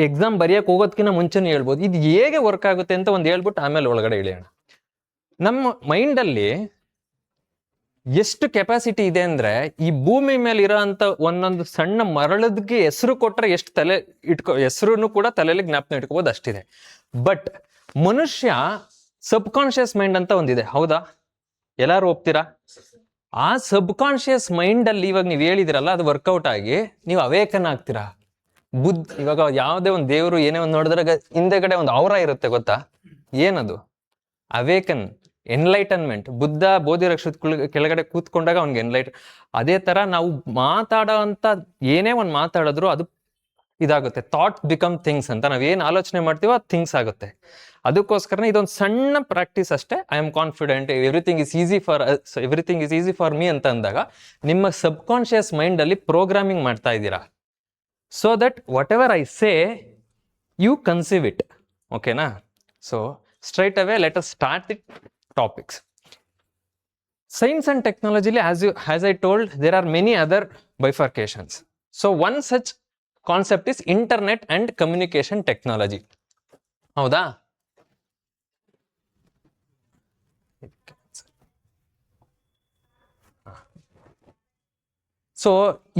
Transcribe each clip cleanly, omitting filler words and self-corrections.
Exam ಬರೆಯಕ್ಕೆ ಹೋಗೋದಕ್ಕಿಂತ ಮುಂಚೆನೇ ಹೇಳ್ಬೋದು. ಇದು ಹೇಗೆ ವರ್ಕ್ ಆಗುತ್ತೆ ಅಂತ ಒಂದು ಹೇಳ್ಬಿಟ್ಟು ಆಮೇಲೆ ಒಳಗಡೆ ಇಳಿಯೋಣ. ನಮ್ಮ ಮೈಂಡಲ್ಲಿ ಎಷ್ಟು ಕೆಪಾಸಿಟಿ ಇದೆ ಅಂದ್ರೆ, ಈ ಭೂಮಿ ಮೇಲೆ ಇರೋ ಅಂತ ಒಂದೊಂದು ಸಣ್ಣ ಮರಳದ್ಗೆ ಹೆಸರು ಕೊಟ್ರೆ ಎಷ್ಟು ತಲೆ ಹೆಸರು ಕೂಡ ತಲೆಯಲ್ಲಿ ಜ್ಞಾಪನ ಇಟ್ಕೋಬಹುದು ಅಷ್ಟಿದೆ. ಬಟ್ ಮನುಷ್ಯ ಸಬ್ ಕಾನ್ಶಿಯಸ್ ಮೈಂಡ್ ಅಂತ ಒಂದಿದೆ, ಹೌದಾ? ಎಲ್ಲಾರು ಒಪ್ತೀರಾ? ಆ ಸಬ್ ಕಾನ್ಶಿಯಸ್ ಮೈಂಡ್ ಅಲ್ಲಿ ಇವಾಗ ನೀವು ಹೇಳಿದಿರಲ್ಲ, ಅದು ವರ್ಕೌಟ್ ಆಗಿ ನೀವು ಅವೇಕನ್ ಆಗ್ತೀರಾ. ಇವಾಗ ಯಾವುದೇ ಒಂದು ದೇವರು ಏನೇ ಒಂದು ನೋಡಿದ್ರೆ ಹಿಂದೆಗಡೆ ಒಂದು ಔರ ಇರುತ್ತೆ, ಗೊತ್ತಾ? ಏನದು? Awaken, enlightenment. ಬುದ್ಧ ಬೋಧಿ ವೃಕ್ಷದ ಕೆಳಗಡೆ ಕೂತ್ಕೊಂಡಾಗ ಅವ್ನಿಗೆ ಅದೇ ತರ ನಾವು ಮಾತಾಡೋ ಅಂತ ಏನೇ ಒಂದು ಮಾತಾಡಿದ್ರು ಅದು ಇದಾಗುತ್ತೆ. ಥಾಟ್ ಬಿಕಮ್ ಥಿಂಗ್ಸ್ ಅಂತ. ನಾವೇನು ಆಲೋಚನೆ ಮಾಡ್ತೀವೋ ಅದು ಥಿಂಗ್ಸ್ ಆಗುತ್ತೆ. ಅದಕ್ಕೋಸ್ಕರನೇ ಇದೊಂದು ಸಣ್ಣ ಪ್ರಾಕ್ಟೀಸ್ ಅಷ್ಟೇ. I am confident, everything is easy for me ಅಂತ ಅಂದಾಗ ನಿಮ್ಮ ಸಬ್ ಕಾನ್ಶಿಯಸ್ ಮೈಂಡ್ ಅಲ್ಲಿ ಪ್ರೋಗ್ರಾಮಿಂಗ್ ಮಾಡ್ತಾ ಇದ್ದೀರಾ. So that whatever I say you conceive it. ಓಕೆನಾ? So straight away let us start the topics. Science and technology, as I told, there are many other bifurcations. So one such concept is internet and communication technology. ಹೌದಾ? So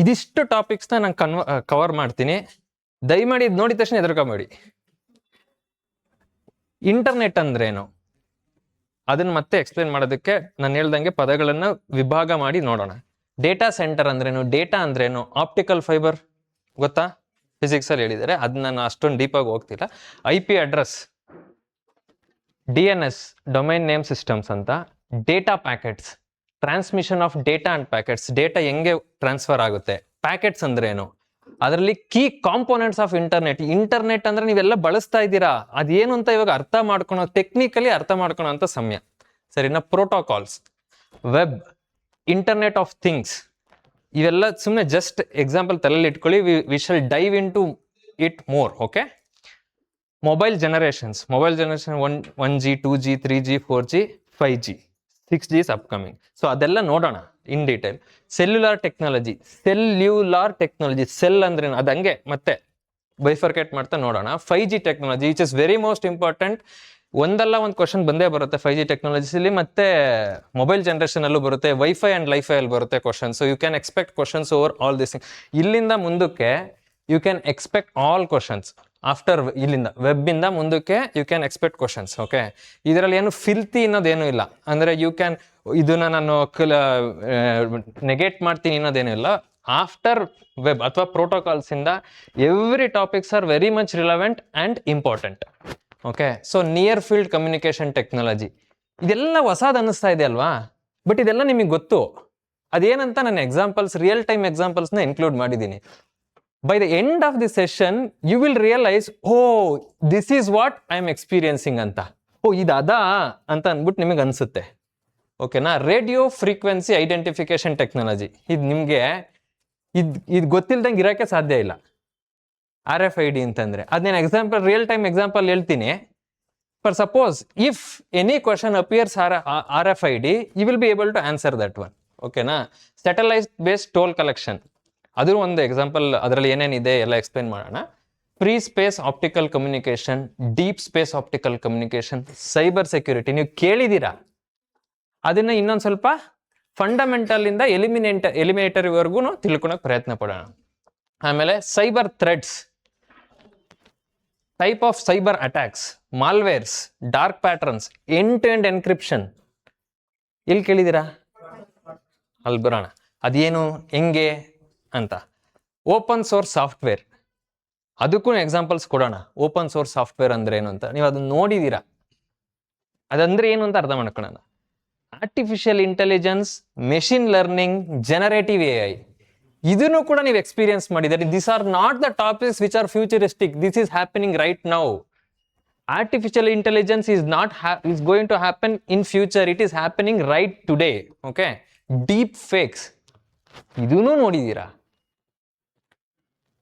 ಇದಿಷ್ಟು ಟಾಪಿಕ್ಸ್ನ ನಾನು cover ಮಾಡ್ತೀನಿ. ದಯಮಾಡಿ ಇದು ನೋಡಿದ ತಕ್ಷಣ ಹೆದರ್ಕೊಂಬೇಡಿ. Internet ಅಂದ್ರೇನು ಅದನ್ನ ಮತ್ತೆ ಎಕ್ಸ್ಪ್ಲೇನ್ ಮಾಡೋದಕ್ಕೆ ನಾನು ಹೇಳ್ದಂಗೆ ಪದಗಳನ್ನ ವಿಭಾಗ ಮಾಡಿ ನೋಡೋಣ. ಡೇಟಾ ಸೆಂಟರ್ ಅಂದ್ರೇನು, ಡೇಟಾ ಅಂದ್ರೇನು, ಆಪ್ಟಿಕಲ್ ಫೈಬರ್ ಗೊತ್ತಾ? ಫಿಸಿಕ್ಸ್ ಅಲ್ಲಿ ಹೇಳಿದ್ದಾರೆ, ಅದನ್ನ ನಾನು ಅಷ್ಟೊಂದು ಡೀಪ್ ಆಗಿ ಹೋಗ್ತಿಲ್ಲ. IP address, DNS, domain name systems ಅಂತ. Data packets, transmission of data and packets, data ಹೆಂಗೆ ಟ್ರಾನ್ಸ್ಫರ್ ಆಗುತ್ತೆ. ಪ್ಯಾಕೆಟ್ಸ್ ಅಂದ್ರೇನು, ಅದರಲ್ಲಿ key components of internet. Internet ಅಂದ್ರೆ ನೀವೆಲ್ಲ ಬಳಸ್ತಾ ಇದ್ದೀರಾ, ಅದೇನು ಅಂತ ಇವಾಗ ಅರ್ಥ ಮಾಡ್ಕೊಳೋ, ಟೆಕ್ನಿಕಲಿ ಅರ್ಥ ಮಾಡ್ಕೊಳೋ ಅಂತ ಸಮಯ, ಸರಿನಾ? Protocols, web, internet of things, ಇವೆಲ್ಲ ಸುಮ್ಮನೆ ಜಸ್ಟ್ ಎಕ್ಸಾಂಪಲ್ ತಲೆಯಲ್ಲಿ ಇಟ್ಕೊಳ್ಳಿ. We shall dive into it more. Okay? Mobile generation 1G, 2G, 3G, 4G, 5G, 6G is upcoming. So ಅದೆಲ್ಲ ನೋಡೋಣ in detail. Cellular technology, cell ಅಂದ್ರೆ ಅದಂಗೆ ಮತ್ತೆ bifurcate ಮಾಡ್ತಾ ನೋಡೋಣ. 5G technology which is very most important. ಒಂದಲ್ಲ ಒಂದು question ಬಂದೇ ಬರುತ್ತೆ 5G ಟೆಕ್ನಾಲಜಿಲಿ, ಮತ್ತೆ ಮೊಬೈಲ್ ಜನರೇಷನ್ ಅಲ್ಲೂ ಬರುತ್ತೆ, ವೈಫೈ ಅಂಡ್ ಲೈಫೈ ಅಲ್ಲಿ ಬರುತ್ತೆ question. So you can expect questions over all this. ಇಲ್ಲಿಂದ ಮುಂದಕ್ಕೆ you can expect all questions. After ಇಲ್ಲಿಂದ ವೆಬ್ ಇಂದ ಮುಂದಕ್ಕೆ you can expect questions. Okay? ಇದರಲ್ಲಿ ಏನು ಫಿಲ್ತಿ ಅನ್ನೋದೇನು ಇಲ್ಲ, ಅಂದ್ರೆ ಯು ಕ್ಯಾನ್ ಇದನ್ನ ನಾನು ನೆಗೆಟ್ ಮಾಡ್ತೀನಿ ಅನ್ನೋದೇನು ಇಲ್ಲ. ಆಫ್ಟರ್ ವೆಬ್ ಅಥವಾ ಪ್ರೋಟೋಕಾಲ್ಸ್ ಇಂದ every topics are very much relevant and important. Okay? So near field communication technology, ಇದೆಲ್ಲ ಹೊಸದು ಅನ್ನಿಸ್ತಾ ಇದೆ ಅಲ್ವಾ? ಬಟ್ ಇದೆಲ್ಲ ನಿಮಗೆ ಗೊತ್ತು. ಅದೇನಂತ ನಾನು ಎಕ್ಸಾಂಪಲ್ಸ್, ರಿಯಲ್ ಟೈಮ್ ಎಕ್ಸಾಂಪಲ್ಸ್ನ ಇನ್ಕ್ಲೂಡ್ ಮಾಡಿದ್ದೀನಿ. By the end of the session, you will realize, oh, this is what I am experiencing ಅಂತ. ಇದಾ ಅಂತ ಅಂದ್ಬಿಟ್ಟು ನಿಮಗೆ ಅನ್ಸುತ್ತೆ. ಓಕೆನಾ? ರೇಡಿಯೋ ಫ್ರೀಕ್ವೆನ್ಸಿ ಐಡೆಂಟಿಫಿಕೇಶನ್ ಟೆಕ್ನಾಲಜಿ, ಇದು ನಿಮಗೆ ಇದು ಗೊತ್ತಿಲ್ದಂಗೆ ಇರೋಕ್ಕೆ ಸಾಧ್ಯ ಇಲ್ಲ. RFID ಅಂತಂದ್ರೆ ಅದನ್ನೇನು ಎಕ್ಸಾಂಪಲ್, ರಿಯಲ್ ಟೈಮ್ ಎಕ್ಸಾಂಪಲ್ ಹೇಳ್ತೀನಿ. For suppose if any question appears RFID, you will be able to answer that one. ಓಕೆನಾ? ಸ್ಯಾಟಲೈಟ್ ಬೇಸ್ಡ್ ಟೋಲ್ ಕಲೆಕ್ಷನ್, ಅದು ಒಂದು ಎಕ್ಸಾಂಪಲ್. ಅದರಲ್ಲಿ ಏನೇನಿದೆ ಎಲ್ಲ ಎಕ್ಸ್ಪ್ಲೇನ್ ಮಾಡೋಣ. Free space optical communication, deep space optical communication, cyber security. ನೀವು ಕೇಳಿದ್ದೀರಾ, ಅದನ್ನ ಇನ್ನೊಂದು ಸ್ವಲ್ಪ ಫಂಡಮೆಂಟಲ್ ಇಂದ ಎಲಿಮಿನೇಟರ್ ವರೆಗೂ ತಿಳ್ಕೊಳಕ್ ಪ್ರಯತ್ನ ಪಡೋಣ. ಆಮೇಲೆ cyber threads, type of cyber attacks, malwares, dark patterns, end to end encryption. ಎಲ್ಲಿ ಕೇಳಿದ್ದೀರಾ? ಅಲ್ಲಿ ಬರೋಣ, ಅದೇನು ಹೆಂಗೆ ಅಂತ. ಓಪನ್ ಸೋರ್ಸ್ ಸಾಫ್ಟ್ವೇರ್, ಅದಕ್ಕೂ ಎಕ್ಸಾಂಪಲ್ಸ್ ಕೊಡೋಣ. ಓಪನ್ ಸೋರ್ಸ್ ಸಾಫ್ಟ್ವೇರ್ ಅಂದ್ರೆ ಏನು ಅಂತ ನೀವು ಅದನ್ನ ನೋಡಿದೀರಾ, ಅದಂದ್ರೆ ಏನು ಅಂತ ಅರ್ಥ ಮಾಡ್ಕೊಳ್ಳೋಣ. Artificial intelligence, machine learning, generative AI, ಇದನ್ನು ಕೂಡ ನೀವು ಎಕ್ಸ್ಪೀರಿಯನ್ಸ್ ಮಾಡಿದರೆ. This are not the topics which are futuristic, this is happening right now. Artificial intelligence is going to happen in future, it is happening right today. Okay? Deep fakes, ಇದನ್ನು ನೋಡಿದೀರಾ.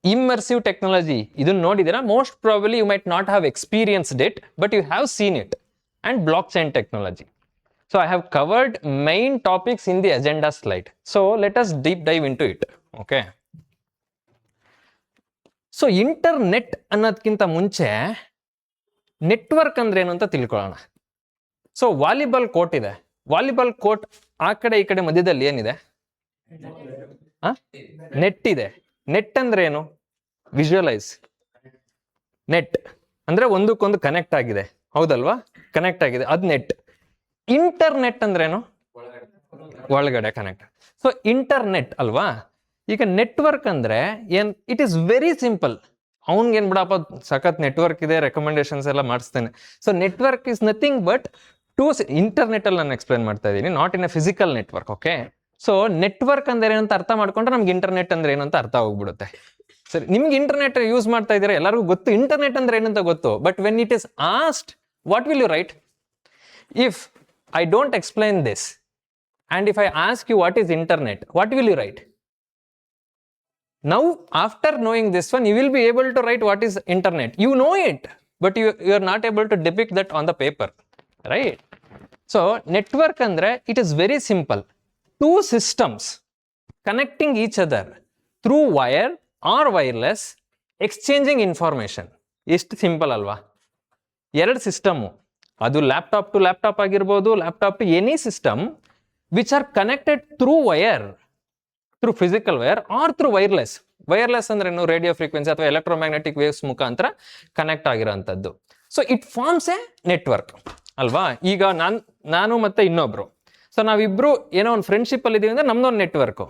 Immersive technology, ಇದನ್ನ ನೋಡಿದೀರಾ. Most probably you might not have experienced it, but you have seen it. And blockchain technology. So I have covered main topics in the agenda slide. So let us deep dive into it. Okay? So internet ಅನ್ನೋದಕ್ಕಿಂತ ಮುಂಚೆ network ಅಂದ್ರೆ ಏನು ಅಂತ ತಿಳ್ಕೊಳ್ಳೋಣ. So volleyball court ಇದೆ. Volleyball court ಆ ಕಡೆ ಈ ಕಡೆ ಮಧ್ಯದಲ್ಲಿ ಏನಿದೆ? ನೆಟ್ ಇದೆ. ನೆಟ್ ಅಂದ್ರೆ ಏನು? ವಿಜುವಲೈಸ್. ನೆಟ್ ಅಂದ್ರೆ ಒಂದಕ್ಕೊಂದು ಕನೆಕ್ಟ್ ಆಗಿದೆ, ಹೌದಲ್ವಾ? ಕನೆಕ್ಟ್ ಆಗಿದೆ, ಅದ್ ನೆಟ್. ಇಂಟರ್ನೆಟ್ ಅಂದ್ರೇನು? ಒಳಗಡೆ ಕನೆಕ್ಟ್. ಸೊ ಇಂಟರ್ನೆಟ್ ಅಲ್ವಾ? ಈಗ ನೆಟ್ವರ್ಕ್ ಅಂದ್ರೆ ಏನ್? It is very simple. ಅವ್ನ್ಗೇನ್ ಬಿಡಪ್ಪ ಸಖತ್ ನೆಟ್ವರ್ಕ್ ಇದೆ, ರೆಕಮೆಂಡೇಶನ್ಸ್ ಎಲ್ಲ ಮಾಡಿಸ್ತೇನೆ. So network is nothing but internet ಅಲ್ಲಿ ನಾನು ಎಕ್ಸ್ಪ್ಲೇನ್ ಮಾಡ್ತಾ ಇದ್ದೀನಿ, not in a physical network. Okay, so network ಅಂದ್ರೆ ಏನಂತ ಅರ್ಥ ಮಾಡ್ಕೊಂಡ್ರೆ ನಮ್ಗೆ ಇಂಟರ್ನೆಟ್ ಅಂದ್ರೆ ಏನಂತ ಅರ್ಥ ಹೋಗ್ಬಿಡುತ್ತೆ. ಸರಿ, ನಿಮ್ಗೆ ಇಂಟರ್ನೆಟ್ ಯೂಸ್ ಮಾಡ್ತಾ ಇದ್ದೀರಾ, ಎಲ್ಲರಿಗೂ ಗೊತ್ತು ಇಂಟರ್ನೆಟ್ ಅಂದ್ರೆ ಏನಂತ ಗೊತ್ತು. But when it is asked what will you write? If I don't explain this and if I ask you what is internet, what will you write? Now after knowing this one, you will be able to write what is internet. You know it, but you are not able to depict that on the paper, right? So network andre it is very simple. Two systems connecting each other through wire or wireless, exchanging information. ಎಷ್ಟು simple ಅಲ್ವಾ? ಎರಡು system, ಅದು laptop to laptop ಆಗಿರ್ಬೋದು, laptop to any system which are connected through wire, through physical wire or through wireless. Wireless ಅಂದ್ರೆ ಏನು? Radio frequency ಅಥವಾ electromagnetic waves ಮುಖಾಂತರ connect ಆಗಿರೋಂಥದ್ದು. So it forms a network ಅಲ್ವಾ? ಈಗ ನಾನು ಮತ್ತೆ ಇನ್ನೊಬ್ರು, ಸೊ ನಾವಿಬ್ರು ಏನೋ ಒಂದು ಫ್ರೆಂಡ್ಶಿಪ್ ಅಲ್ಲಿ ಇದೀವಿ ಅಂದ್ರೆ ನಮ್ದೊಂದು ನೆಟ್ವರ್ಕ್.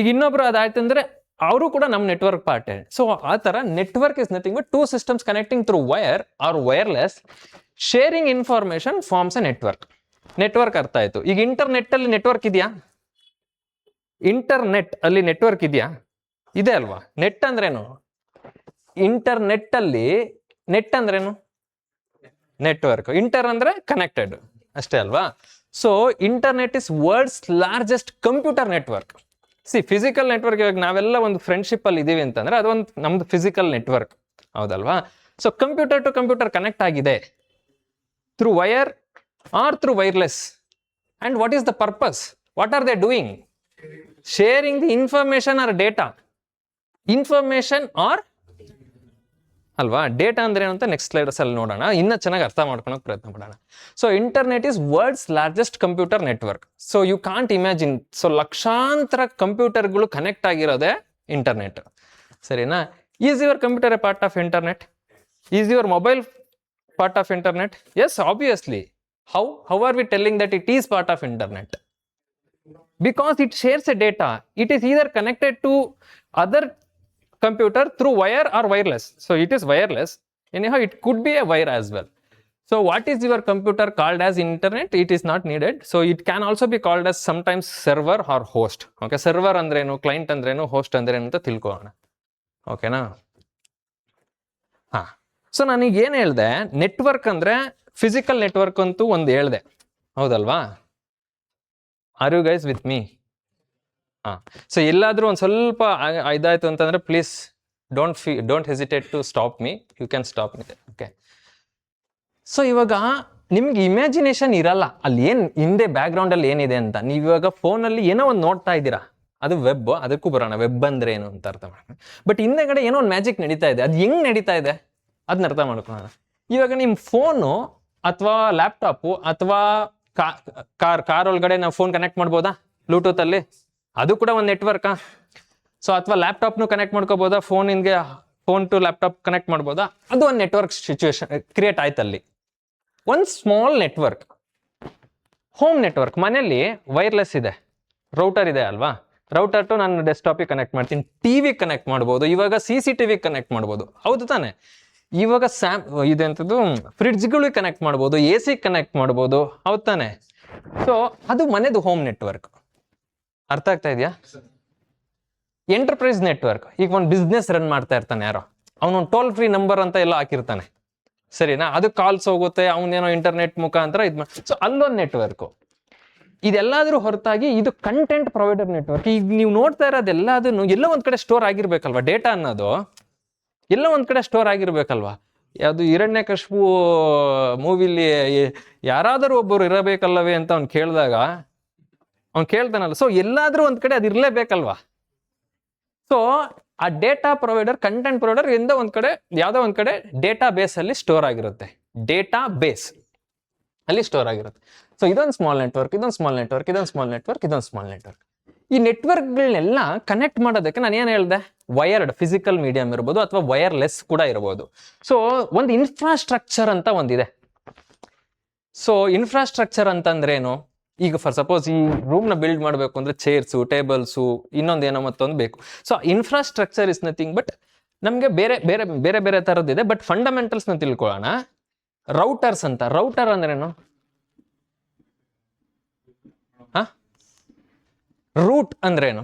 ಈಗ ಇನ್ನೊಬ್ರು ಅದಾಯ್ತು ಅಂದ್ರೆ ಅವರು ಕೂಡ ನಮ್ಮ ನೆಟ್ವರ್ಕ್ ಪಾರ್ಟ್. ಸೊ ಆ ತರ network is nothing but two systems connecting through wire or wireless, sharing information forms a network. Network ಅರ್ಥ ಆಯ್ತು. ಈಗ ಇಂಟರ್ನೆಟ್ ಅಲ್ಲಿ ನೆಟ್ವರ್ಕ್ ಇದೆಯಾ? ಇಂಟರ್ನೆಟ್ ಅಲ್ಲಿ ನೆಟ್ವರ್ಕ್ ಇದೆಯಾ? ಇದೆ ಅಲ್ವಾ? ನೆಟ್ ಅಂದ್ರೇನು? ಇಂಟರ್ನೆಟ್ ಅಲ್ಲಿ ನೆಟ್ ಅಂದ್ರೇನು? ನೆಟ್ವರ್ಕ್. ಇಂಟರ್ ಅಂದ್ರೆ ಕನೆಕ್ಟೆಡ್ ಅಷ್ಟೇ ಅಲ್ವಾ? So internet is world's largest computer network. Physical network, ಇವಾಗ ನಾವೆಲ್ಲ ಒಂದು ಫ್ರೆಂಡ್ಶಿಪ್ ಅಲ್ಲಿ ಇದೀವಿ ಅಂತಂದ್ರೆ ಅದೊಂದು ನಮ್ದು ಫಿಸಿಕಲ್ ನೆಟ್ವರ್ಕ್, ಹೌದಲ್ವಾ? So computer to computer connect ಆಗಿದೆ through wire or through wireless. And what is the purpose? What are they doing? Sharing the information or data. Information or ಅಲ್ವಾ? ಡೇಟಾ ಅಂದ್ರೆ ಏನು ಅಂತ ನೆಕ್ಸ್ಟ್ ಸ್ಲೈಡ್ಸ್ ಅಲ್ಲಿ ನೋಡೋಣ, ಇನ್ನ ಚೆನ್ನಾಗಿ ಅರ್ಥ ಮಾಡ್ಕೊಳಕ್ ಪ್ರಯತ್ನ ಪಡೋಣ. So internet is world's largest computer network. So you can't imagine, so ಲಕ್ಷಾಂತರ ಕಂಪ್ಯೂಟರ್ಗಳು ಕನೆಕ್ಟ್ ಆಗಿರೋದೇ ಇಂಟರ್ನೆಟ್. ಸರಿನಾ? Is your computer a part of internet? Is your mobile part of internet? Yes, obviously. How are we telling that it is part of internet? Because it shares a data. It is either connected to other computer through wire or wireless. So it is wireless. Anyhow, it could be a wire as well. So what is your computer called as internet? It is not needed. So it can also be called as sometimes server or host. Okay, server ಅಂದ್ರೇನು, client ಅಂದ್ರೇನು, host ಅಂದ್ರೇನು ಅಂತ ತಿಳ್ಕೊಳ್ಳೋಣ. ಓಕೆನಾ? ಹಾ, so ನಾನೀಗ ಏನ್ ಹೇಳ್ದೆ, ನೆಟ್ವರ್ಕ್ ಅಂದ್ರೆ ಫಿಸಿಕಲ್ ನೆಟ್ವರ್ಕ್ ಅಂತೂ ಒಂದು ಹೇಳ್ದೆ, ಹೌದಲ್ವಾ? Are you guys with me? ಹಾ, ಸೊ ಎಲ್ಲಾದ್ರೂ ಒಂದ್ ಸ್ವಲ್ಪ ಇದಾಯ್ತು ಅಂತಂದ್ರೆ please don't hesitate to stop me. You can stop me. Okay, so ಇವಾಗ ನಿಮ್ಗೆ ಇಮ್ಯಾಜಿನೇಷನ್ ಇರಲ್ಲ ಅಲ್ಲಿ ಏನ್ ಹಿಂದೆ ಬ್ಯಾಕ್ ಗ್ರೌಂಡ್ ಅಲ್ಲಿ ಏನಿದೆ ಅಂತ. ನೀವು ಇವಾಗ ಫೋನ್ ಅಲ್ಲಿ ಏನೋ ಒಂದು ನೋಡ್ತಾ ಇದ್ದೀರಾ, ಅದು ವೆಬ್. ಅದಕ್ಕೂ ಬರೋಣ, ವೆಬ್ ಅಂದ್ರೆ ಏನು ಅಂತ ಅರ್ಥ ಮಾಡ್ಕೊಂಡು. ಬಟ್ ಹಿಂದೆಗಡೆ ಏನೋ ಒಂದು ಮ್ಯಾಜಿಕ್ ನಡೀತಾ ಇದೆ. ಅದು ಹೆಂಗ್ ನಡೀತಾ ಇದೆ ಅದನ್ನ ಅರ್ಥ ಮಾಡ್ಕೊಳ್ಳೋಣ. ಇವಾಗ ನಿಮ್ ಫೋನು ಅಥವಾ ಲ್ಯಾಪ್ಟಾಪು ಅಥವಾ ಕಾರ್ ಒಳಗಡೆ ನಾವು ಫೋನ್ ಕನೆಕ್ಟ್ ಮಾಡ್ಬೋದಾ ಬ್ಲೂಟೂತ್ ಅಲ್ಲಿ? ಅದು ಕೂಡ ಒಂದು ನೆಟ್ವರ್ಕಾ? ಸೊ ಅಥವಾ ಲ್ಯಾಪ್ಟಾಪ್ನು ಕನೆಕ್ಟ್ ಮಾಡ್ಕೋಬೋದಾ? ಫೋನ್ ಟು ಲ್ಯಾಪ್ಟಾಪ್ ಕನೆಕ್ಟ್ ಮಾಡ್ಬೋದಾ? ಅದು ಒಂದು ನೆಟ್ವರ್ಕ್ ಸಿಚುವೇಶನ್ ಕ್ರಿಯೇಟ್ ಆಯ್ತಲ್ಲಿ. ಒಂದು ಸ್ಮಾಲ್ ನೆಟ್ವರ್ಕ್, ಹೋಮ್ ನೆಟ್ವರ್ಕ್. ಮನೆಯಲ್ಲಿ ವೈರ್ಲೆಸ್ ಇದೆ, ರೌಟರ್ ಇದೆ ಅಲ್ವಾ? ರೌಟರ್ ಟು ನಾನು ಡೆಸ್ಕ್ಟಾಪಿಗೆ ಕನೆಕ್ಟ್ ಮಾಡ್ತೀನಿ, ಟಿವಿ ಕನೆಕ್ಟ್ ಮಾಡ್ಬೋದು, ಇವಾಗ CCTV ಕನೆಕ್ಟ್ ಮಾಡ್ಬೋದು, ಹೌದು ತಾನೆ? ಇವಾಗ ಇದೆಂಥದ್ದು ಫ್ರಿಡ್ಜ್ಗಳಿಗೆ ಕನೆಕ್ಟ್ ಮಾಡ್ಬೋದು, AC ಕನೆಕ್ಟ್ ಮಾಡ್ಬೋದು, ಹೌದು ತಾನೆ? ಸೊ ಅದು ಮನೆದು ಹೋಮ್ ನೆಟ್ವರ್ಕ್. ಅರ್ಥ ಆಗ್ತಾ ಇದೆಯಾ? ಎಂಟರ್ಪ್ರೈಸ್ ನೆಟ್ವರ್ಕ್, ಈಗ ಒಂದು ಬಿಸ್ನೆಸ್ ರನ್ ಮಾಡ್ತಾ ಇರ್ತಾನೆ ಯಾರೋ, ಅವನೊಂದು ಟೋಲ್ ಫ್ರೀ ನಂಬರ್ ಅಂತ ಎಲ್ಲ ಹಾಕಿರ್ತಾನೆ, ಸರಿನಾ? ಅದು ಕಾಲ್ಸ್ ಹೋಗುತ್ತೆ, ಅವನೇನೋ ಇಂಟರ್ನೆಟ್ ಮುಖಾಂತರ ಸೊ ಅಲ್ಲೊಂದು ನೆಟ್ವರ್ಕ್. ಇದೆಲ್ಲಾದ್ರೂ ಹೊರತಾಗಿ ಇದು ಕಂಟೆಂಟ್ ಪ್ರೊವೈಡರ್ ನೆಟ್ವರ್ಕ್. ಈಗ ನೀವು ನೋಡ್ತಾ ಇರೋದೆಲ್ಲದನ್ನು ಎಲ್ಲ ಒಂದ್ ಕಡೆ ಸ್ಟೋರ್ ಆಗಿರ್ಬೇಕಲ್ವಾ? ಡೇಟಾ ಅನ್ನೋದು ಎಲ್ಲ ಒಂದ್ ಕಡೆ ಸ್ಟೋರ್ ಆಗಿರ್ಬೇಕಲ್ವಾ? ಯಾವುದು ಹಿರಣ್ಯಕಶಿಪು ಮೂವಿಲಿ ಯಾರಾದರೂ ಒಬ್ಬರು ಇರಬೇಕಲ್ಲವೇ ಅಂತ ಅವ್ನು ಕೇಳ್ತಾನಲ್ಲ. ಸೊ ಎಲ್ಲಾದ್ರೂ ಒಂದ್ ಕಡೆ ಅದು ಇರ್ಲೇಬೇಕಲ್ವಾ? ಸೊ ಆ ಡೇಟಾ ಪ್ರೊವೈಡರ್ ಕಂಟೆಂಟ್ ಪ್ರೊವೈಡರ್ ಇಂದ ಒಂದ್ ಕಡೆ ಯಾವ್ದೋ ಒಂದ್ ಕಡೆ ಡೇಟಾ ಬೇಸ್ ಅಲ್ಲಿ ಸ್ಟೋರ್ ಆಗಿರುತ್ತೆ, ಡೇಟಾ ಬೇಸ್ ಅಲ್ಲಿ ಸ್ಟೋರ್ ಆಗಿರುತ್ತೆ. ಸೊ ಇದೊಂದು ಸ್ಮಾಲ್ ನೆಟ್ವರ್ಕ್, ಇದೊಂದು ಸ್ಮಾಲ್ ನೆಟ್ವರ್ಕ್, ಇದೊಂದು ಸ್ಮಾಲ್ ನೆಟ್ವರ್ಕ್, ಇದೊಂದು ಸ್ಮಾಲ್ ನೆಟ್ವರ್ಕ್. ಈ ನೆಟ್ವರ್ಕ್ಗಳನ್ನೆಲ್ಲ ಕನೆಕ್ಟ್ ಮಾಡೋದಕ್ಕೆ ನಾನು ಏನು ಹೇಳಿದೆ, ವಯರ್ಡ್ ಫಿಸಿಕಲ್ ಮೀಡಿಯಂ ಇರ್ಬೋದು ಅಥವಾ ವೈರ್ಲೆಸ್ ಕೂಡ ಇರ್ಬೋದು. ಸೊ ಒಂದು ಇನ್ಫ್ರಾಸ್ಟ್ರಕ್ಚರ್ ಅಂತ ಒಂದಿದೆ. ಸೊ ಇನ್ಫ್ರಾಸ್ಟ್ರಕ್ಚರ್ ಅಂತಂದ್ರೆ ಏನು, ಈಗ ಫಾರ್ ಸಪೋಸ್ ಈ ರೂಮ್ನ ಬಿಲ್ಡ್ ಮಾಡಬೇಕು ಅಂದ್ರೆ ಚೇರ್ಸು, ಟೇಬಲ್ಸು, ಇನ್ನೊಂದೇನೋ ಮತ್ತೊಂದು ಬೇಕು. So infrastructure is nothing but ನಮಗೆ ಬೇರೆ ಬೇರೆ ಬೇರೆ ಬೇರೆ ಥರದ್ದಿದೆ. ಬಟ್ ಫಂಡಮೆಂಟಲ್ಸ್ನ ತಿಳ್ಕೊಳ್ಳೋಣ. ರೌಟರ್ಸ್ ಅಂತ. ರೌಟರ್ ಅಂದ್ರೇನು? ರೂಟ್ ಅಂದ್ರೇನು?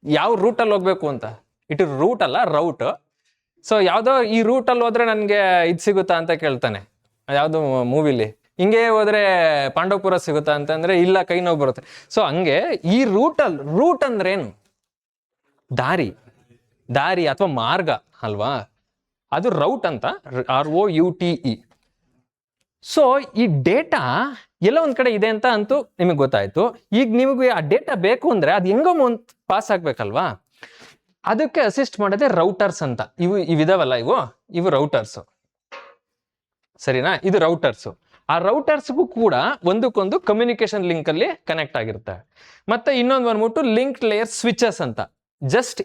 ಯಾವ ರೂಟಲ್ಲಿ ಹೋಗ್ಬೇಕು ಅಂತ. ಇಟ್ ರೂಟ್ ಅಲ್ಲ, ರೌಟ್. ಸೊ ಯಾವುದೋ ಈ ರೂಟಲ್ಲಿ ಹೋದ್ರೆ ನನಗೆ ಇದು ಸಿಗುತ್ತಾ ಅಂತ ಕೇಳ್ತಾನೆ ಯಾವುದು ಮೂವಿಲಿ. ಹಿಂಗೆ ಹೋದ್ರೆ ಪಾಂಡವಪುರ ಸಿಗುತ್ತಾ ಅಂತಂದ್ರೆ ಇಲ್ಲ, ಕೈ ನೋವು ಬರುತ್ತೆ. ಸೊ ಹಂಗೆ ಈ ರೂಟ್ ಅಂದ್ರೇನು? ದಾರಿ, ದಾರಿ ಅಥವಾ ಮಾರ್ಗ ಅಲ್ವಾ, ಅದು ರೌಟ್ ಅಂತ, ROUTE. ಸೊ ಈ ಡೇಟಾ ಎಲ್ಲ ಒಂದ್ ಕಡೆ ಇದೆ ಅಂತ ಅಂತೂ ನಿಮಗೆ ಗೊತ್ತಾಯ್ತು. ಈಗ ನಿಮಗೆ ಆ ಡೇಟಾ ಬೇಕು ಅಂದ್ರೆ ಅದು ಹೆಂಗೋ ಪಾಸ್ ಆಗ್ಬೇಕಲ್ವಾ, ಅದಕ್ಕೆ ಅಸಿಸ್ಟ್ ಮಾಡೋದೇ ರೌಟರ್ಸ್ ಅಂತ. ಇವಿದಾವಲ್ಲ ಇವು ರೌಟರ್ಸ್, ಸರಿನಾ? ಇದು ರೌಟರ್ಸ್. ಆ ರೌಟರ್ಸ್ಗೂ ಕೂಡ ಒಂದಕ್ಕೊಂದು ಕಮ್ಯುನಿಕೇಶನ್ ಲಿಂಕ್ ಅಲ್ಲಿ ಕನೆಕ್ಟ್ ಆಗಿರುತ್ತೆ. ಮತ್ತೆ ಇನ್ನೊಂದು ಬಂದ್ಬಿಟ್ಟು ಲಿಂಕ್ ಲೇಯರ್ ಸ್ವಿಚಸ್ ಅಂತ. Just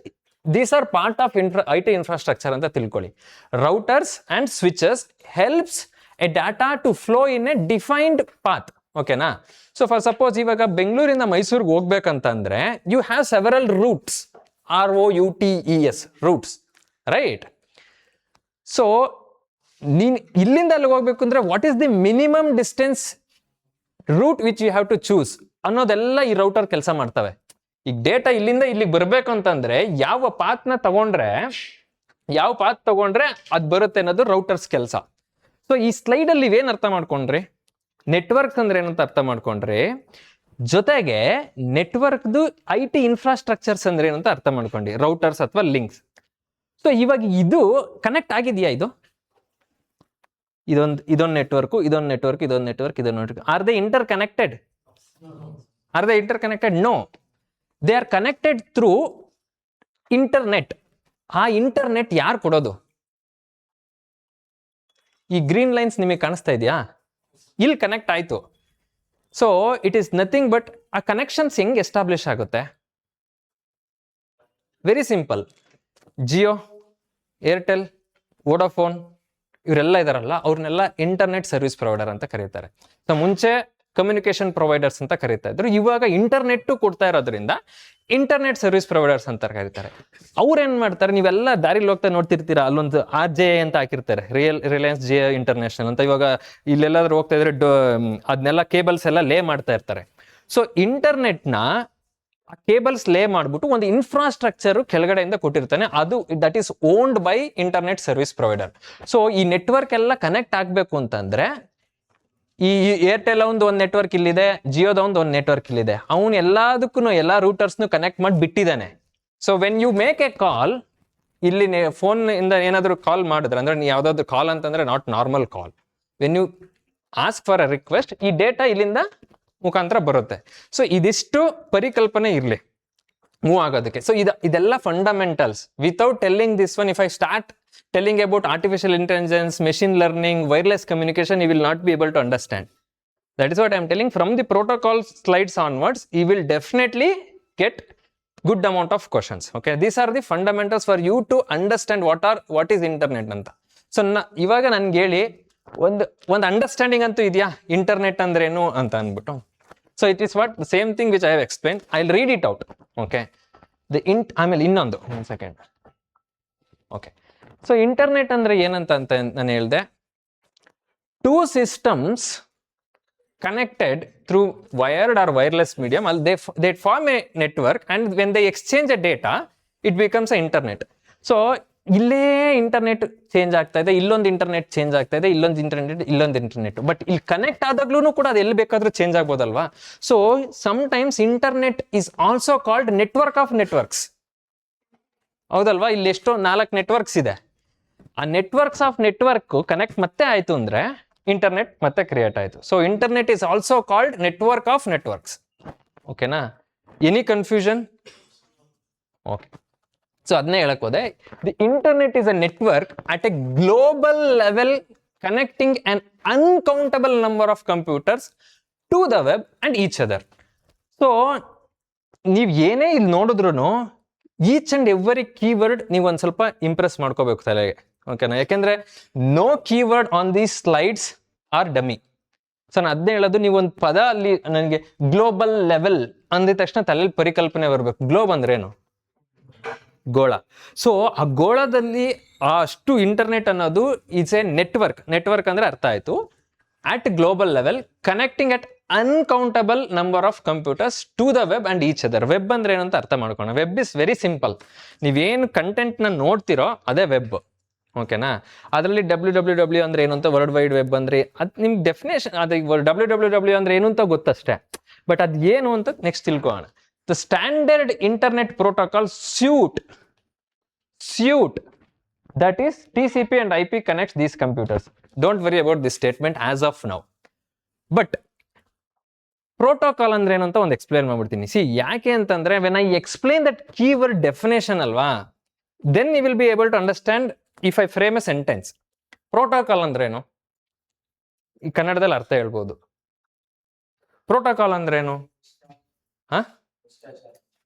these are part of IT infrastructure ಅಂತ ತಿಳ್ಕೊಳ್ಳಿ. Routers and switches helps a data to flow in a defined path. ಓಕೆನಾ? ಸೊ ಫಾರ್ ಸಪೋಸ್ ಇವಾಗ ಬೆಂಗಳೂರಿಂದ ಮೈಸೂರಿಗೆ ಹೋಗ್ಬೇಕಂತಂದ್ರೆ you have several routes, ROUTES routes, right? So ನೀನ್ ಇಲ್ಲಿಂದ ಅಲ್ಲಿಗೆ ಹೋಗ್ಬೇಕು ಅಂದ್ರೆ what is the minimum distance route which you have to choose ಅನ್ನೋದೆಲ್ಲ ಈ ರೌಟರ್ ಕೆಲಸ ಮಾಡ್ತವೆ. ಈಗ ಡೇಟಾ ಇಲ್ಲಿಂದ ಇಲ್ಲಿಗೆ ಬರ್ಬೇಕು ಅಂತಂದ್ರೆ ಯಾವ ಪಾತ್ ತಗೊಂಡ್ರೆ ಅದ್ ಬರುತ್ತೆ ಅನ್ನೋದು ರೌಟರ್ಸ್ ಕೆಲಸ. ಸೊ ಈ ಸ್ಲೈಡ್ ಅಲ್ಲಿ ಇವೇನ್ ಅರ್ಥ ಮಾಡ್ಕೊಂಡ್ರಿ, ನೆಟ್ವರ್ಕ್ ಅಂದ್ರೆ ಏನಂತ ಅರ್ಥ ಮಾಡ್ಕೊಂಡ್ರಿ, ಜೊತೆಗೆ ನೆಟ್ವರ್ಕ್ದು IT ಇನ್ಫ್ರಾಸ್ಟ್ರಕ್ಚರ್ಸ್ ಅಂದ್ರೆ ಏನಂತ ಅರ್ಥ ಮಾಡ್ಕೊಂಡಿ, ರೌಟರ್ಸ್ ಅಥವಾ ಲಿಂಕ್ಸ್. ಸೊ ಇವಾಗ ಇದು ಕನೆಕ್ಟ್ ಆಗಿದೆಯಾ? ಇದೊಂದು ನೆಟ್ವರ್ಕ್, ಇದೊಂದು ನೆಟ್ವರ್ಕ್, ಇದೊಂದು ನೆಟ್ವರ್ಕ್, ಇದೊಂದು network. Are they interconnected? No, they are connected through internet. ಆ ಇಂಟರ್ನೆಟ್ ಯಾರು ಕೊಡೋದು? ಈ ಗ್ರೀನ್ ಲೈನ್ಸ್ ನಿಮಗೆ ಕಾಣಿಸ್ತಾ ಇದೆಯಾ? ಇಲ್ಲಿ ಕನೆಕ್ಟ್ ಆಯ್ತು. So it is nothing but ಆ ಕನೆಕ್ಷನ್ಸ್ ಹೆಂಗ್ ಎಸ್ಟಾಬ್ಲಿಷ್ ಆಗುತ್ತೆ? Very simple. Jio, Airtel, Vodafone ಇವರೆಲ್ಲ ಇದಾರಲ್ಲ, ಅವ್ರನ್ನೆಲ್ಲ ಇಂಟರ್ನೆಟ್ ಸರ್ವಿಸ್ ಪ್ರೊವೈಡರ್ ಅಂತ ಕರೀತಾರೆ. ಸೊ ಮುಂಚೆ ಕಮ್ಯುನಿಕೇಶನ್ ಪ್ರೊವೈಡರ್ಸ್ ಅಂತ ಕರೀತಾ ಇದ್ರು. ಇವಾಗ ಇಂಟರ್ನೆಟ್ ಕೊಡ್ತಾ ಇರೋದ್ರಿಂದ ಇಂಟರ್ನೆಟ್ ಸರ್ವಿಸ್ ಪ್ರೊವೈಡರ್ಸ್ ಅಂತ ಕರೀತಾರೆ. ಅವ್ರು ಏನ್ ಮಾಡ್ತಾರೆ, ನೀವೆಲ್ಲ ದಾರಿಲಿ ಹೋಗ್ತಾ ನೋಡ್ತಿರ್ತೀರಾ, ಅಲ್ಲೊಂದು RJ ಅಂತ ಹಾಕಿರ್ತಾರೆ, ರಿಲಯನ್ಸ್ ಜಿಯೋ ಇಂಟರ್ನ್ಯಾಷನಲ್ ಅಂತ. ಇವಾಗ ಇಲ್ಲೆಲ್ಲಾದ್ರೂ ಹೋಗ್ತಾ ಇದ್ರೆ ಅದನ್ನೆಲ್ಲ ಕೇಬಲ್ಸ್ ಎಲ್ಲ ಲೇ ಮಾಡ್ತಾ ಇರ್ತಾರೆ. ಸೊ ಇಂಟರ್ನೆಟ್ನ ಕೇಬಲ್ಸ್ ಲೇ ಮಾಡ್ಬಿಟ್ಟು ಒಂದು ಇನ್ಫ್ರಾಸ್ಟ್ರಕ್ಚರ್ ಕೆಳಗಡೆಯಿಂದ ಕೊಟ್ಟಿರ್ತಾನೆ, ಅದು that is owned by internet service provider. So ಈ ನೆಟ್ವರ್ಕ್ ಎಲ್ಲ ಕನೆಕ್ಟ್ ಆಗ್ಬೇಕು ಅಂತಂದ್ರೆ ಈ ಏರ್ಟೆಲ್ ಒಂದು ನೆಟ್ವರ್ಕ್ ಇಲ್ಲಿದೆ, ಜಿಯೋದ ಒಂದು ನೆಟ್ವರ್ಕ್ ಇಲ್ಲಿದೆ, ಅವನು ಎಲ್ಲದಕ್ಕೂ ಎಲ್ಲ ರೂಟರ್ಸ್ನು ಕನೆಕ್ಟ್ ಮಾಡಿ ಬಿಟ್ಟಿದ್ದಾನೆ. So when you make a call, ಇಲ್ಲಿ ಫೋನ್ ಇಂದ ಏನಾದ್ರು ಕಾಲ್ ಮಾಡಿದ್ರೆ, ಅಂದ್ರೆ ಯಾವ್ದಾದ್ರು ಕಾಲ್ ಅಂತಂದ್ರೆ not normal call, when you ask for a request, ಈ ಡೇಟಾ ಇಲ್ಲಿಂದ ಮುಖಾಂತರ ಬರುತ್ತೆ. ಸೊ ಇದಿಷ್ಟು ಪರಿಕಲ್ಪನೆ ಇರ್ಲಿ ಮೂವ್ ಆಗೋದಕ್ಕೆ. ಸೊ ಇದೆಲ್ಲ fundamentals. Without telling this one, if I start telling about artificial intelligence, machine learning, wireless communication, you will not be able to understand. That is what I am telling. From the protocol slides onwards, you will definitely get good amount of questions. Okay, these are the fundamentals for you to understand what is internet anta. So ಇವಾಗ ನನ್ಗೆ ಹೇಳಿ ಒಂದು understanding ಅಂತೂ ಇದೆಯಾ internet ಅಂದ್ರೆ ಏನು ಅಂತ ಅಂದ್ಬಿಟ್ಟು. So it is what the same thing which I have explain. I will read it out. Okay, ಆಮೇಲೆ ಇನ್ನೊಂದು ಸೆಕೆಂಡ್. ಓಕೆ, ಸೊ ಇಂಟರ್ನೆಟ್ ಅಂದ್ರೆ ಏನಂತ ನಾನು ಹೇಳಿದೆ, two systems connected through wired or wireless medium, they form a network, and when they exchange a data, it becomes a internet. So ಇಲ್ಲೇ internet change ಆಗ್ತಾ ಇದೆ, ಇಲ್ಲೊಂದು ಇಂಟರ್ನೆಟ್ ಚೇಂಜ್ ಆಗ್ತಾ ಇದೆ, ಇಲ್ಲೊಂದು ಇಂಟರ್ನೆಟ್. ಬಟ್ ಇಲ್ಲಿ ಕನೆಕ್ಟ್ ಆದಾಗ್ಲೂ ಕೂಡ ಅದು ಎಲ್ಲಿ ಬೇಕಾದ್ರೂ ಚೇಂಜ್ ಆಗ್ಬೋದಲ್ವಾ. So sometimes internet is also called network of networks. ಹೌದಲ್ವಾ? ಇಲ್ಲಿ ಎಷ್ಟೋ 4 ನೆಟ್ವರ್ಕ್ಸ್ ಇದೆ. ಆ ನೆಟ್ವರ್ಕ್ಸ್ ಆಫ್ ನೆಟ್ವರ್ಕ್ ಕನೆಕ್ಟ್ ಮತ್ತೆ ಆಯ್ತು ಅಂದ್ರೆ ಇಂಟರ್ನೆಟ್ ಮತ್ತೆ ಕ್ರಿಯೇಟ್ ಆಯ್ತು. So internet is also called network of networks. ಓಕೆನಾ? Any confusion? ಓಕೆ. ಸೊ ಅದನ್ನೇ ಹೇಳಕ್ ಹೋದೆ. The internet is a network at a global level connecting an uncountable number of computers to the web and each other. So ನೀವ್ ಏನೇ ಇಲ್ಲಿ ನೋಡಿದ್ರು each and every keyword ನೀವು ಒಂದ್ ಸ್ವಲ್ಪ ಇಂಪ್ರೆಸ್ ಮಾಡ್ಕೋಬೇಕು ತಲೆಗೆ, ಓಕೆನಾ? ಯಾಕೆಂದ್ರೆ no keyword on these slides are dummy. So ನಾನು ಅದನ್ನೇ ಹೇಳೋದು, ನೀವು ಒಂದು ಪದ ಅಲ್ಲಿ ನನಗೆ ಗ್ಲೋಬಲ್ ಲೆವೆಲ್ ಅಂದಿದ ತಕ್ಷಣ ತಲೆಯಲ್ಲಿ ಪರಿಕಲ್ಪನೆ ಬರಬೇಕು. ಗ್ಲೋಬ್ ಅಂದ್ರೆ ಏನು? ಗೋಳ. ಸೊ ಆ ಗೋಳದಲ್ಲಿ ಅಷ್ಟು ಇಂಟರ್ನೆಟ್ ಅನ್ನೋದು ಇಸ್ ಎ ನೆಟ್ವರ್ಕ್. ನೆಟ್ವರ್ಕ್ ಅಂದ್ರೆ ಅರ್ಥ ಆಯ್ತು. At global level connecting at uncountable number of computers to the web and each other. Web ಅಂದ್ರೆ ಏನು ಅಂತ ಅರ್ಥ ಮಾಡ್ಕೋಣ. Web is very simple. ನೀವೇನು ಕಂಟೆಂಟ್ ನ ನೋಡ್ತಿರೋ ಅದೇ ವೆಬ್, ಓಕೆನಾ? ಅದರಲ್ಲಿ ಡಬ್ಲ್ಯೂ ಅಂದ್ರೆ ಏನು ಅಂತ, ವರ್ಲ್ಡ್ ವೈಡ್ ವೆಬ್ ಅಂದ್ರೆ ಅದು ನಿಮ್ಗೆ ಡೆಫಿನೇಷನ್, ಅದು ಡಬ್ಲ್ಯೂ ಅಂದ್ರೆ ಏನು ಅಂತ ಗೊತ್ತಷ್ಟೇ. ಬಟ್ ಅದು ಏನು ಅಂತ ನೆಕ್ಸ್ಟ್ ತಿಳ್ಕೊಳ್ಳೋಣ. The standard internet protocol suite that is TCP and IP connects these computers. Don't worry about this statement as of now. But protocol ಅಂದ್ರೆ ಏನು ಅಂತ ಒಂದು ಎಕ್ಸ್ಪ್ಲೇನ್ ಮಾಡ್ಬಿಡ್ತೀನಿ. ಸಿ, ಯಾಕೆ ಅಂತಂದ್ರೆ when I explain that keyword definition ಅಲ್ವಾ, then you will be able to understand if I frame a sentence. Protocol ಅಂದ್ರೇನು ಈ ಕನ್ನಡದಲ್ಲಿ ಅರ್ಥ ಹೇಳ್ಬೋದು. ಪ್ರೋಟೋಕಾಲ್ ಅಂದ್ರೇನು?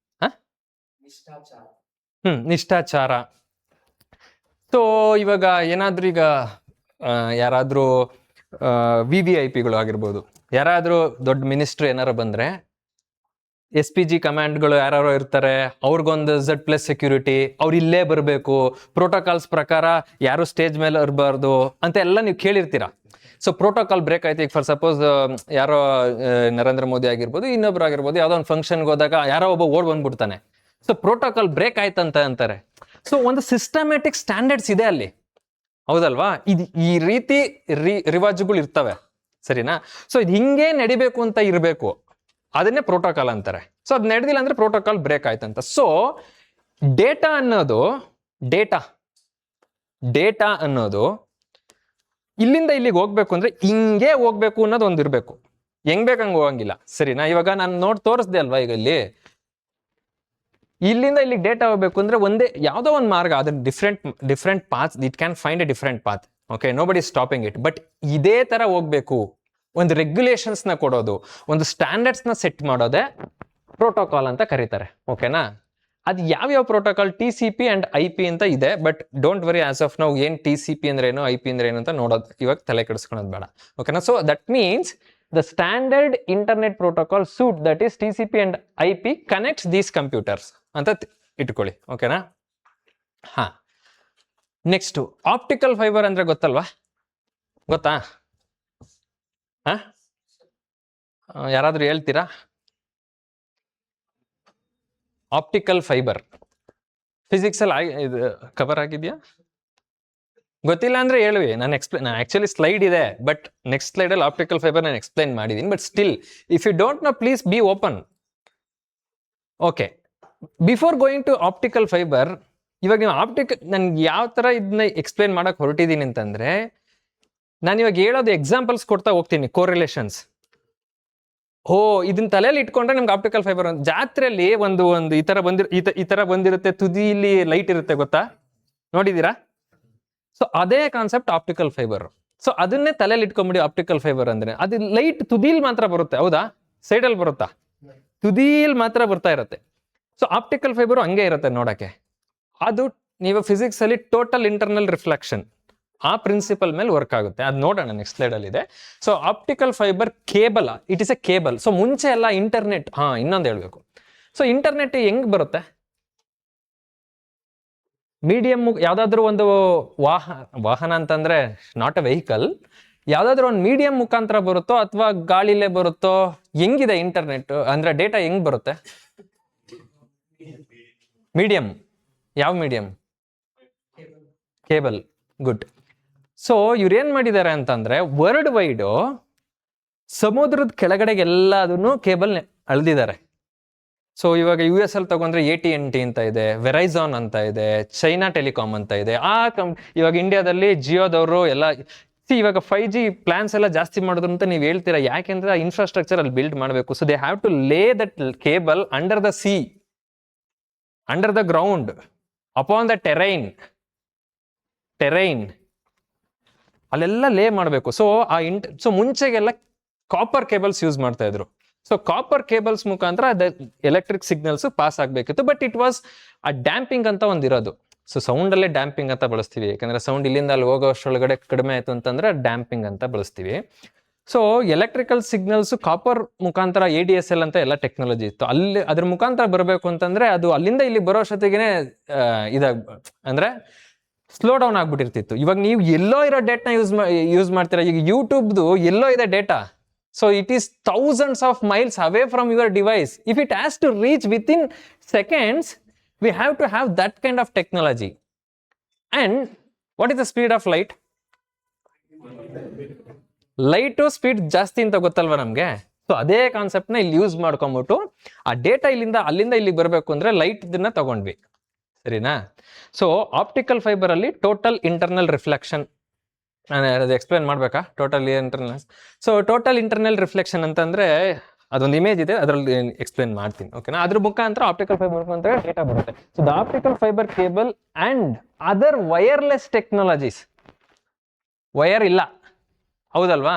ನಿಷ್ಠಾಚಾರ. ಸೊ ಇವಾಗ ಏನಾದ್ರೂ ಈಗ ಯಾರಾದ್ರೂ VVIPಗಳು ಆಗಿರ್ಬೋದು, ಯಾರಾದ್ರೂ ದೊಡ್ಡ ಮಿನಿಸ್ಟ್ರು ಏನಾರು ಬಂದ್ರೆ SPG ಕಮಾಂಡ್ಗಳು ಯಾರು ಇರ್ತಾರೆ, ಅವ್ರಿಗೊಂದು Z+ ಸೆಕ್ಯೂರಿಟಿ, ಅವ್ರು ಇಲ್ಲೇ ಬರಬೇಕು, ಪ್ರೋಟೋಕಾಲ್ಸ್ ಪ್ರಕಾರ ಯಾರು ಸ್ಟೇಜ್ ಮೇಲೆ ಇರಬಾರ್ದು ಅಂತ ಎಲ್ಲ ನೀವು ಕೇಳಿರ್ತೀರಾ. ಸೊ ಪ್ರೋಟೋಕಾಲ್ ಬ್ರೇಕ್ ಆಯ್ತು. ಈಗ ಫಾರ್ ಸಪೋಸ್ ಯಾರೋ ನರೇಂದ್ರ ಮೋದಿ ಆಗಿರ್ಬೋದು, ಇನ್ನೊಬ್ರು ಆಗಿರ್ಬೋದು, ಯಾವುದೋ ಒಂದು ಫಂಕ್ಷನ್ಗೆ ಹೋದಾಗ ಯಾರೋ ಒಬ್ಬ ಓಡ್ ಬಂದ್ಬಿಡ್ತಾನೆ. ಸೊ ಪ್ರೋಟೋಕಾಲ್ ಬ್ರೇಕ್ ಆಯ್ತಂತ ಅಂತಾರೆ. ಸೊ ಒಂದು ಸಿಸ್ಟಮ್ಯಾಟಿಕ್ ಸ್ಟ್ಯಾಂಡರ್ಡ್ಸ್ ಇದೆ ಅಲ್ಲಿ, ಹೌದಲ್ವಾ? ಇದು ಈ ರೀತಿ ರಿವಾಜುಗಳು ಇರ್ತವೆ, ಸರಿನಾ? ಸೊ ಇದು ಹಿಂಗೆ ನಡಿಬೇಕು ಅಂತ ಇರಬೇಕು, ಅದನ್ನೇ ಪ್ರೋಟೋಕಾಲ್ ಅಂತಾರೆ. ಸೊ ಅದು ನಡೆದಿಲ್ಲ ಅಂದ್ರೆ ಪ್ರೋಟೋಕಾಲ್ ಬ್ರೇಕ್ ಆಯ್ತಂತ. ಸೊ ಡೇಟಾ ಅನ್ನೋದು ಇಲ್ಲಿಂದ ಇಲ್ಲಿಗೆ ಹೋಗ್ಬೇಕು ಅಂದ್ರೆ ಹಿಂಗೆ ಹೋಗ್ಬೇಕು ಅನ್ನೋದು ಒಂದು ಇರ್ಬೇಕು. ಹೆಂಗ್ ಬೇಕಂಗೆ ಹೋಗಂಗಿಲ್ಲ, ಸರಿನಾ? ಇವಾಗ ನಾನು ತೋರಿಸ್ದೆ ಅಲ್ವಾ, ಈಗ ಇಲ್ಲಿಂದ ಇಲ್ಲಿಗೆ ಡೇಟಾ ಹೋಗ್ಬೇಕು ಅಂದ್ರೆ ಒಂದೇ ಯಾವುದೋ ಒಂದು ಮಾರ್ಗ, ಅದ್ರ different path, it can find a different path, okay? Nobody stopping it. But ಇದೇ ತರ ಹೋಗ್ಬೇಕು, ಒಂದು ರೆಗ್ಯುಲೇಷನ್ಸ್ ನ ಕೊಡೋದು, ಒಂದು ಸ್ಟ್ಯಾಂಡರ್ಡ್ಸ್ ನ ಸೆಟ್ ಮಾಡೋದೇ ಪ್ರೋಟೋಕಾಲ್ ಅಂತ ಕರೀತಾರೆ, ಓಕೆನಾ? ಅದು ಯಾವ್ಯಾವ ಪ್ರೋಟೋಕಾಲ್? TCP ಅಂಡ್ IP ಅಂತ ಇದೆ. But don't worry, as of ನಾವು ಏನ್ TCP ಅಂದ್ರೆ ಏನು, IP ಅಂದ್ರೆ ಏನು ಅಂತ ನೋಡೋದು ಇವಾಗ ತಲೆ ಕೆಡಿಸ್ಕೊಳೋದು ಬೇಡ, ಓಕೆನಾ? So that means the standard internet protocol suite, that is TCP and IP connects these computers ಅಂತ ಇಟ್ಕೊಳ್ಳಿ, ಓಕೆನಾ? ಹಾ, ನೆಕ್ಸ್ಟ್ ಆಪ್ಟಿಕಲ್ ಫೈಬರ್ ಅಂದ್ರೆ ಗೊತ್ತಲ್ವಾ? ಗೊತ್ತಾ? ಯಾರಾದ್ರೂ ಹೇಳ್ತೀರಾ? ಆಪ್ಟಿಕಲ್ ಫೈಬರ್ ಫಿಸಿಕ್ಸ್ ಅಲ್ಲಿ ಇದು ಕವರ್ ಆಗಿದ್ಯಾ? ಗೊತ್ತಿಲ್ಲ ಅಂದ್ರೆ ಹೇಳುವಿ, ನಾನು ಆಕ್ಚುಲಿ ಸ್ಲೈಡ್ ಇದೆ, ಬಟ್ ನೆಕ್ಸ್ಟ್ ಸ್ಲೈಡ್ ಅಲ್ಲಿ ಆಪ್ಟಿಕಲ್ ಫೈಬರ್ ನಾನು ಎಕ್ಸ್ಪ್ಲೈನ್ ಮಾಡಿದೀನಿ. But still if you don't know, please be open, okay? Before going to optical fibre, ಇವಾಗ ನೀವು ನನ್ಗೆ ಯಾವ ತರ ಇದನ್ನ ಎಕ್ಸ್ಪ್ಲೈನ್ ಮಾಡಕ್ ಹೊರಟಿದ್ದೀನಿ ಅಂತಂದ್ರೆ, ನಾನು ಇವಾಗ ಹೇಳೋದು ಎಕ್ಸಾಂಪಲ್ಸ್ ಕೊಡ್ತಾ ಹೋಗ್ತೀನಿ, ಕೋರಿಲೇಷನ್ಸ್. ಇದನ್ನ ತಲೆಯಲ್ಲಿ ಇಟ್ಕೊಂಡ್ರೆ ನಿಮ್ಗೆ ಆಪ್ಟಿಕಲ್ ಫೈಬರ್. ಜಾತ್ರೆಯಲ್ಲಿ ಒಂದು ಈ ತರ ಬಂದಿರುತ್ತೆ, ತುದಿಲಿ ಲೈಟ್ ಇರುತ್ತೆ, ಗೊತ್ತಾ? ನೋಡಿದೀರಾ? ಸೊ ಅದೇ ಕಾನ್ಸೆಪ್ಟ್ ಆಪ್ಟಿಕಲ್ ಫೈಬರ್. ಸೊ ಅದನ್ನೇ ತಲೆಯಲ್ಲಿ ಇಟ್ಕೊಂಡ್ಬಿಡಿ. ಆಪ್ಟಿಕಲ್ ಫೈಬರ್ ಅಂದ್ರೆ ಅದು ಲೈಟ್ ತುದಿಲ್ ಮಾತ್ರ ಬರುತ್ತೆ, ಹೌದಾ? ಸೈಡಲ್ಲಿ ಬರುತ್ತಾ? ತುದಿಲ್ ಮಾತ್ರ ಬರ್ತಾ ಇರುತ್ತೆ. ಸೊ ಆಪ್ಟಿಕಲ್ ಫೈಬರ್ ಹಂಗೆ ಇರುತ್ತೆ ನೋಡಕ್ಕೆ. ಅದು ನೀವು ಫಿಸಿಕ್ಸ್ ಅಲ್ಲಿ ಟೋಟಲ್ ಇಂಟರ್ನಲ್ ರಿಫ್ಲೆಕ್ಷನ್ ಆ ಪ್ರಿನ್ಸಿಪಲ್ ಮೇಲೆ ವರ್ಕ್ ಆಗುತ್ತೆ. ಅದು ನೋಡೋಣ, ನೆಕ್ಸ್ಟ್ ಸ್ಲೈಡ್ ಅಲ್ಲಿ ಇದೆ. So optical fibre cable, it is A cable. So ಮುಂಚೆ ಎಲ್ಲ ಇಂಟರ್ನೆಟ್, ಇನ್ನೊಂದು ಹೇಳ್ಬೇಕು. ಸೊ ಇಂಟರ್ನೆಟ್ ಹೆಂಗ್ ಬರುತ್ತೆ? ಮೀಡಿಯಂ, ಯಾವ್ದಾದ್ರು ಒಂದು ವಾಹನ ಅಂತಂದ್ರೆ ನಾಟ್ ಅ ವೆಹಿಕಲ್, ಯಾವ್ದಾದ್ರು ಒಂದು ಮೀಡಿಯಂ ಮುಖಾಂತರ ಬರುತ್ತೋ ಅಥವಾ ಗಾಳಿಲೇ ಬರುತ್ತೋ? ಹೆಂಗಿದೆ ಇಂಟರ್ನೆಟ್ ಅಂದ್ರೆ ಡೇಟಾ ಹೆಂಗ್ ಬರುತ್ತೆ? ಮೀಡಿಯಂ. ಯಾವ ಮೀಡಿಯಂ? ಕೇಬಲ್. ಗುಡ್. ಸೊ ಇವ್ರೇನ್ ಮಾಡಿದ್ದಾರೆ ಅಂತಂದ್ರೆ, ವರ್ಲ್ಡ್ ವೈಡ್ ಸಮುದ್ರದ ಕೆಳಗಡೆಗೆ ಎಲ್ಲದನ್ನು ಕೇಬಲ್ ಅಳ್ದಿದ್ದಾರೆ. ಸೊ ಇವಾಗ US ಅಲ್ಲಿ ತಗೊಂಡ್ರೆ AT&T ಅಂತ ಇದೆ, ವೆರೈಜಾನ್ ಅಂತ ಇದೆ, ಚೈನಾ ಟೆಲಿಕಾಮ್ ಅಂತ ಇದೆ. ಇವಾಗ ಇಂಡಿಯಾದಲ್ಲಿ ಜಿಯೋದವರು ಎಲ್ಲ ಇವಾಗ 5G ಪ್ಲಾನ್ಸ್ ಎಲ್ಲ ಜಾಸ್ತಿ ಮಾಡಿದ್ರು ಅಂತ ನೀವು ಹೇಳ್ತೀರಾ. ಯಾಕೆಂದ್ರೆ ಇನ್ಫ್ರಾಸ್ಟ್ರಕ್ಚರ್ ಅಲ್ಲಿ ಬಿಲ್ಡ್ ಮಾಡಬೇಕು. So they have to lay that cable under the sea, under the ground. Upon the terrain ಅಲ್ಲೆಲ್ಲ ಲೇ ಮಾಡಬೇಕು. ಸೊ ಸೊ ಮುಂಚೆಗೆಲ್ಲ ಕಾಪರ್ ಕೇಬಲ್ಸ್ ಯೂಸ್ ಮಾಡ್ತಾ ಇದ್ರು. ಸೊ ಕಾಪರ್ ಕೇಬಲ್ಸ್ ಮುಖಾಂತರ ಎಲೆಕ್ಟ್ರಿಕ್ ಸಿಗ್ನಲ್ಸ್ ಪಾಸ್ ಆಗ್ಬೇಕಿತ್ತು. ಬಟ್ ಇಟ್ ವಾಸ್ ಆ damping ಅಂತ ಒಂದಿರೋದು. ಸೊ ಸೌಂಡ್ ಅಲ್ಲೇ ಡ್ಯಾಂಪಿಂಗ್ ಅಂತ ಬಳಸ್ತೀವಿ, ಯಾಕಂದ್ರೆ ಸೌಂಡ್ ಇಲ್ಲಿಂದ ಅಲ್ಲಿ ಹೋಗೋಷ್ಟೊಳಗಡೆ ಕಡಿಮೆ ಆಯ್ತು ಅಂತಂದ್ರೆ ಡ್ಯಾಂಪಿಂಗ್ ಅಂತ ಬಳಸ್ತೀವಿ. ಸೊ ಎಲೆಕ್ಟ್ರಿಕಲ್ ಸಿಗ್ನಲ್ಸ್ ಕಾಪರ್ ಮುಖಾಂತರ ADSL ಅಂತ ಎಲ್ಲ ಟೆಕ್ನಾಲಜಿ ಇತ್ತು. ಅಲ್ಲಿ ಅದ್ರ ಮುಖಾಂತರ ಬರಬೇಕು ಅಂತಂದ್ರೆ ಅದು ಅಲ್ಲಿಂದ ಇಲ್ಲಿ ಬರೋ ಅಷ್ಟೊತ್ತಿಗೆ ಅಂದ್ರೆ ಸ್ಲೋ ಡೌನ್ ಆಗ್ಬಿಟ್ಟಿರ್ತಿತ್ತು. ಇವಾಗ ನೀವು ಎಲ್ಲೋ ಇರೋ ಡೇಟ್ನ ಯೂಸ್ ಮಾಡ್ತೀರಾ. ಈಗ ಯೂಟ್ಯೂಬ್ದು ಎಲ್ಲೋ ಇದೆ data. So it is thousands of miles away from your device. If it has to reach within seconds, we have to have that kind of technology. And what is the speed of light? Light speed ಜಾಸ್ತಿ ಅಂತ ಗೊತ್ತಲ್ವ ನಮಗೆ. So ಅದೇ ಕಾನ್ಸೆಪ್ಟ್ನ ಇಲ್ಲಿ use ಮಾಡ್ಕೊಂಬಿಟ್ಟು ಆ data ಅಲ್ಲಿಂದ ಇಲ್ಲಿಗೆ ಬರಬೇಕು ಅಂದ್ರೆ ಲೈಟ್ ಇದನ್ನ ತಗೊಂಡ್ವಿ, ಸರಿನಾ. ಸೊ ಆಪ್ಟಿಕಲ್ ಫೈಬರ್ ಅಲ್ಲಿ ಟೋಟಲ್ ಇಂಟರ್ನಲ್ ರಿಫ್ಲೆಕ್ಷನ್, ನಾನು ಅದು ಎಕ್ಸ್ಪ್ಲೇನ್ ಮಾಡ್ಬೇಕಾ? ಟೋಟಲ್ ಇಂಟರ್ನಲ್ ರಿಫ್ಲೆಕ್ಷನ್ ಅಂತಂದ್ರೆ ಅದೊಂದು ಇಮೇಜ್ ಇದೆ, ಅದರಲ್ಲಿ ಎಕ್ಸ್ಪ್ಲೇನ್ ಮಾಡ್ತೀನಿ, ಓಕೆನಾ. ಅದ್ರ ಮುಖಾಂತರ ಆಪ್ಟಿಕಲ್ ಫೈಬರ್ ಮುಖಾಂತರ ಡೇಟಾ ಬರುತ್ತೆ. So the optical fibre cable and other wireless technologies. Wire ಇಲ್ಲ, ಹೌದಲ್ವಾ?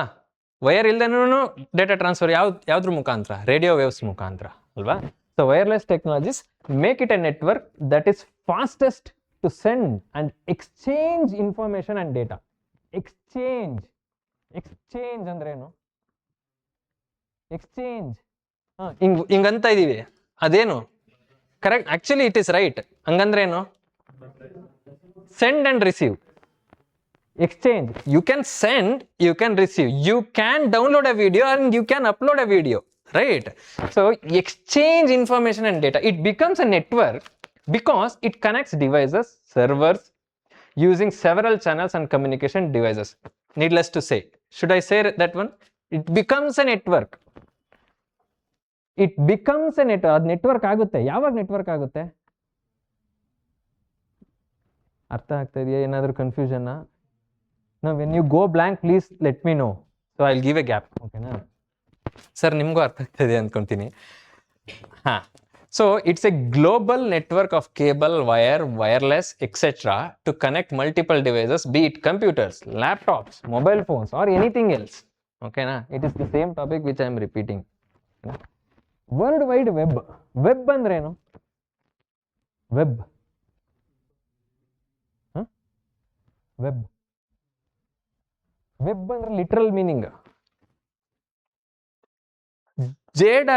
ವಯರ್ ಇಲ್ದೇನೂ ಡೇಟಾ ಟ್ರಾನ್ಸ್ಫರ್ ಯಾವ್ದ್ರ ಮುಖಾಂತರ? ರೇಡಿಯೋ ವೇವ್ಸ್ ಮುಖಾಂತರ ಅಲ್ವಾ. So wireless technologies make it a network that is fastest to send and exchange information and data. Exchange ಅಂದ್ರೆ ಏನು? Exchange ಹಿಂಗಂತ ಇದೀವಿ, ಅದೇನು correct? Actually it is right. ಹಂಗಂದ್ರೆ ಏನು? Send and receive. Exchange. You can send, you can receive, you can download a video and you can upload a video, right? So exchange information and data. It becomes a network because it connects devices, servers, using several channels and communication devices. Needless to say, should I say that one? It becomes a network. ಅದು network ಆಗುತ್ತೆ. ಯಾವಾಗ network ಆಗುತ್ತೆ? ಅರ್ಥ ಆಗ್ತಾ ಇದೆಯಾ? ಏನಾದರೂ confusion? Now when you go blank, please let me know. So I'll give a gap. Okay na? Sir, ನಿಮಗೂ ಅರ್ಥ ಆಗ್ತದೆ ಅನ್ಕೊಂತೀನಿ. So it's a global network of cable, wire, wireless, etc. to connect multiple devices, be it computers, laptops, mobile phones or anything else. Okay na? It is the same topic which I am repeating. World Wide Web. Web ಅಂದ್ರೆ ಏನು? Web. Web ಅಂದ್ರೆ literal meaning. ಜೇಡ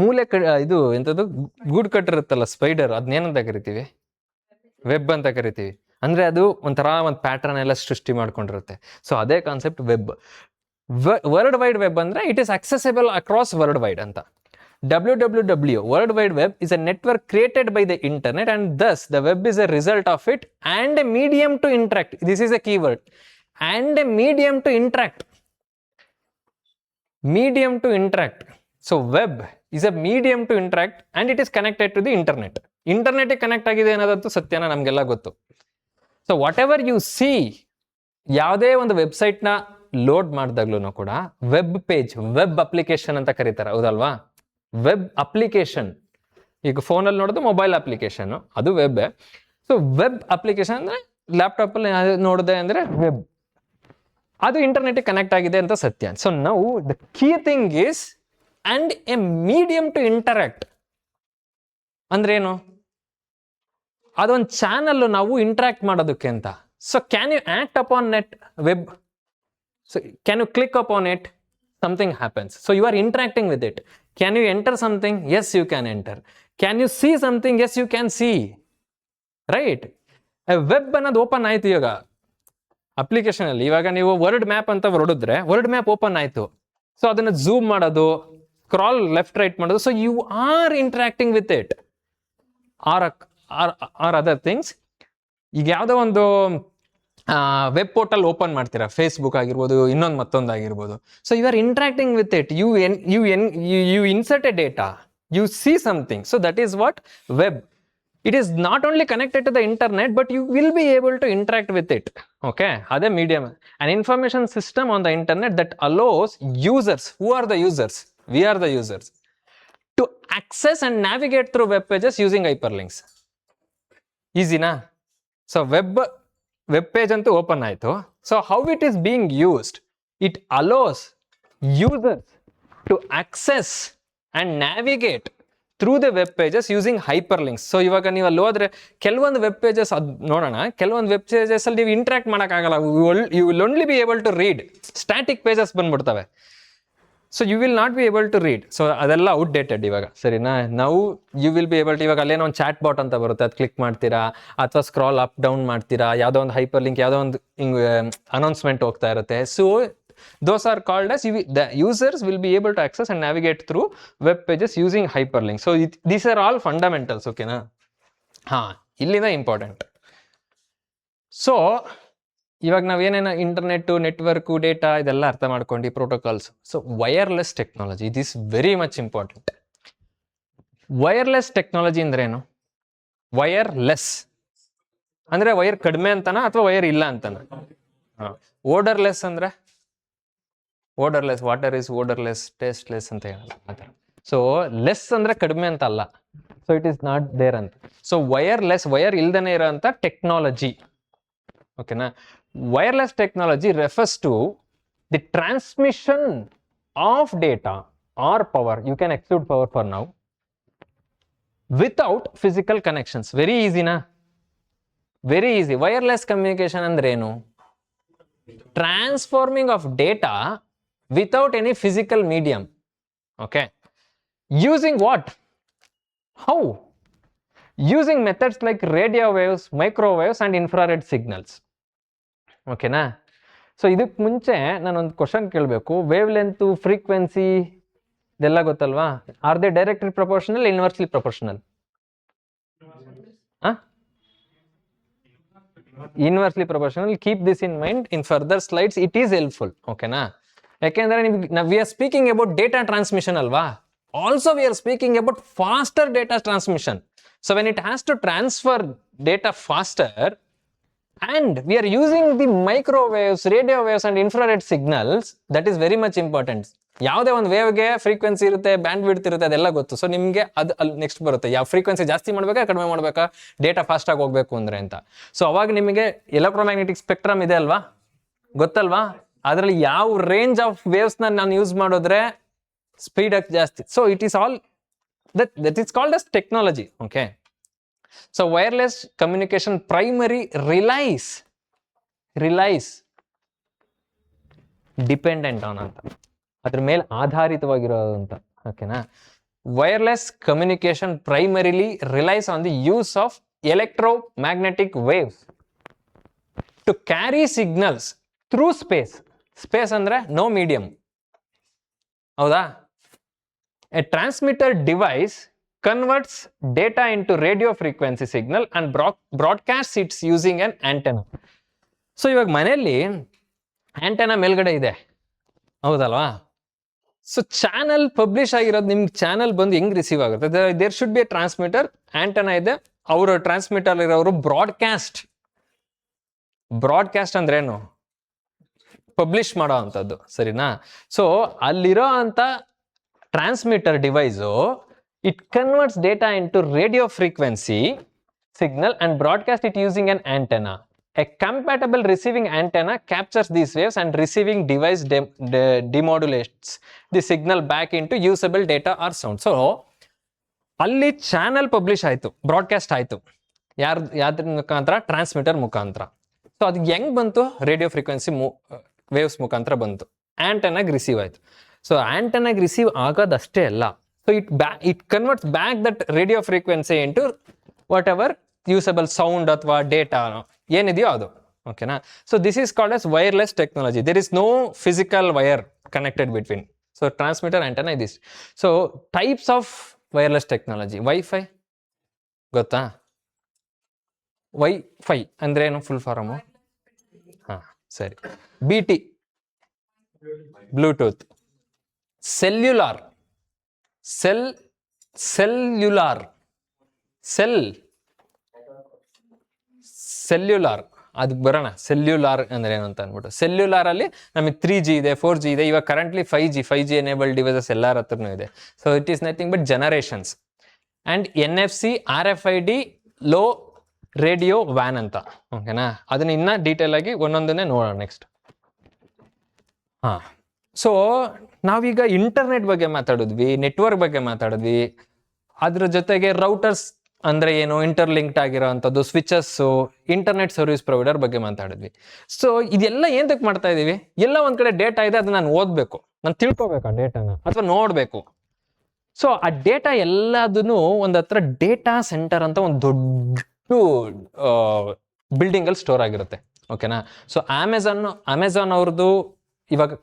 ಮೂಲೆ ಇದು ಎಂತದ್ದು ಗೂಡ್ ಕಟ್ಟಿರುತ್ತಲ್ಲ spider, ಅದನ್ನೇನಂತ ಕರಿತೀವಿ? Web ಅಂತ ಕರಿತೀವಿ. ಅಂದ್ರೆ ಅದು ಒಂಥರ ಒಂದು ಪ್ಯಾಟರ್ನ್ ಎಲ್ಲ ಸೃಷ್ಟಿ ಮಾಡ್ಕೊಂಡಿರುತ್ತೆ. ಸೊ ಅದೇ concept web. World wide web ಅಂದ್ರೆ it is accessible across world wide ಅಂತ. WWW, World Wide Web, is a network created by the internet and thus the web is a result of it and a medium to interact. This is a keyword. And a medium to interact. Medium to interact. So web is a medium to interact and it is connected to the internet. Internet connect ಆಗಿದೆ ಅನ್ನೋದಂತೂ ಸತ್ಯನ ನಮಗೆಲ್ಲ ಗೊತ್ತು. So what ever U C, ಯಾವುದೇ ಒಂದು ವೆಬ್ಸೈಟ್ನ load ಮಾಡಿದಾಗ್ಲೂ ಕೂಡ web page, web application ಅಂತ ಕರೀತಾರೆ, ಹೌದಲ್ವಾ? Web application. ಈಗ ಫೋನಲ್ಲಿ ನೋಡೋದು ಮೊಬೈಲ್ ಅಪ್ಲಿಕೇಶನ್, ಅದು ವೆಬ್. ಸೊ ವೆಬ್ ಅಪ್ಲಿಕೇಶನ್ ಅಂದ್ರೆ ಲ್ಯಾಪ್ಟಾಪಲ್ಲಿ ನೋಡಿದೆ ಅಂದ್ರೆ ವೆಬ್, ಅದು ಇಂಟರ್ನೆಟ್ ಕನೆಕ್ಟ್ ಆಗಿದೆ ಅಂತ ಸತ್ಯ. So now the key thing is and a medium to interact ಅಂದ್ರೆ ಏನು? ಅದೊಂದು ಚಾನಲ್ ನಾವು ಇಂಟರಾಕ್ಟ್ ಮಾಡೋದಕ್ಕೆ ಅಂತ. So can you act upon net web? So can you click upon it? Something happens. So you are interacting with it. Can you enter something? Yes, you can enter. Can you see something? Yes, you can see. Right? Web ಅನ್ನೋದು open ಆಯ್ತು ಇವಾಗ application ಅಲ್ಲಿ. ಇವಾಗ ನೀವು world map ಅಂತ ಹೊರಡಿದ್ರೆ world map open ಆಯ್ತು. So ಅದನ್ನ ಝೂಮ್ ಮಾಡೋದು, ಸ್ಕ್ರಾಲ್ ಲೆಫ್ಟ್ ರೈಟ್ ಮಾಡೋದು. So you are interacting with it or other things. ಈಗ ಯಾವುದೋ ಒಂದು ವೆಬ್ ಪೋರ್ಟಲ್ ಓಪನ್ ಮಾಡ್ತೀರಾ, ಫೇಸ್ಬುಕ್ ಆಗಿರ್ಬೋದು, ಇನ್ನೊಂದು ಮತ್ತೊಂದಾಗಿರ್ಬೋದು. So you are interacting with it. You insert a data, you see something. So that is what web. It is not only connected to the internet, but you will be able to interact with it. Okay, other medium, an information system on the internet that allows users, who are the users? We are the users, to access and navigate through web pages using hyperlinks. ಈಸಿನಾ? So web page ಅಂತೂ open ಆಯಿತು. So how it is being used, it allows users to access and navigate through the web pages using hyperlinks. So ಇವಾಗ ನೀವು ಅಲ್ಲಿ ಹೋದ್ರೆ ಕೆಲವೊಂದು web pages ಅದು ನೋಡೋಣ, ಕೆಲವೊಂದು ವೆಬ್ ಪೇಜಸ್ ಅಲ್ಲಿ ನೀವು ಇಂಟ್ರಾಕ್ಟ್ ಮಾಡೋಕ್ಕಾಗಲ್ಲ. You will only be able to read, static pages ಬಂದ್ಬಿಡ್ತವೆ. So you will not be able to read. So ಅದೆಲ್ಲ ಔಟ್ಡೇಟೆಡ್ ಇವಾಗ, ಸರಿನಾ? ನಾವು you will be able to, ಇವಾಗ ಅಲ್ಲೇನೋ ಒಂದು ಚಾಟ್ ಬಾಟ್ ಅಂತ ಬರುತ್ತೆ, ಅದು ಕ್ಲಿಕ್ ಮಾಡ್ತೀರಾ ಅಥವಾ ಸ್ಕ್ರಾಲ್ ಅಪ್ ಡೌನ್ ಮಾಡ್ತೀರಾ, ಯಾವುದೋ ಒಂದು ಹೈಪರ್ ಲಿಂಕ್, ಯಾವುದೋ ಒಂದು ಅನೌನ್ಸ್ಮೆಂಟ್ ಹೋಗ್ತಾ ಇರುತ್ತೆ. So those are called as the users will be able to access and navigate through web pages using hyperlinks. So these are all fundamentals, okay na? ಇಲ್ಲಿಂದ important. So ಇವಾಗ ನಾವೇನೇನು internet, network, data ಇದೆಲ್ಲ ಅರ್ಥ ಮಾಡ್ಕೊಂಡು protocols. So wireless technology, it is very much important. Wireless technology ಅಂದ್ರೇನು? Wireless ಅಂದ್ರೆ wire ಕಡಿಮೆ ಅಂತಾನ ಅಥವಾ ವೈರ್ ಇಲ್ಲ ಅಂತಾನ? ಓಡರ್ಲೆಸ್ ಅಂದ್ರೆ odourless, water is odourless, tasteless ಅಂತ ಹೇಳಲ್ಲ ಆ ಥರ. ಸೊ ಲೆಸ್ ಅಂದ್ರೆ ಕಡಿಮೆ ಅಂತ ಅಲ್ಲ. So it is not there ಅಂತ. ಸೊ ವೈರ್ಲೆಸ್, ವೈರ್ ಇಲ್ದೇನೆ ಇರೋ ಅಂತ ಟೆಕ್ನಾಲಜಿ, ಓಕೆನಾ? Wireless technology refers to the transmission of data or power, you can exclude power for now, without physical connections. Very ಈಸಿನಾ? Very easy. ವೈರ್ಲೆಸ್ ಕಮ್ಯುನಿಕೇಶನ್ ಅಂದ್ರೆ ಏನು? Transforming of data without any physical medium. Okay, using what? How? Using methods like radio waves, microwaves and infrared signals. Okay na? So ಇದಕ್ಕೆ ಮುಂಚೆ ನಾನೊಂದು question ಕೇಳಬೇಕು. Wave length, frequency ಇದೆಲ್ಲ ಗೊತ್ತಲ್ವಾ? Are they directly proportional, inversely proportional? Inversely proportional. Keep this in mind in further slides, it is helpful. ಓಕೆನಾ? ಯಾಕೆಂದ್ರೆ we are speaking about data transmission ಅಲ್ವಾ? Also we are speaking about faster data transmission. So when it has to transfer data faster and we are using the microwaves, radio waves and infrared signals, that is very much important. ಯಾವುದೇ ಒಂದು ವೇವ್ಗೆ frequency ಇರುತ್ತೆ, band width ಇರುತ್ತೆ, ಅದೆಲ್ಲ ಗೊತ್ತು. So ನಿಮಗೆ ಅದು ಅಲ್ಲಿ next ಬರುತ್ತೆ, ಯಾವ ಫ್ರೀಕ್ವೆನ್ಸಿ ಜಾಸ್ತಿ ಮಾಡಬೇಕಾ ಕಡಿಮೆ ಮಾಡಬೇಕಾ ಡೇಟಾ ಫಾಸ್ಟಾಗಿ ಹೋಗಬೇಕು ಅಂದರೆ ಅಂತ. ಸೊ ಅವಾಗ ನಿಮಗೆ ಎಲೆಕ್ಟ್ರೋಮ್ಯಾಗ್ನೆಟಿಕ್ ಸ್ಪೆಕ್ಟ್ರಮ್ ಇದೆ ಅಲ್ವಾ, ಗೊತ್ತಲ್ವಾ? ಅದರಲ್ಲಿ ಯಾವ ರೇಂಜ್ ಆಫ್ ವೇವ್ಸ್ನ ನಾನು ಯೂಸ್ ಮಾಡಿದ್ರೆ ಸ್ಪೀಡ್ ಆಗಿ ಜಾಸ್ತಿ. So it is all that is called as technology. Okay, so wireless communication primary relies dependent on ಅಂತ, ಅದ್ರ ಮೇಲೆ ಆಧಾರಿತವಾಗಿರೋದು ಅಂತ. ಓಕೆನಾ? Wireless communication primarily relies on the use of electromagnetic waves to carry signals through space. Space ಅಂದ್ರೆ no medium, ಹೌದಾ? A transmitter device converts data into radio frequency signal and broadcasts it using an antenna. So ಇವಾಗ ಮನೆಯಲ್ಲಿ antenna ಮೇಲ್ಗಡೆ ಇದೆ, ಹೌದಲ್ವಾ? So channel publish ಆಗಿರೋದು ನಿಮ್ಗೆ channel ಬಂದು ಹೆಂಗ್ ರಿಸೀವ್ ಆಗುತ್ತೆ? There should be a transmitter, antenna ಇದೆ, ಅವರು ಟ್ರಾನ್ಸ್ಮಿಟರ್ ಇರೋರು ಬ್ರಾಡ್ಕಾಸ್ಟ್ ಅಂದ್ರೆ ಏನು? ಪಬ್ಲಿಷ್ ಮಾಡೋ ಅಂಥದ್ದು, ಸರಿನಾ? ಸೊ ಅಲ್ಲಿರೋ ಅಂತ transmitter device it converts data into radio frequency signal and broadcasts it using an antenna. A compatible receiving antenna captures these waves and receiving device demodulates the signal back into usable data or sound. So ಅಲ್ಲಿ channel publish ಆಯಿತು, broadcast ಆಯಿತು, ಯಾವ್ದ್ರ ಮುಖಾಂತರ? Transmitter ಮುಖಾಂತರ. So ಅದು ಹೆಂಗ್ ಬಂತು? Radio frequency waves ಮುಖಾಂತರ ಬಂತು, ಆಂಟೆನಾಗ್ ರಿಸೀವ್ ಆಯಿತು. ಸೊ ಆಂಟೆನಾಗ್ ರಿಸೀವ್ ಆಗೋದಷ್ಟೇ ಅಲ್ಲ, so it converts back that radio frequency into whatever usable sound ಅಥವಾ ಡೇಟಾ ಏನಿದೆಯೋ ಅದು. ಓಕೆನಾ? So this is called as wireless technology. There is no physical wire connected between. So transmitter, antenna, this. So types of wireless technology. Wi-Fi ಗೊತ್ತಾ? Wifi ಅಂದ್ರೆ ಏನು full form? ಹಾ, ಸರಿ. BT Bluetooth. Cellular ಅದಕ್ಕೆ ಬರೋಣ. ಸೆಲ್ಯುಲಾರ್ ಅಂದ್ರೆ ಏನು ಅಂತ ಅಂದ್ಬಿಟ್ಟು, ಸೆಲ್ಯುಲಾರ್ ಅಲ್ಲಿ ನಮಗೆ 3G ಇದೆ, 4G ಇದೆ, ಇವಾಗ ಕರೆಂಟ್ಲಿ 5G ಎನೇಬಲ್ಡ್ ಡಿವೈಸಸ್ ಎಲ್ಲರ ಹತ್ರನೂ ಇದೆ. So it is nothing but generations. And NFC, RFID, low radio van ಅಂತ. ಓಕೆನಾ, ಅದನ್ನ ಇನ್ನ ಡೀಟೇಲ್ ಆಗಿ ಒಂದೊಂದನ್ನೇ ನೋಡೋಣ ನೆಕ್ಸ್ಟ್. ಹಾ, ಸೊ ನಾವೀಗ ಇಂಟರ್ನೆಟ್ ಬಗ್ಗೆ ಮಾತಾಡಿದ್ವಿ, ನೆಟ್ವರ್ಕ್ ಬಗ್ಗೆ ಮಾತಾಡಿದ್ವಿ, ಅದ್ರ ಜೊತೆಗೆ ರೌಟರ್ಸ್ ಅಂದ್ರೆ ಏನು, ಇಂಟರ್ಲಿಂಕ್ಡ್ ಆಗಿರೋಂಥದ್ದು, ಸ್ವಿಚಸ್ಸು, ಇಂಟರ್ನೆಟ್ ಸರ್ವಿಸ್ ಪ್ರೊವೈಡರ್ ಬಗ್ಗೆ ಮಾತಾಡಿದ್ವಿ. ಸೊ ಇದೆಲ್ಲ ಏನಕ್ಕೆ ಮಾಡ್ತಾ ಇದೀವಿ, ಎಲ್ಲ ಒಂದ್ ಕಡೆ ಡೇಟಾ ಇದೆ, ಅದನ್ನ ನಾನು ಓದ್ಬೇಕು, ನಾನು ತಿಳ್ಕೊಬೇಕು ಆ ಡೇಟಾನ ಅಥವಾ ನೋಡ್ಬೇಕು. ಸೊ ಆ ಡೇಟಾ ಎಲ್ಲದನ್ನು ಒಂದ್ ಹತ್ರ ಡೇಟಾ ಸೆಂಟರ್ ಅಂತ ಒಂದು ದೊಡ್ಡ ಬಿಲ್ಡಿಂಗ್ ಅಲ್ಲಿ ಸ್ಟೋರ್ ಆಗಿರುತ್ತೆ. ಓಕೆನಾ, ಸೊ ಅಮೆಝಾನ್ ಅವ್ರದ್ದು ಇವಾಗ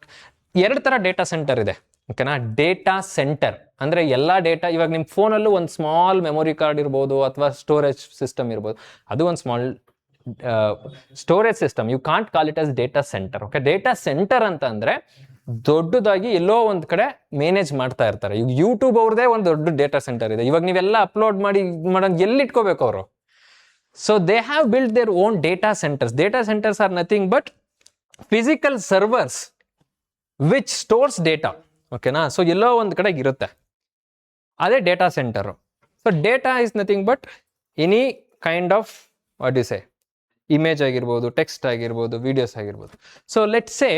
2 ತರ ಡೇಟಾ ಸೆಂಟರ್ ಇದೆ. ಓಕೆನಾ, ಡೇಟಾ ಸೆಂಟರ್ ಅಂದ್ರೆ ಎಲ್ಲಾ ಡೇಟಾ, ಇವಾಗ ನಿಮ್ ಫೋನಲ್ಲೂ ಒಂದು ಸ್ಮಾಲ್ ಮೆಮೊರಿ ಕಾರ್ಡ್ ಇರ್ಬೋದು ಅಥವಾ ಸ್ಟೋರೇಜ್ ಸಿಸ್ಟಮ್ ಇರ್ಬೋದು, ಅದು ಒಂದು small storage system. You can't call it as data centre. Okay, data centre ಅಂತ ಅಂದ್ರೆ ದೊಡ್ಡದಾಗಿ ಎಲ್ಲೋ ಒಂದ್ ಕಡೆ ಮ್ಯಾನೇಜ್ ಮಾಡ್ತಾ ಇರ್ತಾರೆ. ಈಗ ಯೂಟ್ಯೂಬ್ ಅವ್ರದೇ ಒಂದು ದೊಡ್ಡ ಡೇಟಾ ಸೆಂಟರ್ ಇದೆ. ಇವಾಗ ನೀವೆಲ್ಲ ಅಪ್ಲೋಡ್ ಮಾಡಿ ಮಾಡೋದು ಎಲ್ಲಿ ಇಟ್ಕೋಬೇಕು ಅವರು? So they have built their own data centres. Data centres are nothing but physical servers which stores data. ಓಕೆನಾ, ಸೊ ಎಲ್ಲೋ ಒಂದ್ ಕಡೆ ಇರುತ್ತೆ, ಅದೇ data centre. So data is nothing but any kind of what you say, image ಆಗಿರ್ಬೋದು, text ಆಗಿರ್ಬೋದು, videos ಆಗಿರ್ಬೋದು. So let's say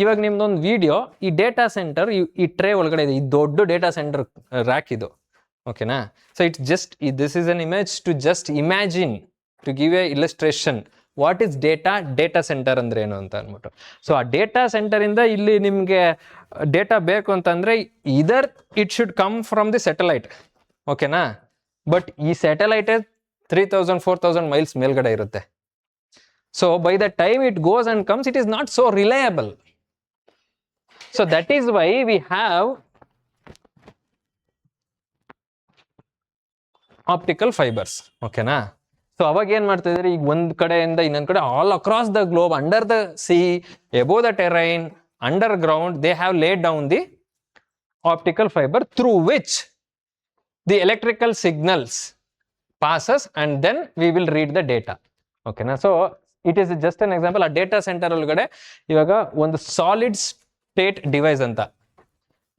ಇವಾಗ ನಿಮ್ದೊಂದು ವಿಡಿಯೋ ಈ ಡೇಟಾ ಸೆಂಟರ್ ಈ ಟ್ರೇ ಒಳಗಡೆ ಇದೆ, ಈ ದೊಡ್ಡ ಡೇಟಾ ಸೆಂಟರ್ ರ್ಯಾಕ್ ಇದು. ಓಕೆನಾ, so it's just this is an image to just imagine, to give a illustration what is data centre ಅಂದ್ರೆ ಏನು ಅಂತ ಅಂದ್ಬಿಟ್ಟು. ಸೊ ಆ ಡೇಟಾ ಸೆಂಟರ್ ಇಂದ ಇಲ್ಲಿ ನಿಮ್ಗೆ ಡೇಟಾ ಬೇಕು ಅಂತಂದ್ರೆ ಇದರ್ it should come from the satellite. ಓಕೆನಾ, ಬಟ್ ಈ ಸ್ಯಾಟಲೈಟ್ 3000-4000 ಮೈಲ್ಸ್ ಮೇಲ್ಗಡೆ ಇರುತ್ತೆ. So by the time it goes and comes, it is not so reliable. So that is why we have optical fibers. ಓಕೆನಾ, so ಅವಾಗ ಏನ್ ಮಾಡ್ತಾ ಇದ್ರೆ, ಈಗ ಒಂದ್ ಕಡೆಯಿಂದ ಇನ್ನೊಂದ್ ಕಡೆ all across the globe, under the sea, above the terrain, underground, they have laid down the optical fiber through which the electrical signals passes and then we will read the data. ಓಕೆನಾ, so it is just an example. ಆ data centre ಒಳಗಡೆ ಇವಾಗ ಒಂದು solid state device ಅಂತ,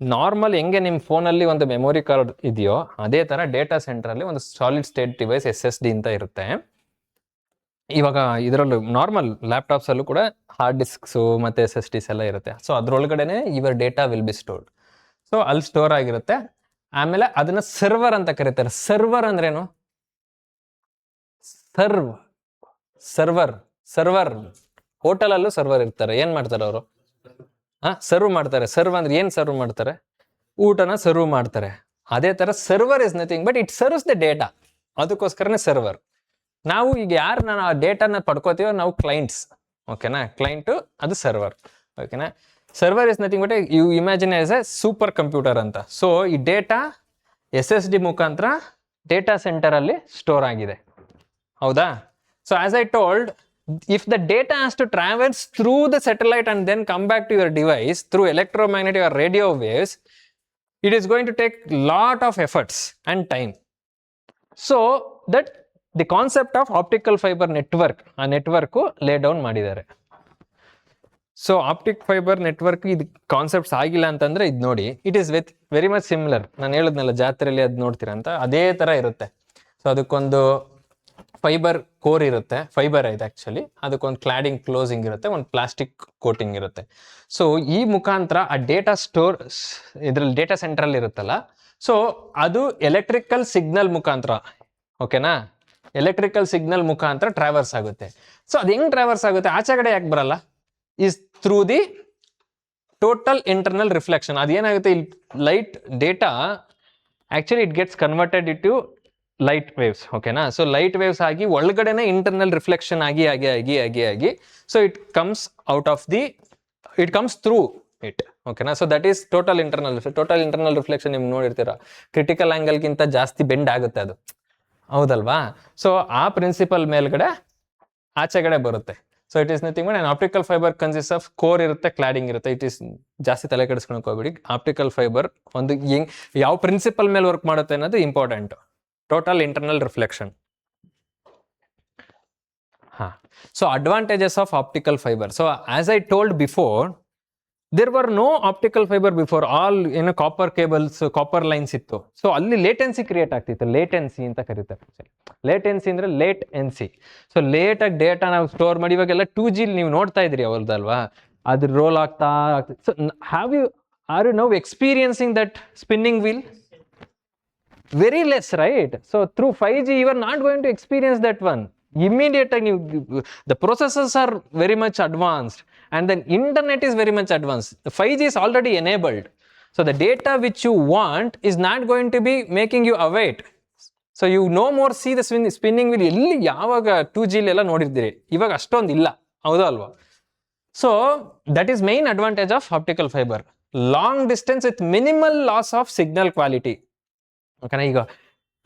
normal ಹೆಂಗೆ ನಿಮ್ಮ ಫೋನಲ್ಲಿ ಒಂದು ಮೆಮೊರಿ ಕಾರ್ಡ್ ಇದೆಯೋ ಅದೇ ತರ ಡೇಟಾ ಸೆಂಟರ್ ಅಲ್ಲಿ ಒಂದು ಸಾಲಿಡ್ ಸ್ಟೇಟ್ ಡಿವೈಸ್ SSD ಅಂತ ಇರುತ್ತೆ. ಇವಾಗ ಇದರಲ್ಲೂ ನಾರ್ಮಲ್ ಲ್ಯಾಪ್ಟಾಪ್ಸ್ ಅಲ್ಲೂ ಕೂಡ ಹಾರ್ಡ್ ಡಿಸ್ಕ್ಸ್ ಮತ್ತೆ SSDs ಎಲ್ಲ ಇರುತ್ತೆ. ಸೊ ಅದ್ರೊಳಗಡೆನೆ your data will be stored. So ಅಲ್ಲಿ ಸ್ಟೋರ್ ಆಗಿರುತ್ತೆ. ಆಮೇಲೆ ಅದನ್ನ ಸರ್ವರ್ ಅಂತ ಕರೀತಾರೆ. ಸರ್ವರ್ ಅಂದ್ರೇನು? ಸರ್ವರ್ ಹೋಟೆಲ್ ಅಲ್ಲೂ ಸರ್ವರ್ ಇರ್ತಾರೆ. ಏನ್ ಮಾಡ್ತಾರೆ ಅವರು? ಸರ್ವ್ ಮಾಡ್ತಾರೆ. ಸರ್ವ್ ಅಂದ್ರೆ ಏನ್ ಸರ್ವ್ ಮಾಡ್ತಾರೆ? ಊಟನ ಸರ್ವ್ ಮಾಡ್ತಾರೆ. ಅದೇ ತರ server is nothing but it serves the data. ಅದಕ್ಕೋಸ್ಕರನೇ ಸರ್ವರ್. ನಾವು ಈಗ ಯಾರು ನಾನು ಆ ಡೇಟಾನ ಪಡ್ಕೋತೀವೋ ನಾವು ಕ್ಲೈಂಟ್ಸ್. ಓಕೆನಾ, ಕ್ಲೈಂಟ್ ಅದು ಸರ್ವರ್. ಓಕೆನಾ, server is nothing but you imagine as a super computer ಅಂತ. ಸೊ ಈ ಡೇಟಾ SSD ಮುಖಾಂತರ ಡೇಟಾ ಸೆಂಟರ್ ಅಲ್ಲಿ ಸ್ಟೋರ್ ಆಗಿದೆ. ಹೌದಾ? So as I told, if the data has to traverse through the satellite and then come back to your device through electromagnetic or radio waves, it is going to take lot of efforts and time. So that the concept of optical fiber network, a network lay down ಮಾಡಿದ್ದಾರೆ. So optic fibre network ಇದು concepts ಆಗಿಲ್ಲ ಅಂತಂದ್ರೆ ಇದು ನೋಡಿ, it is with very much similar. ನಾನು ಹೇಳಿದ್ನಲ್ಲ ಜಾತ್ರೆಯಲ್ಲಿ ಅದು ನೋಡ್ತೀರಾ ಅಂತ, ಅದೇ ತರ ಇರುತ್ತೆ. ಸೊ ಅದಕ್ಕೊಂದು ಫೈಬರ್ ಕೋರ್ ಇರುತ್ತೆ, ಫೈಬರ್ ಇದೆ ಆಕ್ಚುಲಿ, ಅದಕ್ಕೊಂದು ಕ್ಲಾಡಿಂಗ್ ಕ್ಲೋಸಿಂಗ್ ಇರುತ್ತೆ, ಒಂದು ಪ್ಲಾಸ್ಟಿಕ್ ಕೋಟಿಂಗ್ ಇರುತ್ತೆ. ಸೊ ಈ ಮುಖಾಂತರ ಆ ಡೇಟಾ ಸ್ಟೋರ್ ಇದ್ರಲ್ಲಿ ಡೇಟಾ ಸೆಂಟರ್ ಅಲ್ಲಿ ಇರುತ್ತಲ್ಲ, ಸೊ ಅದು ಎಲೆಕ್ಟ್ರಿಕಲ್ ಸಿಗ್ನಲ್ ಮುಖಾಂತರ, ಓಕೆನಾ, ಎಲೆಕ್ಟ್ರಿಕಲ್ ಸಿಗ್ನಲ್ ಮುಖಾಂತರ ಟ್ರಾವರ್ಸ್ ಆಗುತ್ತೆ. ಸೊ ಅದು ಹೆಂಗ್ ಟ್ರಾವರ್ಸ್ ಆಗುತ್ತೆ, ಆಚೆ ಕಡೆ ಯಾಕೆ ಬರಲ್ಲ? Is through the total internal reflection. ಅದೇನಾಗುತ್ತೆ, ಇಲ್ಲಿ light data actually it gets converted it to light waves. ಓಕೆನಾ, ಸೊ ಲೈಟ್ ವೇವ್ಸ್ ಆಗಿ ಒಳಗಡೆನೆ ಇಂಟರ್ನಲ್ ರಿಫ್ಲೆಕ್ಷನ್ ಆಗಿ ಆಗಿ ಆಗಿ ಆಗಿ ಆಗಿ so it comes out of the, it comes through it. ಓಕೆನಾ, so that is total internal reflection. ನಿಮ್ಗೆ ನೋಡಿರ್ತೀರಾ, ಕ್ರಿಟಿಕಲ್ ಆಂಗಲ್ಗಿಂತ ಜಾಸ್ತಿ ಬೆಂಡ್ ಆಗುತ್ತೆ ಅದು, ಹೌದಲ್ವಾ? ಸೊ ಆ ಪ್ರಿನ್ಸಿಪಲ್ ಮೇಲ್ಗಡೆ ಆಚೆಗಡೆ ಬರುತ್ತೆ. So it is nothing but optical fibre consist of core ಇರುತ್ತೆ, ಕ್ಲಾಡಿಂಗ್ ಇರುತ್ತೆ. ಇಟ್ ಈಸ್ ಜಾಸ್ತಿ ತಲೆ ಕೆಡಿಸ್ಕೊಳಕ್ ಹೋಗ್ಬಿಡಿ. ಆಪ್ಟಿಕಲ್ ಫೈಬರ್ ಒಂದು ಯಾವ ಪ್ರಿನ್ಸಿಪಲ್ ಮೇಲೆ ವರ್ಕ್ ಮಾಡುತ್ತೆ ಅನ್ನೋದು important. Total internal reflection. So advantages of optical fiber. So as I told before, there were no optical fiber before, all ಏನೋ ಕಾಪರ್ ಕೇಬಲ್ಸ್, ಕಾಪರ್ ಲೈನ್ಸ್ ಇತ್ತು. ಸೊ ಅಲ್ಲಿ ಲೇಟೆನ್ಸಿ ಕ್ರಿಯೇಟ್ ಆಗ್ತಿತ್ತು, latency ಅಂತ ಕರೀತಾರೆ. Latency ಅಂದ್ರೆ late N C. So ಲೇಟಾಗಿ data ನಾವು store ಮಾಡಿ, ಇವಾಗೆಲ್ಲ 2G ನೀವು ನೋಡ್ತಾ ಇದ್ರಿ ಅವ್ರದ್ದಲ್ವಾ, ಅದು ರೋಲ್ ಆಗ್ತಾ ಆಗ್ತದೆ. So are you now experiencing that spinning wheel? Very less, right? So through 5G you are not going to experience that one. Immediately the processors are very much advanced and then internet is very much advanced. The 5G is already enabled. So the data which you want is not going to be making you await. So you no more see the spinning wheel. ಎಲ್ಲಿ ಯಾವಾಗ 2G ಎಲ್ಲ ನೋಡಿರ್ತೀರಿ, ಇವಾಗ ಅಷ್ಟೊಂದು ಇಲ್ಲ, ಹೌದಾ ಅಲ್ವಾ? So that is mine advantage of optical fibre. Long distance with minimal loss of signal quality. ಓಕೆನಾ? ಈಗ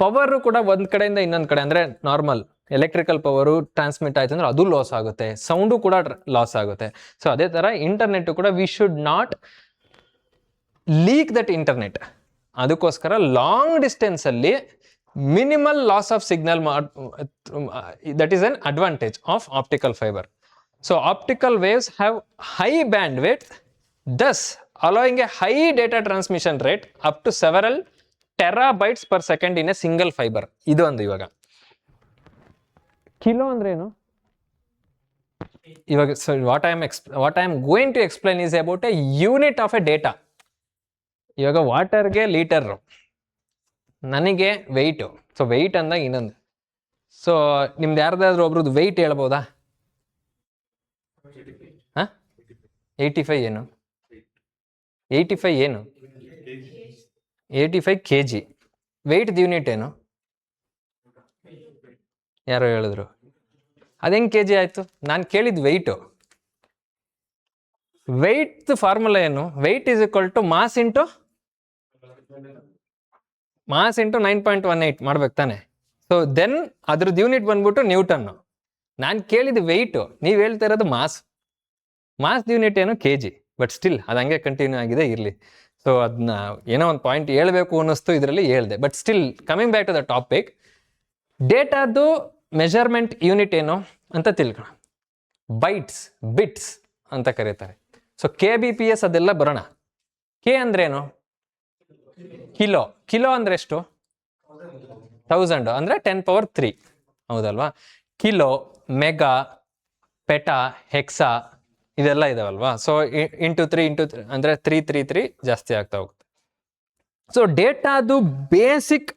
ಪವರ್ ಕೂಡ ಒಂದ್ ಕಡೆಯಿಂದ ಇನ್ನೊಂದ್ ಕಡೆ, ಅಂದ್ರೆ ನಾರ್ಮಲ್ ಎಲೆಕ್ಟ್ರಿಕಲ್ ಪವರು ಟ್ರಾನ್ಸ್ಮಿಟ್ ಆಯ್ತು ಅಂದ್ರೆ ಅದು ಲಾಸ್ ಆಗುತ್ತೆ, ಸೌಂಡು ಕೂಡ ಲಾಸ್ ಆಗುತ್ತೆ. ಸೊ ಅದೇ ತರ ಇಂಟರ್ನೆಟ್ ಕೂಡ we should not leak that internet. ಅದಕ್ಕೋಸ್ಕರ ಲಾಂಗ್ ಡಿಸ್ಟೆನ್ಸ್ ಅಲ್ಲಿ minimal loss of signal, that is an advantage of optical fibre. So optical waves have high band width, thus allowing a high data transmission rate up to several terabytes per second in a single fiber. ಇದು ಒಂದು. ಇವಾಗ kilo ಅಂದ್ರೆ ಏನು? ಇವಾಗ what I am going to explain is about a unit of a data. ಇವಾಗ ವಾಟರ್ಗೆ litre, ನನಗೆ weight. So weight ಅಂದಾಗ ಇನ್ನೊಂದು. ಸೊ ನಿಮ್ದು ಯಾರ್ದಾದ್ರೂ ಒಬ್ರದ್ದು ವೆಯ್ಟ್ ಹೇಳ್ಬೋದಾ? 85 ಏನು? 85 ಏನು? 85 kg. ವೆಯ್ಟ್ ಯೂನಿಟ್ ಏನು? ಯಾರೋ ಹೇಳಿದ್ರು. ಅದೆಂಗೆ ಕೆಜಿ ಆಯ್ತು? ನಾನು ಕೇಳಿದ್ ವೆಯ್ಟು. ವೆಯ್ಟ್ ಫಾರ್ಮುಲಾ ಏನು? Weight is equal to mass into 9.18 ಮಾಡ್ಬೇಕು ತಾನೆ. ಸೊ ದೆನ್ ಅದ್ರದ್ದು ಯೂನಿಟ್ ಬಂದ್ಬಿಟ್ಟು ನ್ಯೂಟನ್. ನಾನು ಕೇಳಿದ ವೆಯ್ಟು, ನೀವು ಹೇಳ್ತಾ ಇರೋದು ಮಾಸ್ ಯೂನಿಟ್ ಏನು? ಕೆಜಿ. ಬಟ್ ಸ್ಟಿಲ್ ಅದು ಹಂಗೆ ಕಂಟಿನ್ಯೂ ಆಗಿದೆ, ಇರಲಿ. ಸೊ ಅದನ್ನ ಏನೋ ಒಂದು ಪಾಯಿಂಟ್ ಹೇಳ್ಬೇಕು ಅನ್ನಿಸ್ತು, ಇದರಲ್ಲಿ ಹೇಳ್ದೆ. But still coming back to the topic, ಡೇಟಾದು ಮೆಜರ್ಮೆಂಟ್ ಯೂನಿಟ್ ಏನು ಅಂತ ತಿಳ್ಕೋಣ. ಬಿಟ್ಸ್ ಅಂತ ಕರೀತಾರೆ. ಸೊ KBPS ಅದೆಲ್ಲ ಬರೋಣ. ಕೆ ಅಂದ್ರೆ ಏನು? ಕಿಲೋ ಅಂದ್ರೆ ಎಷ್ಟು? 1000 ಅಂದ್ರೆ 10⁻³ ಹೌದಲ್ವಾ? ಕಿಲೋ, ಮೆಗಾ, ಪೆಟಾ, ಹೆಕ್ಸಾ ಇದೆಲ್ಲ ಇದಾವಲ್ವಾ? ಸೊ ಇಂಟು 3 ಅಂದ್ರೆ 3 ಜಾಸ್ತಿ ಆಗ್ತಾ ಹೋಗುತ್ತೆ. ಸೊ ಡೇಟಾದು ಬೇಸಿಕ್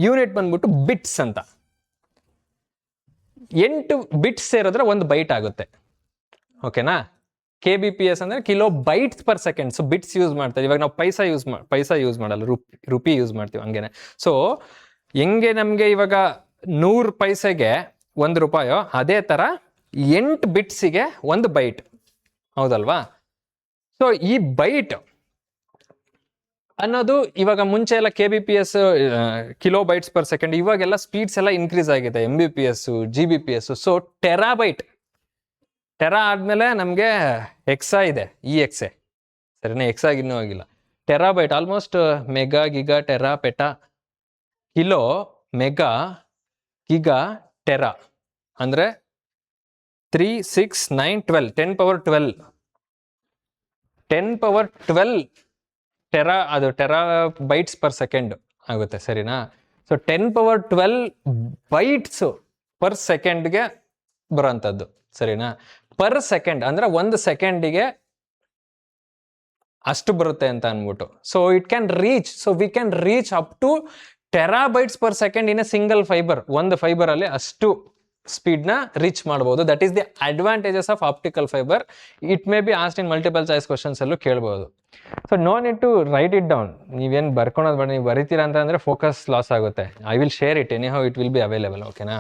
ಯೂನಿಟ್ ಬಂದ್ಬಿಟ್ಟು ಬಿಟ್ಸ್ ಅಂತ. 8 ಬಿಟ್ಸ್ ಸೇರಿದ್ರೆ 1 ಬೈಟ್ ಆಗುತ್ತೆ. ಓಕೆನಾ? KBPS ಅಂದ್ರೆ kilo bites per second. So bits use ಮಾಡ್ತೀವಿ. ಇವಾಗ ನಾವು ಪೈಸಾ ಯೂಸ್ ಮಾಡಲ್ಲ, ರುಪಿ ಯೂಸ್ ಮಾಡ್ತೀವಿ, ಹಂಗೇನೆ. ಸೊ ಹೆಂಗೆ ನಮಗೆ ಇವಾಗ 100 ಪೈಸೆಗೆ 1 ರೂಪಾಯೋ, ಅದೇ ತರ 8 ಬಿಟ್ಸಿಗೆ 1 ಬೈಟ್, ಹೌದಲ್ವಾ? ಸೊ ಈ ಬೈಟ್ ಅನ್ನೋದು ಇವಾಗ ಮುಂಚೆ ಎಲ್ಲ KBPS kilo bites per second, ಇವಾಗೆಲ್ಲ ಸ್ಪೀಡ್ಸ್ ಎಲ್ಲ ಇನ್ಕ್ರೀಸ್ ಆಗಿದೆ, MBPS, GBPS. So terabyte, Terra ಆದ್ಮೇಲೆ ನಮಗೆ ಎಕ್ಸಾ ಇದೆ, EXA, ಸರಿನಾ? ಎಕ್ಸಾಗಿ ಇನ್ನೂ ಆಗಿಲ್ಲ. Terabyte almost mega, giga, Terra, peta, kilo, mega, giga, Terra ಅಂದ್ರೆ 3, 6, 9, 12 10⁻12 ಟೆರಾ, ಅದು ಟೆರಾ ಬೈಟ್ಸ್ ಪರ್ ಸೆಕೆಂಡ್ ಆಗುತ್ತೆ, ಸರಿನಾ? ಸೊ 10⁻12 ಬೈಟ್ಸ್ ಪರ್ ಸೆಕೆಂಡ್ಗೆ ಬರೋಂಥದ್ದು, ಸರಿನಾ? ಪರ್ ಸೆಕೆಂಡ್ ಅಂದ್ರೆ 1 ಸೆಕೆಂಡಿಗೆ ಅಷ್ಟು ಬರುತ್ತೆ ಅಂತ ಅನ್ಬಿಟ್ಟು. So we can reach up to terabytes per second in a single fiber. ಒಂದು ಫೈಬರ್ ಅಲ್ಲಿ ಅಷ್ಟು ಸ್ಪೀಡ್ ನ ರೀಚ್ ಮಾಡಬಹುದು. That is the advantages of optical fiber. It may be asked in multiple choice questions ಅಲ್ಲೂ ಕೇಳಬಹುದು. So no need to write it down. ನೀವೇನ್ ಬರ್ಕೊಳೋದು ಬೇಡ. ನೀವು ಬರೀತೀರಾ ಅಂತಂದ್ರೆ ಫೋಕಸ್ ಲಾಸ್ ಆಗುತ್ತೆ. I will share it anyhow, it will be available. ಓಕೆನಾ?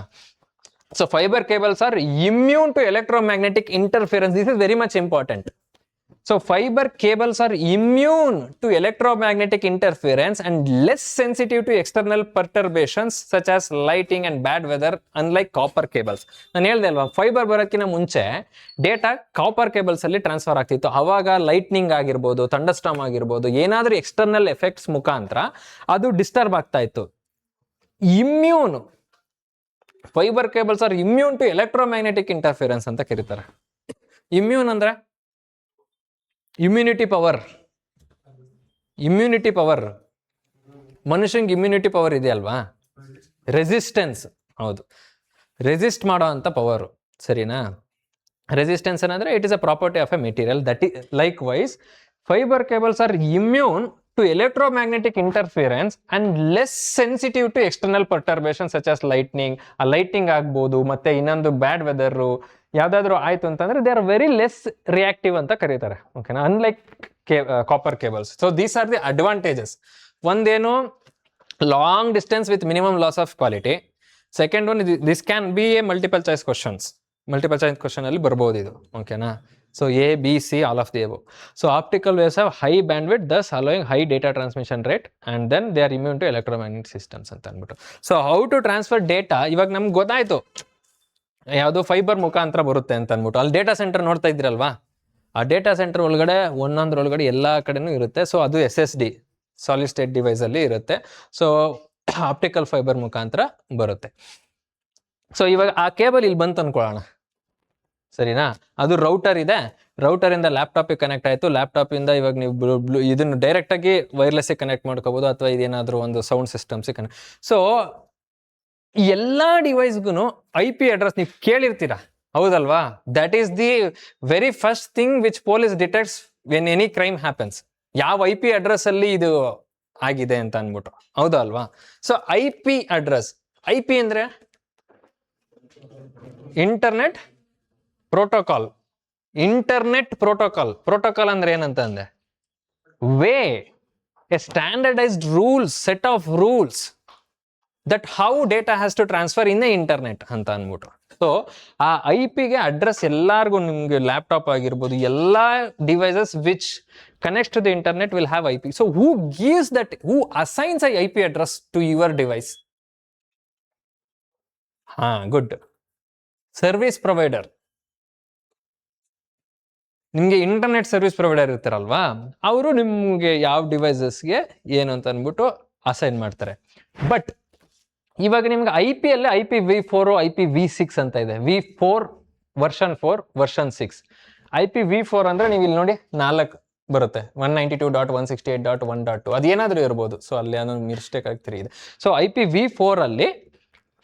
So fiber cables are immune to electromagnetic interference. This is very much important. So fiber cables are immune to electromagnetic interference and less sensitive to external perturbations such as lighting and bad weather, unlike copper cables. ನಾನು ಹೇಳ್ದೆ ಅಲ್ವಾ, fibre ಬರೋಕ್ಕಿಂತ ಮುಂಚೆ data copper cables ಅಲ್ಲಿ transfer ಆಗ್ತಿತ್ತು. ಅವಾಗ lightning ಆಗಿರ್ಬೋದು, ಥಂಡರ್ಸ್ಟಾರ್ಮ್ ಆಗಿರ್ಬೋದು, ಏನಾದ್ರೂ ಎಕ್ಸ್ಟರ್ನಲ್ ಎಫೆಕ್ಟ್ಸ್ ಮುಖಾಂತರ ಅದು ಡಿಸ್ಟರ್ಬ್ ಆಗ್ತಾ ಇತ್ತು. Immune fiber cables are immune to electromagnetic interference ಅಂತ ಕರೀತಾರೆ. ಇಮ್ಯೂನ್ ಅಂದ್ರೆ ಇಮ್ಯುನಿಟಿ ಪವರ್ ಮನುಷ್ಯಂಗೆ ಇಮ್ಯುನಿಟಿ ಪವರ್ ಇದೆಯಲ್ವಾ, ರೆಸಿಸ್ಟೆನ್ಸ್, ಹೌದು, ರೆಸಿಸ್ಟ್ ಮಾಡೋ ಅಂಥ ಪವರು, ಸರಿನಾ. ರೆಸಿಸ್ಟೆನ್ಸ್ ಏನಂದ್ರೆ it is a property of a material that is likewise fiber cables are immune to electromagnetic interference and less sensitive to external perturbation such as lightning ಆಗ್ಬೋದು, ಮತ್ತೆ ಇನ್ನೊಂದು bad weather ಯಾವ್ದಾದ್ರು ಆಯ್ತು ಅಂತಂದ್ರೆ they are very less reactive ಅಂತ ಕರೀತಾರೆ, ಓಕೆನಾ, unlike copper cables. So these are the advantages. ಒಂದೇನು long distance with minimum loss of quality. Second one, this can be a multiple choice question ಅಲ್ಲಿ ಬರ್ಬೋದು ಇದು, ಓಕೆನಾ. So A B C all of the above. So optical waves have high bandwidth thus allowing high data transmission rate and then they are immune to electromagnetic systems ಅಂತ ಅಂದ್ಬಿಟ್ಟು. So how to transfer data, ಇವಾಗ ನಮ್ಗೆ ಗೊತ್ತಾಯ್ತು ಯಾವುದು fibre ಮುಖಾಂತರ ಬರುತ್ತೆ ಅಂತ ಅಂದ್ಬಿಟ್ಟು. ಅಲ್ಲಿ ಡೇಟಾ ಸೆಂಟರ್ ನೋಡ್ತಾ ಇದ್ದೀರಲ್ವಾ, ಆ ಡೇಟಾ ಸೆಂಟರ್ ಒಳಗಡೆ ಒಂದೊಂದ್ರೊಳಗಡೆ ಎಲ್ಲ ಕಡೆನೂ ಇರುತ್ತೆ. ಸೊ ಅದು SSD ಸಾಲಿಡ್ ಸ್ಟೇಟ್ ಡಿವೈಸ್ ಅಲ್ಲಿ ಇರುತ್ತೆ. ಸೊ ಆಪ್ಟಿಕಲ್ ಫೈಬರ್ ಮುಖಾಂತರ ಬರುತ್ತೆ. ಸೊ ಇವಾಗ ಆ ಕೇಬಲ್ ಇಲ್ಲಿ ಬಂತು ಅನ್ಕೊಳ್ಳೋಣ, ಸರಿನಾ. ಅದು ರೌಟರ್ ಇದೆ, ರೌಟರ್ ಇಂದ ಲ್ಯಾಪ್ಟಾಪಿಗೆ ಕನೆಕ್ಟ್ ಆಯಿತು, ಲ್ಯಾಪ್ಟಾಪ್ ಇಂದ ಇವಾಗ ನೀವು ಇದನ್ನು ಡೈರೆಕ್ಟ್ ಆಗಿ ವೈರ್ಲೆಸ್ ಕನೆಕ್ಟ್ ಮಾಡ್ಕೋಬಹುದು, ಅಥವಾ ಇದೇನಾದ್ರೂ ಒಂದು ಸೌಂಡ್ ಸಿಸ್ಟಮ್ಸ್ ಕನೆಕ್ಟ್. ಸೊ ಎಲ್ಲಾ ಡಿವೈಸ್ಗೂ IP ಅಡ್ರೆಸ್ ನೀವು ಕೇಳಿರ್ತೀರಾ, ಹೌದಲ್ವಾ. That is the very first thing which police detects when any crime happens. ಯಾವ IP ಅಡ್ರೆಸ್ ಅಲ್ಲಿ ಇದು ಆಗಿದೆ ಅಂತ ಅಂದ್ಬಿಟ್ಟು, ಹೌದಾ ಅಲ್ವಾ. ಸೊ IP ಅಡ್ರೆಸ್, IP ಅಂದ್ರೆ ಇಂಟರ್ನೆಟ್ ಪ್ರೋಟೋಕಾಲ್. ಪ್ರೋಟೋಕಾಲ್ ಅಂದ್ರೆ ಏನಂತ ಅಂದೆ, way, a standardized rules, set of rules that how data has to transfer in the internet ಅಂತ ಅಂದ್ಬಿಟ್ಟು. ಸೊ ಆ IP-ಗೆ ಅಡ್ರೆಸ್ ಎಲ್ಲಾರ್ಗು, ನಿಮ್ಗೆ ಲ್ಯಾಪ್ಟಾಪ್ ಆಗಿರ್ಬೋದು, ಎಲ್ಲಾ devices which connects to the internet will have IP. So who gives that, who assigns a IP address to your device? Good. Service provider. ನಿಮ್ಗೆ internet service provider ಇರ್ತಾರಲ್ವಾ, ಅವರು ನಿಮ್ಗೆ ಯಾವ ಡಿವೈಸಸ್ಗೆ ಏನು ಅಂತ ಅಂದ್ಬಿಟ್ಟು ಅಸೈನ್ ಮಾಡ್ತಾರೆ. ಬಟ್ ಇವಾಗ ನಿಮ್ಗೆ IP ಅಲ್ಲಿ IPv4 IPv6 ಅಂತ ಇದೆ. V4 version 4 version 6. IPv4 ಅಂದ್ರೆ ನೀವು ಇಲ್ಲಿ ನೋಡಿ 4 ಬರುತ್ತೆ, 192.168.1.2 ಅದೇನಾದ್ರೂ ಇರ್ಬೋದು. ಸೊ ಅಲ್ಲಿ ಏನೋ ಮಿಸ್ಟೇಕ್ ಆಗ್ತಿರಿ ಇದೆ. ಸೊ IPv4 ಅಲ್ಲಿ,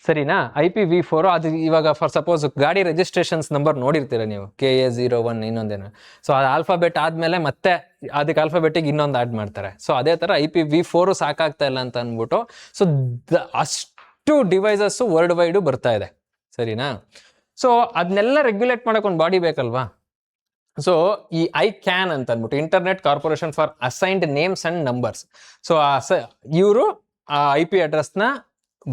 ಸರಿನಾ, IPv4 ಅದು ಇವಾಗ ಫಾರ್ ಸಪೋಸ್ ಗಾಡಿ ರಿಜಿಸ್ಟ್ರೇಷನ್ಸ್ ನಂಬರ್ ನೋಡಿರ್ತೀರ ನೀವು, KA01 ಇನ್ನೊಂದೇನು. ಸೊ ಅದು ಆಲ್ಫಾಬೆಟ್ ಆದ್ಮೇಲೆ ಮತ್ತೆ ಅದಕ್ಕೆ ಆಲ್ಫಾಬೆಟಿಗೆ ಇನ್ನೊಂದು ಆಡ್ ಮಾಡ್ತಾರೆ. ಸೊ ಅದೇ ತರ IPv4 ಸಾಕಾಗ್ತಾ ಇಲ್ಲ ಅಂತ ಅಂದ್ಬಿಟ್ಟು, ಸೊ ಅಷ್ಟು ಡಿವೈಸಸ್ ವರ್ಲ್ಡ್ ವೈಡ್ ಬರ್ತಾ ಇದೆ, ಸರಿನಾ. ಸೊ ಅದನ್ನೆಲ್ಲ ರೆಗ್ಯುಲೇಟ್ ಮಾಡಕ್ ಒಂದು ಬಾಡಿ ಬೇಕಲ್ವಾ. ಸೊ ಈ ICANN ಅಂತ ಅಂದ್ಬಿಟ್ಟು, internet corporation for assigned names and numbers. So ಇವರು ಆ IP ಅಡ್ರೆಸ್ನ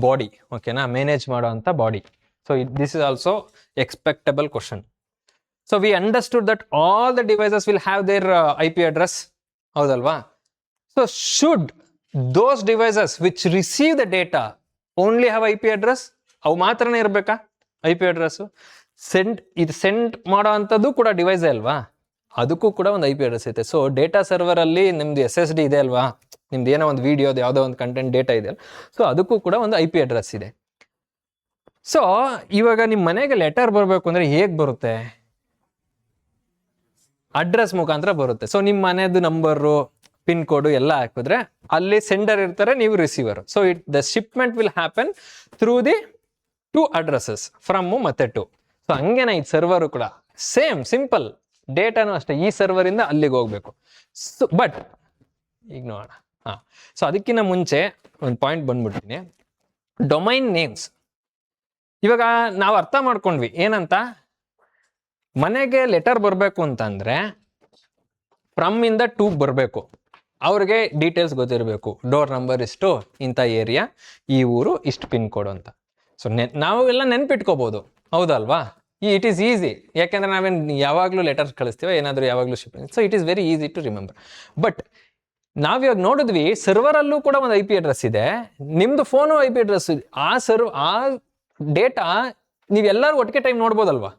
ಬಾಡಿ, ಓಕೆನಾ, ಮ್ಯಾನೇಜ್ ಮಾಡೋ ಅಂತ body. So this is also expectable question. So we understood that all the devices will have their IP address, ಹೌದಲ್ವಾ. So should those devices which receive the data only have IP address? ಅವು ಮಾತ್ರನೇ ಇರಬೇಕಾ IP address? Send ಮಾಡೋ ಅಂಥದ್ದು ಕೂಡ ಡಿವೈಸೇ ಅಲ್ವಾ, ಅದಕ್ಕೂ ಕೂಡ ಒಂದು IP ಅಡ್ರೆಸ್ ಐತೆ. ಸೊ ಡೇಟಾ ಸರ್ವರ್ ಅಲ್ಲಿ ನಿಮ್ದು SSD ಇದೆ ಅಲ್ವಾ, ನಿಮ್ದು ಏನೋ ಒಂದು ವಿಡಿಯೋದು ಯಾವುದೋ ಒಂದು ಕಂಟೆಂಟ್ ಡೇಟಾ ಇದೆ, ಸೊ ಅದಕ್ಕೂ ಕೂಡ ಒಂದು IP ಅಡ್ರೆಸ್ ಇದೆ. ಸೊ ಇವಾಗ ನಿಮ್ಮ ಮನೆಗೆ ಲೆಟರ್ ಬರಬೇಕು ಅಂದ್ರೆ ಹೇಗೆ ಬರುತ್ತೆ? ಅಡ್ರೆಸ್ ಮುಖಾಂತರ ಬರುತ್ತೆ. ಸೊ ನಿಮ್ಮ ಮನೆಯದು ನಂಬರು, ಪಿನ್ ಕೋಡು ಎಲ್ಲ ಹಾಕಿದ್ರೆ ಅಲ್ಲಿ ಸೆಂಡರ್ ಇರ್ತಾರೆ, ನೀವು receiver. So the shipment will happen through the 2 addresses, from ಮತ್ತೆ ಟು. ಸೊ ಹಂಗೇನ ಇದು ಸರ್ವರು ಕೂಡ ಸೇಮ್ ಸಿಂಪಲ್, ಡೇಟಾನು ಅಷ್ಟೇ ಈ ಸರ್ವರ್ ಇಂದ ಅಲ್ಲಿಗೆ ಹೋಗ್ಬೇಕು. ಸೊ ಬಟ್ ಈಗ ನೋಡೋಣ. ಸೊ ಅದಕ್ಕಿಂತ ಮುಂಚೆ ಒಂದು ಪಾಯಿಂಟ್ ಬಂದ್ಬಿಡ್ತೀನಿ, ಡೊಮೈನ್ ನೇಮ್ಸ್. ಇವಾಗ ನಾವು ಅರ್ಥ ಮಾಡ್ಕೊಂಡ್ವಿ ಏನಂತ, ಮನೆಗೆ ಲೆಟರ್ ಬರಬೇಕು ಅಂತಂದ್ರೆ ಫ್ರಮ್ ಇಂದ ಟು ಬರಬೇಕು, ಅವ್ರಿಗೆ ಡೀಟೇಲ್ಸ್ ಗೊತ್ತಿರಬೇಕು, ಡೋರ್ ನಂಬರ್ ಇಷ್ಟು, ಇಂಥ ಏರಿಯಾ, ಈ ಊರು, ಇಷ್ಟು ಪಿನ್ ಕೋಡ್ ಅಂತ. ಸೊ ನಾವು ಎಲ್ಲ ನೆನ್ಪಿಟ್ಕೋಬಹುದು, ಹೌದಲ್ವಾ. ಇಟ್ ಈಸ್ ಈಸಿ, ಯಾಕೆಂದ್ರೆ ನಾವೇನು ಯಾವಾಗಲೂ ಲೆಟರ್ಸ್ ಕಳಿಸ್ತೀವಿ, ಏನಾದರೂ ಯಾವಾಗಲೂ shipping. So it is very easy to remember. But ನಾವಿವಾಗ ನೋಡಿದ್ವಿ ಸರ್ವರ್ ಅಲ್ಲೂ ಕೂಡ ಒಂದು IP ಅಡ್ರೆಸ್ ಇದೆ, ನಿಮ್ದು ಫೋನು IP ಅಡ್ರೆಸ್ ಇದೆ. ಆ ಡೇಟಾ ನೀವೆಲ್ಲರೂ ಒಟ್ಟಿಗೆ ಟೈಮ್ ನೋಡ್ಬೋದಲ್ವಾ,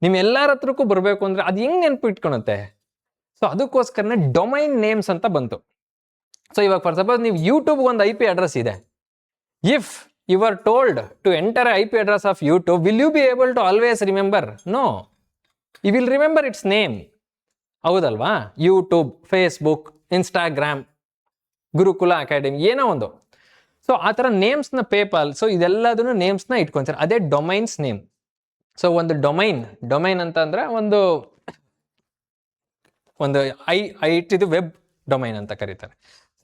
ನಿಮ್ಮೆಲ್ಲರ ಹತ್ರಕ್ಕೂ ಬರಬೇಕು ಅಂದ್ರೆ ಅದು ಹೆಂಗ್ ನೆನಪು ಇಟ್ಕೊಳುತ್ತೆ? ಸೊ ಅದಕ್ಕೋಸ್ಕರನೇ ಡೊಮೈನ್ ನೇಮ್ಸ್ ಅಂತ ಬಂತು. ಸೊ ಇವಾಗ ಫಾರ್ ಸಪೋಸ್ ನೀವು ಯೂಟ್ಯೂಬ್ ಒಂದು IP ಅಡ್ರೆಸ್ ಇದೆ, if you are told to enter IP address of YouTube, will you be able to always remember? No, you will remember its name. ಹೌದಲ್ವಾ? YouTube, Facebook, Instagram, Gurukula Academy, ಏನೋ ಒಂದು. So ಆ ಥರ ನೇಮ್ಸ್ನ PayPal, so ಇದೆಲ್ಲದನ್ನು ನೇಮ್ಸ್ನ ಇಟ್ಕೊಂತಾರೆ. ಅದೇ domains name. So ಒಂದು domain ಅಂತ ಅಂದ್ರೆ ಒಂದು ಇದು ವೆಬ್ ಡೊಮೈನ್ ಅಂತ ಕರೀತಾರೆ,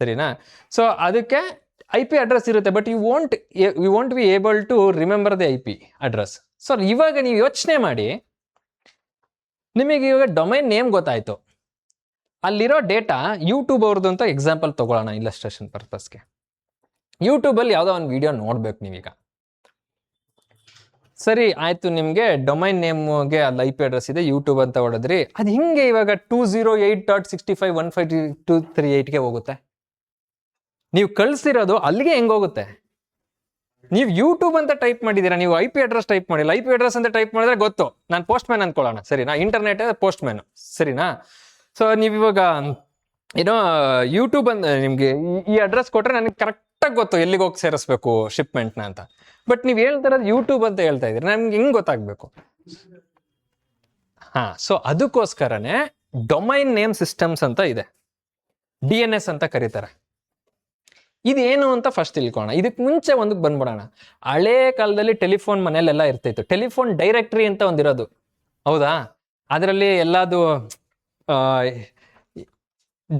ಸರಿನಾ? ಸೊ ಅದಕ್ಕೆ IP ಅಡ್ರೆಸ್ ಇರುತ್ತೆ, but you won't be able to remember the IP address. So ಇವಾಗ ನೀವು ಯೋಚನೆ ಮಾಡಿ, ನಿಮಗೆ ಇವಾಗ ಡೊಮೈನ್ ನೇಮ್ ಗೊತ್ತಾಯ್ತು, ಅಲ್ಲಿರೋ ಡೇಟಾ ಯೂಟ್ಯೂಬ್ ಅವ್ರದ್ದು ಅಂತ ಎಕ್ಸಾಂಪಲ್ ತಗೊಳ್ಳೋಣ ಇಲ್ಲಸ್ಟ್ರೇಷನ್ ಪರ್ಪಸ್ಗೆ. ಯೂಟ್ಯೂಬಲ್ಲಿ ಯಾವುದೋ ಒಂದು ವಿಡಿಯೋ ನೋಡ್ಬೇಕು ನೀವೀಗ, ಸರಿ ಆಯ್ತು, ನಿಮಗೆ ಡೊಮೈನ್ ನೇಮ್ಗೆ ಅಲ್ಲಿ IP ಅಡ್ರೆಸ್ ಇದೆ, ಯೂಟ್ಯೂಬ್ ಅಂತ ಹೊಡೆದ್ರಿ. ಅದು ಹಿಂಗೆ ಇವಾಗ 208.65.152.38ಗೆ ಹೋಗುತ್ತೆ. ನೀವು ಕಳಿಸಿರೋದು ಅಲ್ಲಿಗೆ ಹೆಂಗೋಗುತ್ತೆ? ನೀವು ಯೂಟ್ಯೂಬ್ ಅಂತ ಟೈಪ್ ಮಾಡಿದ್ದೀರಾ, ನೀವು IP ಅಡ್ರೆಸ್ ಟೈಪ್ ಮಾಡಿಲ್ಲ. IP ಅಡ್ರೆಸ್ ಅಂತ ಟೈಪ್ ಮಾಡಿದ್ರೆ ಗೊತ್ತು, ನಾನು ಪೋಸ್ಟ್ ಮ್ಯಾನ್ ಅನ್ಕೊಳ್ಳೋಣ, ಸರಿನಾ? ಇಂಟರ್ನೆಟ್ ಪೋಸ್ಟ್ ಮ್ಯಾನ್, ಸರಿನಾ? ಸೊ ನೀವು ಇವಾಗ ಏನೋ ಯೂಟ್ಯೂಬ್ ಅಂತ ನಿಮಗೆ ಈ ಅಡ್ರೆಸ್ ಕೊಟ್ರೆ ನನಗೆ ಕರೆಕ್ಟಾಗಿ ಗೊತ್ತು ಎಲ್ಲಿಗೆ ಹೋಗಿ ಸೇರಿಸ್ಬೇಕು ಶಿಪ್ಮೆಂಟ್ನ ಅಂತ. ಬಟ್ ನೀವು ಹೇಳ್ತಾರದು ಯೂಟ್ಯೂಬ್ ಅಂತ ಹೇಳ್ತಾ ಇದ್ದೀರಿ, ನಮ್ಗೆ ಹೆಂಗೆ ಗೊತ್ತಾಗಬೇಕು? ಸೊ ಅದಕ್ಕೋಸ್ಕರನೇ ಡೊಮೈನ್ ನೇಮ್ ಸಿಸ್ಟಮ್ಸ್ ಅಂತ ಇದೆ, DNS ಅಂತ ಕರೀತಾರೆ. ಇದೇನು ಅಂತ ಫಸ್ಟ್ ತಿಳ್ಕೋಣ. ಇದಕ್ಕೆ ಮುಂಚೆ ಒಂದಕ್ಕೆ ಬಂದ್ಬಿಡೋಣ. ಹಳೇ ಕಾಲದಲ್ಲಿ ಟೆಲಿಫೋನ್ ಮನೆಯಲ್ಲೆಲ್ಲ ಇರ್ತಿತ್ತು, ಟೆಲಿಫೋನ್ ಡೈರೆಕ್ಟ್ರಿ ಅಂತ ಒಂದಿರೋದು, ಹೌದಾ? ಅದರಲ್ಲಿ ಎಲ್ಲದು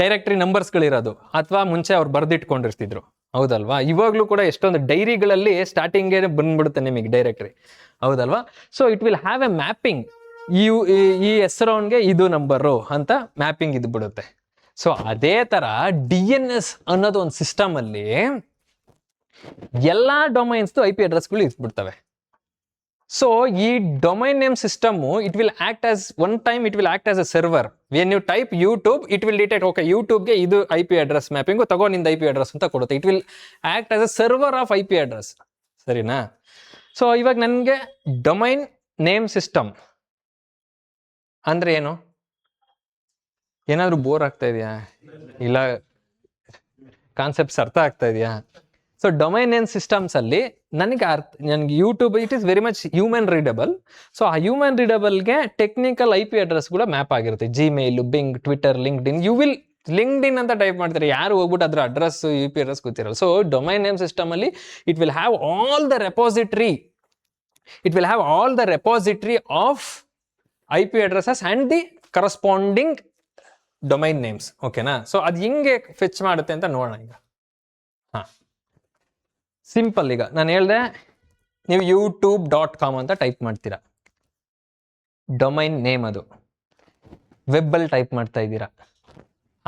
ಡೈರೆಕ್ಟ್ರಿ ನಂಬರ್ಸ್ಗಳಿರೋದು, ಅಥವಾ ಮುಂಚೆ ಅವ್ರು ಬರೆದಿಟ್ಕೊಂಡಿರ್ತಿದ್ರು, ಹೌದಲ್ವಾ? ಇವಾಗಲೂ ಕೂಡ ಎಷ್ಟೊಂದು ಡೈರಿಗಳಲ್ಲಿ ಸ್ಟಾರ್ಟಿಂಗೇ ಬಂದ್ಬಿಡುತ್ತೆ ನಿಮಗೆ ಡೈರೆಕ್ಟ್ರಿ, ಹೌದಲ್ವಾ? So it will have A mapping, ಈ ಹೆಸರವನ್ಗೆ ಇದು ನಂಬರು ಅಂತ ಮ್ಯಾಪಿಂಗ್ ಇದು ಬಿಡುತ್ತೆ. ಸೊ ಅದೇ ತರ DNS ಅನ್ನೋದು ಒಂದು ಸಿಸ್ಟಮ್ ಅಲ್ಲಿ ಎಲ್ಲಾ ಡೊಮೈನ್ಸ್ IP ಅಡ್ರೆಸ್ಗಳು ಇಟ್ಬಿಡ್ತವೆ. ಸೊ ಈ domain name system it will act as a server. When you type YouTube, it will detect, okay ಯೂಟ್ಯೂಬ್ಗೆ ಇದು IP ಅಡ್ರೆಸ್ ಮ್ಯಾಪಿಂಗು, ತಗೋ ನಿಂದ IP ಅಡ್ರೆಸ್ ಅಂತ ಕೊಡುತ್ತೆ. It will act as a server of IP address, ಸರಿನಾ? So ಇವಾಗ ನನಗೆ domain name system ಅಂದ್ರೆ ಏನು? ಏನಾದರೂ ಬೋರ್ ಆಗ್ತಾ ಇದೆಯಾ? ಇಲ್ಲ ಕಾನ್ಸೆಪ್ಟ್ಸ್ ಅರ್ಥ ಆಗ್ತಾ ಇದೆಯಾ? ಸೊ ಡೊಮೈನ್ ನೇಮ್ ಸಿಸ್ಟಮ್ಸ್ ಅಲ್ಲಿ ನನಗೆ YouTube it is very much human readable. So ಆ ಹ್ಯೂಮನ್ ರೀಡಬಲ್ಗೆ ಟೆಕ್ನಿಕಲ್ IP ಅಡ್ರೆಸ್ ಕೂಡ ಮ್ಯಾಪ್ ಆಗಿರುತ್ತೆ. Gmail, being, Twitter, LinkedIn. LinkedIn ಅಂತ ಟೈಪ್ ಮಾಡ್ತಾರೆ, ಯಾರು ಹೋಗ್ಬಿಟ್ಟು ಅದ್ರ ಅಡ್ರೆಸ್ IP ಅಡ್ರೆಸ್ ಗೊತ್ತಿರಲ್ಲ. ಸೊ ಡೊಮೈನ್ ನೇಮ್ ಸಿಸ್ಟಮ್ ಅಲ್ಲಿ it will have all the repository of IP addresses and the corresponding domain names, ಓಕೆನಾ? ಸೊ ಅದು ಹಿಂಗೆ ಫೆಚ್ ಮಾಡುತ್ತೆ ಅಂತ ನೋಡೋಣ ಈಗ. ಸಿಂಪಲ್, ಈಗ ನಾನು ಹೇಳ್ದೆ, ನೀವು youtube.com ಅಂತ ಟೈಪ್ ಮಾಡ್ತೀರಾ, ಡೊಮೈನ್ ನೇಮ್ ಅದು. ವೆಬ್ಬಲ್ಲಿ ಟೈಪ್ ಮಾಡ್ತಾ ಇದ್ದೀರಾ,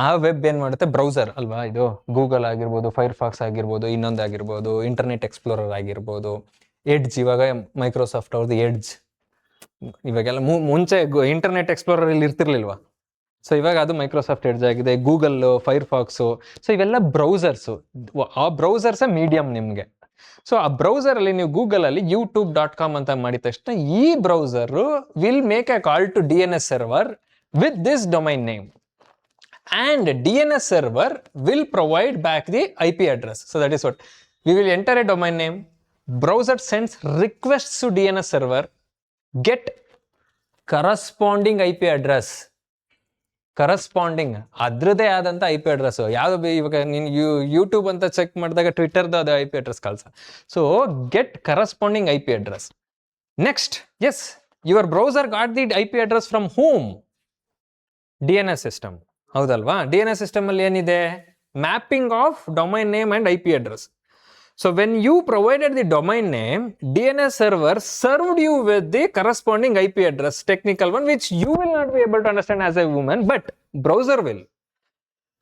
ಆ ವೆಬ್ ಏನು ಮಾಡುತ್ತೆ? ಬ್ರೌಸರ್ ಅಲ್ವಾ ಇದು? ಗೂಗಲ್ ಆಗಿರ್ಬೋದು, ಫೈರ್ಫಾಕ್ಸ್ ಆಗಿರ್ಬೋದು, ಇನ್ನೊಂದಾಗಿರ್ಬೋದು, ಇಂಟರ್ನೆಟ್ ಎಕ್ಸ್ಪ್ಲೋರರ್ ಆಗಿರ್ಬೋದು, ಎಡ್ಜ್, ಇವಾಗ ಮೈಕ್ರೋಸಾಫ್ಟ್ ಅವ್ರದ್ದು ಎಡ್ಜ್. ಇವಾಗೆಲ್ಲ ಮುಂಚೆ ಇಂಟರ್ನೆಟ್ ಎಕ್ಸ್ಪ್ಲೋರರ್ ಇಲ್ಲಿ ಇರ್ತಿರ್ಲಿಲ್ವಾ? ಸೊ ಇವಾಗ ಅದು ಮೈಕ್ರೋಸಾಫ್ಟ್ ಎಡ್ಜ್ ಆಗಿದೆ, ಗೂಗಲ್, ಫೈರ್ಫಾಕ್ಸು. ಸೊ ಇವೆಲ್ಲ ಬ್ರೌಸರ್ಸು. ಆ ಬ್ರೌಸರ್ಸೇ ಮೀಡಿಯಂ ನಿಮಗೆ. ಸೊ ಆ ಬ್ರೌಸರಲ್ಲಿ ನೀವು ಗೂಗಲಲ್ಲಿ youtube.com ಅಂತ ಮಾಡಿದ ತಕ್ಷಣ ಈ browser will make a call to DNS server with this domain name, and DNS server will provide back the IP address. So that is what we will enter a domain name, browser sends requests to DNS server, get corresponding IP address, ಅದ್ರದೇ ಆದಂಥ IP address. ಯಾವುದು ಇವಾಗ ನೀನು YouTube ಅಂತ check ಮಾಡಿದಾಗ ಟ್ವಿಟರ್ದು ಅದು IP address ಕಳ್ಸ. So get corresponding IP address. Next, yes, your browser got the IP address from whom, DNS system, ಹೌದಲ್ವಾ? DNS ಸಿಸ್ಟಮ್ ಅಲ್ಲಿ ಏನಿದೆ? Mapping of domain name and IP address. So when you provided the domain name, DNS server served you with the corresponding IP address, technical one, which you will not be able to understand as a woman, but browser will.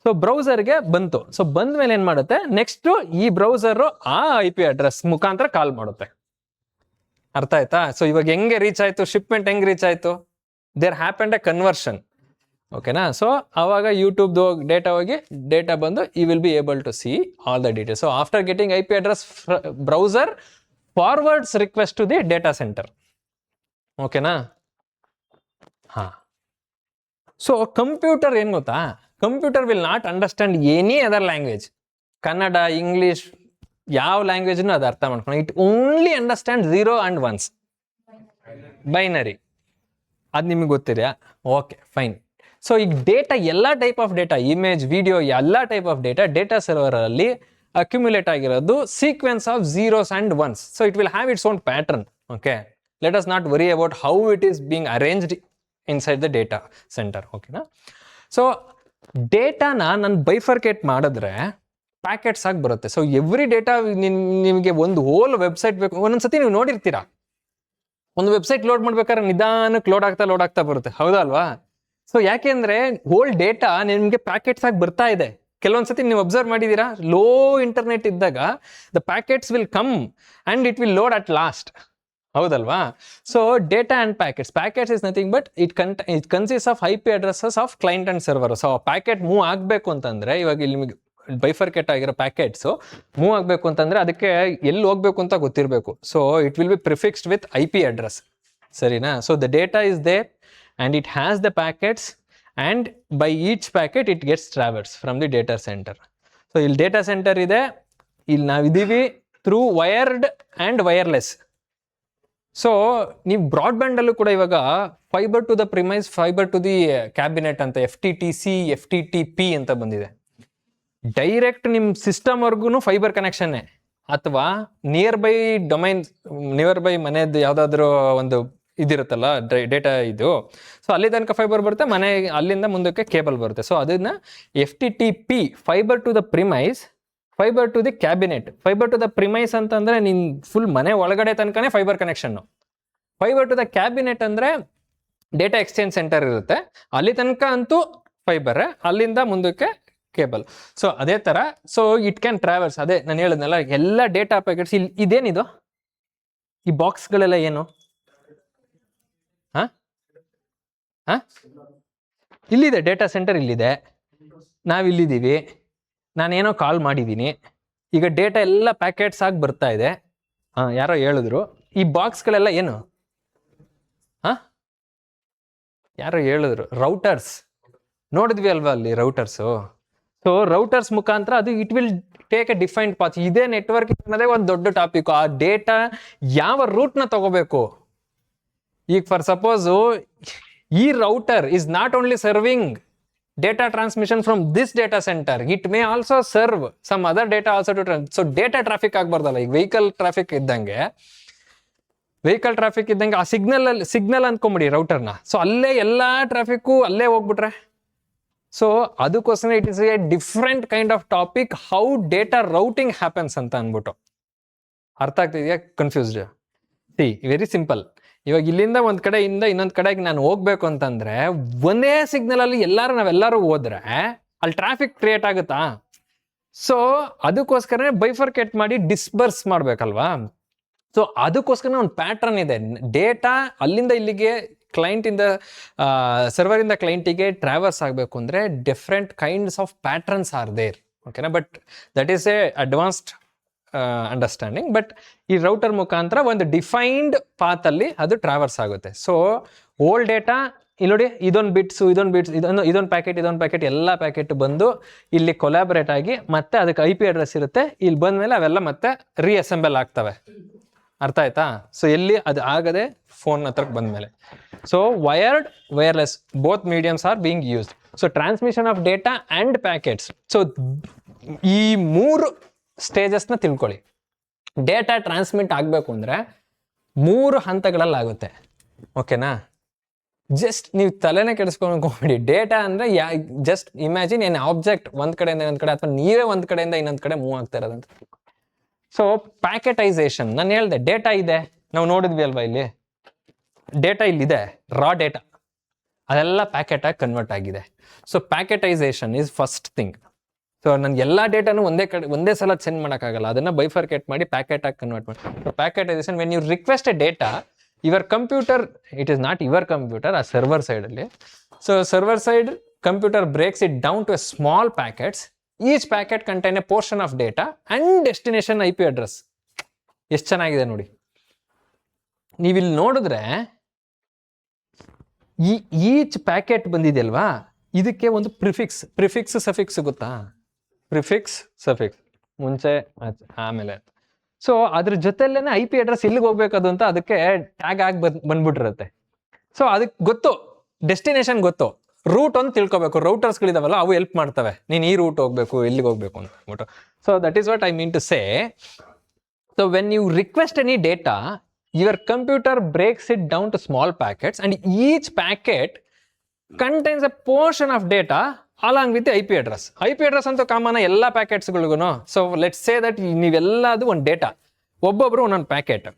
So browser ಗೆ ಬಂತು. So ಬಂದ ಮೇಲೆ ಏನ್ ಮಾಡುತ್ತೆ? Next ಈ browser ಆ IP address ಮುಖಾಂತರ ಕಾಲ್ ಮಾಡುತ್ತೆ. ಅರ್ಥ ಆಯ್ತಾ? ಸೊ ಇವಾಗ ಹೆಂಗೆ ರೀಚ್ ಆಯ್ತು? ಶಿಪ್ಮೆಂಟ್ ಹೆಂಗೆ ರೀಚ್ ಆಯ್ತು? ದೇರ್ ಹ್ಯಾಪೆಂಡ್ ಎ ಕನ್ವರ್ಷನ್, ಓಕೆನಾ? ಸೊ ಆವಾಗ ಯೂಟ್ಯೂಬ್ದು ಡೇಟಾ ಬಂದು you will be able to see all the details. So after getting IP address, browser forwards request to the data center, ಓಕೆನಾ? ಸೊ ಕಂಪ್ಯೂಟರ್ ಏನು ಗೊತ್ತಾ? Computer will not understand any other language. Kannada, English, ಯಾವ ಲ್ಯಾಂಗ್ವೇಜ್ನು ಅದು ಅರ್ಥ ಮಾಡ್ಕೊಂಡು, it only understand 0 and 1s, binary. ಅದು ನಿಮಗೆ ಗೊತ್ತಿದೆಯಾ? Okay, fine. ಸೊ ಈಗ ಡೇಟಾ ಎಲ್ಲ type of data, image, video, ಎಲ್ಲ ಟೈಪ್ ಆಫ್ ಡೇಟಾ ಸರ್ವರ್ ಅಲ್ಲಿ ಅಕ್ಯುಮುಲೇಟ್ ಆಗಿರೋದು sequence of zeros and ones. So it will have its own pattern. Okay, let us not worry about how it is being arranged inside the data center. Okay na? So ಡೇಟಾನ ನಾನು bifurcate ಮಾಡಿದ್ರೆ packets ಆಗಿ ಬರುತ್ತೆ. So every data ನಿಮಗೆ ಒಂದು hole website ಬೇಕು. ಒಂದೊಂದ್ಸತಿ ನೀವು ನೋಡಿರ್ತೀರಾ, ಒಂದು ವೆಬ್ಸೈಟ್ ಲೋಡ್ ಮಾಡ್ಬೇಕಾದ್ರೆ ನಿಧಾನಕ್ಕೆ ಲೋಡ್ ಆಗ್ತಾ ಬರುತ್ತೆ, ಹೌದಾ ಅಲ್ವಾ? ಸೊ ಯಾಕೆಂದ್ರೆ ಹೋಲ್ ಡೇಟಾ ನಿಮಗೆ ಪ್ಯಾಕೆಟ್ಸ್ ಆಗಿ ಬರ್ತಾ ಇದೆ. ಕೆಲವೊಂದ್ಸತಿ ನೀವು ಅಬ್ಸರ್ವ್ ಮಾಡಿದೀರಾ, ಲೋ ಇಂಟರ್ನೆಟ್ ಇದ್ದಾಗ the packets will come and it will load at last, ಹೌದಲ್ವಾ? So data and packets is nothing but it consist of IP addresses of client and server. So packet move ಆಗಬೇಕು ಅಂತಂದ್ರೆ, ಇವಾಗ ಇಲ್ಲಿ ನಿಮಗೆ bifurcate ಆಗಿರೋ packets move ಆಗಬೇಕು ಅಂತಂದ್ರೆ ಅದಕ್ಕೆ ಎಲ್ಲಿ ಹೋಗ್ಬೇಕು ಅಂತ ಗೊತ್ತಿರಬೇಕು. So it will be prefixed with IP address, ಸರಿನಾ? So the data is there and it has the packets, and by each packet it gets traversed from the data center. So ಇಲ್ಲಿ data center ಇದೆ, ಇಲ್ಲಿ ನಾವಿದ್ದೀವಿ through wired and wireless. So ನೀವು broadband ಅಲ್ಲೂ ಕೂಡ ಇವಾಗ fiber to the premise, fiber to the cabinet ಅಂತ FTTC, FTTP ಅಂತ ಬಂದಿದೆ. ಡೈರೆಕ್ಟ್ ನಿಮ್ಮ ಸಿಸ್ಟಮ್ ವರ್ಗು ಫೈಬರ್ ಕನೆಕ್ಷನ್ನೇ, ಅಥವಾ ನಿಯರ್ ಬೈ ಮನೆಯದ್ದು ಯಾವುದಾದ್ರೂ ಒಂದು ಇದಿರುತ್ತಲ್ಲ ಡೇಟಾ ಇದು, ಸೊ ಅಲ್ಲಿ ತನಕ ಫೈಬರ್ ಬರುತ್ತೆ, ಮನೆ ಅಲ್ಲಿಂದ ಮುಂದಕ್ಕೆ ಕೇಬಲ್ ಬರುತ್ತೆ. ಸೊ ಅದನ್ನ FTTP, fiber to the premise, fiber to the cabinet. Fiber to the premise ಅಂತಂದ್ರೆ ನಿನ್ ಫುಲ್ ಮನೆ ಒಳಗಡೆ ತನಕನೇ fiber connection. Fiber to the cabinet ಅಂದ್ರೆ ಡೇಟಾ ಎಕ್ಸ್ಚೇಂಜ್ ಸೆಂಟರ್ ಇರುತ್ತೆ, ಅಲ್ಲಿ ತನಕ ಅಂತೂ ಫೈಬರ್, ಅಲ್ಲಿಂದ ಮುಂದಕ್ಕೆ ಕೇಬಲ್. ಸೊ ಅದೇ ತರ, ಸೊ ಇಟ್ ಕ್ಯಾನ್ ಟ್ರಾವೆಲ್ಸ್. ಅದೇ ನಾನು ಹೇಳಿದ್ನಲ್ಲ, ಎಲ್ಲ ಡೇಟಾ ಪ್ಯಾಕೆಟ್ಸ್. ಇದೇನಿದು, ಈ ಬಾಕ್ಸ್ಗಳೆಲ್ಲ ಏನು? ಇಲ್ಲಿದೆ ಡೇಟಾ ಸೆಂಟರ್, ಇಲ್ಲಿದೆ, ನಾವಿಲ್ಲಿದ್ದೀವಿ, ನಾನೇನೋ ಕಾಲ್ ಮಾಡಿದ್ದೀನಿ, ಈಗ ಡೇಟಾ ಎಲ್ಲ ಪ್ಯಾಕೆಟ್ಸ್ ಆಗಿ ಬರ್ತಾ ಇದೆ. ಯಾರೋ ಹೇಳಿದ್ರು ಈ ಬಾಕ್ಸ್ಗಳೆಲ್ಲ ಏನು? ಯಾರೋ ಹೇಳಿದ್ರು ರೌಟರ್ಸ್. ನೋಡಿದ್ವಿ ಅಲ್ವಾ ಅಲ್ಲಿ ರೌಟರ್ಸು. ಸೊ ರೌಟರ್ಸ್ ಮುಖಾಂತರ ಅದು it will take A defined path. ಇದೇ ನೆಟ್ವರ್ಕ್ ಅನ್ನೋದೇ ಒಂದು ದೊಡ್ಡ ಟಾಪಿಕ್. ಆ ಡೇಟಾ ಯಾವ ರೂಟ್ನ ತಗೋಬೇಕು. ಈಗ ಫಾರ್ ಸಪೋಸು ಈ router is not only serving data transmission from this data center, it may also serve some other data also to so data traffic ಆಗಬಾರ್ದಲ್ಲ. ಈಗ ವೆಹಿಕಲ್ ಟ್ರಾಫಿಕ್ ಇದ್ದಂಗೆ ಆ ಸಿಗ್ನಲ್ ಅಂದ್ಕೊಂಬಿಡಿ ರೌಟರ್ನ. ಸೊ ಅಲ್ಲೇ ಎಲ್ಲಾ ಟ್ರಾಫಿಕ್ಕು ಅಲ್ಲೇ ಹೋಗ್ಬಿಟ್ರೆ, ಸೊ ಅದಕ್ಕೋಸ್ಕರ it is a different kind of topic, how data routing happens ಅಂತ ಅಂದ್ಬಿಟ್ಟು. ಅರ್ಥ ಆಗ್ತಿದೆಯಾ? ಕನ್ಫ್ಯೂಸ್ಡ್? Very simple. ಇವಾಗ ಇಲ್ಲಿಂದ ಒಂದ್ ಕಡೆಯಿಂದ ಇನ್ನೊಂದ್ ಕಡೆಗೆ ನಾನು ಹೋಗ್ಬೇಕು ಅಂತಂದ್ರೆ ಒಂದೇ ಸಿಗ್ನಲ್ ಅಲ್ಲಿ ನಾವೆಲ್ಲರೂ ಹೋದ್ರೆ ಅಲ್ಲಿ ಟ್ರಾಫಿಕ್ ಕ್ರಿಯೇಟ್ ಆಗುತ್ತಾ? ಸೊ ಅದಕ್ಕೋಸ್ಕರ ಬೈಫರ್ಕೇಟ್ ಮಾಡಿ ಡಿಸ್ಬರ್ಸ್ ಮಾಡ್ಬೇಕಲ್ವಾ? ಸೊ ಅದಕ್ಕೋಸ್ಕರ ಒಂದು ಪ್ಯಾಟ್ರನ್ ಇದೆ. ಡೇಟಾ ಅಲ್ಲಿಂದ ಇಲ್ಲಿಗೆ, ಕ್ಲೈಂಟ್ ಇಂದ ಸರ್ವರ್ ಇಂದ ಕ್ಲೈಂಟಿಗೆ ಟ್ರಾವರ್ಸ್ ಆಗಬೇಕು ಅಂದ್ರೆ different kinds of patterns are there. ಓಕೆನಾ? But that is a advanced understanding. But ಈ ರೌಟರ್ ಮುಖಾಂತರ ಒಂದು ಡಿಫೈನ್ಡ್ ಪಾತ್ ಅಲ್ಲಿ ಅದು ಟ್ರಾವರ್ಸ್ ಆಗುತ್ತೆ. ಸೊ ಓಲ್ಡ್ ಡೇಟಾ ಇಲ್ಲಿ ನೋಡಿ, ಇದೊಂದು ಬಿಟ್ಸ್, ಇದೊಂದು ಪ್ಯಾಕೆಟ್ ಎಲ್ಲ ಪ್ಯಾಕೆಟ್ ಬಂದು ಇಲ್ಲಿ ಕೊಲಾಬರೇಟ್ ಆಗಿ ಮತ್ತೆ ಅದಕ್ಕೆ IP ಅಡ್ರೆಸ್ ಇರುತ್ತೆ. ಇಲ್ಲಿ ಬಂದ್ಮೇಲೆ ಅವೆಲ್ಲ ಮತ್ತೆ ರೀಅಸೆಂಬಲ್ ಆಗ್ತವೆ. ಅರ್ಥ ಆಯ್ತಾ? ಸೊ ಎಲ್ಲಿ ಅದು ಆಗದೆ ಫೋನ್ ಹತ್ರಕ್ಕೆ ಬಂದ್ಮೇಲೆ. So wired, wireless both mediums are being used. So transmission of data and packets. So ಈ ಮೂರು ಸ್ಟೇಜಸ್ನ ತಿಳ್ಕೊಳ್ಳಿ. ಡೇಟಾ ಟ್ರಾನ್ಸ್ಮಿಟ್ ಆಗಬೇಕು ಅಂದ್ರೆ 3 ಹಂತಗಳಲ್ಲಿ ಆಗುತ್ತೆ. ಓಕೆನಾ? ಜಸ್ಟ್ ನೀವು ತಲೆನೇ ಕೆಡಿಸ್ಕೊಂಡ್ಬಿಡಿ. ಡೇಟಾ ಅಂದ್ರೆ ಜಸ್ಟ್ ಇಮ್ಯಾಜಿನ್ ಏನ್ ಆಬ್ಜೆಕ್ಟ್ ಒಂದ್ ಕಡೆಯಿಂದ ಇನ್ನೊಂದ್ ಕಡೆ, ಅಥವಾ ನೀವೇ ಒಂದ್ ಕಡೆಯಿಂದ ಇನ್ನೊಂದ್ ಕಡೆ ಮೂವ್ ಆಗ್ತಾ ಇರೋದಂತ. ಸೊ ಪ್ಯಾಕೆಟೈಸೇಷನ್, ನಾನು ಹೇಳ್ದೆ ಡೇಟಾ ಇದೆ, ನಾವು ನೋಡಿದ್ವಿ ಅಲ್ವಾ, ಇಲ್ಲಿ ಡೇಟಾ ಇಲ್ಲಿದೆ, ರಾ ಡೇಟಾ, ಅದೆಲ್ಲ ಪ್ಯಾಕೆಟ್ ಆಗಿ ಕನ್ವರ್ಟ್ ಆಗಿದೆ. So packetization is first thing. So ನನ್ಗೆ ಎಲ್ಲ ಡೇಟಾನು ಒಂದೇ ಸಲ ಸೆಂಡ್ ಮಾಡೋಕ್ಕಾಗಲ್ಲ, ಅದನ್ನ ಬೈಫರ್ಕೇಟ್ ಮಾಡಿ ಪ್ಯಾಕೆಟ್ ಆಗಿ ಕನ್ವರ್ಟ್ ಮಾಡಿ. Packetization, when you request a data, your computer, it is not your computer, ಆ ಸರ್ವರ್ ಸೈಡ್ ಅಲ್ಲಿ. So server side computer breaks it down to a small packets. Each packet contain a portion of data and destination IP address. ಎಷ್ಟು ಚೆನ್ನಾಗಿದೆ ನೋಡಿ. ನೀವಿಲ್ಲಿ ನೋಡಿದ್ರೆ each packet ಬಂದಿದೆ ಅಲ್ವಾ, ಇದಕ್ಕೆ ಒಂದು ಪ್ರಿಫಿಕ್ಸ್ ಸಫಿಕ್ಸ್ ಗೊತ್ತಾ? ಪ್ರಿಫಿಕ್ಸ್ ಸಫಿಕ್ಸ್ ಮುಂಚೆ ಆಮೇಲೆ. ಸೊ ಅದ್ರ ಜೊತೆಲೇನೆ IP ಅಡ್ರೆಸ್ ಎಲ್ಲಿಗೆ ಹೋಗ್ಬೇಕದು ಅಂತ ಅದಕ್ಕೆ ಟ್ಯಾಗ್ ಆಗಿ ಬಂದ್ಬಿಟ್ಟಿರುತ್ತೆ. ಸೊ ಅದಕ್ಕೆ ಗೊತ್ತು, ಡೆಸ್ಟಿನೇಷನ್ ಗೊತ್ತು. ರೂಟ್ ಒಂದು ತಿಳ್ಕೊಬೇಕು. ರೌಟರ್ಸ್ಗಳಿದಾವಲ್ಲ ಅವು ಹೆಲ್ಪ್ ಮಾಡ್ತವೆ, ನೀನು ಈ ರೂಟ್ ಹೋಗ್ಬೇಕು, ಎಲ್ಲಿಗೆ ಹೋಗ್ಬೇಕು ಅಂತ ಅಂದ್ಬಿಟ್ಟು. So that is what I mean to say. So when you request any data, your computer breaks it down to small packets, and each packet contains a portion of data along with the IP address. IP address ಅಂತೂ common ಎಲ್ಲ ಪ್ಯಾಕೆಟ್ಸ್ಗಳಿಗೂ. So let's say that ನೀವೆಲ್ಲದು ಒಂದು data, ಒಬ್ಬೊಬ್ರು ಒಂದೊಂದು packet.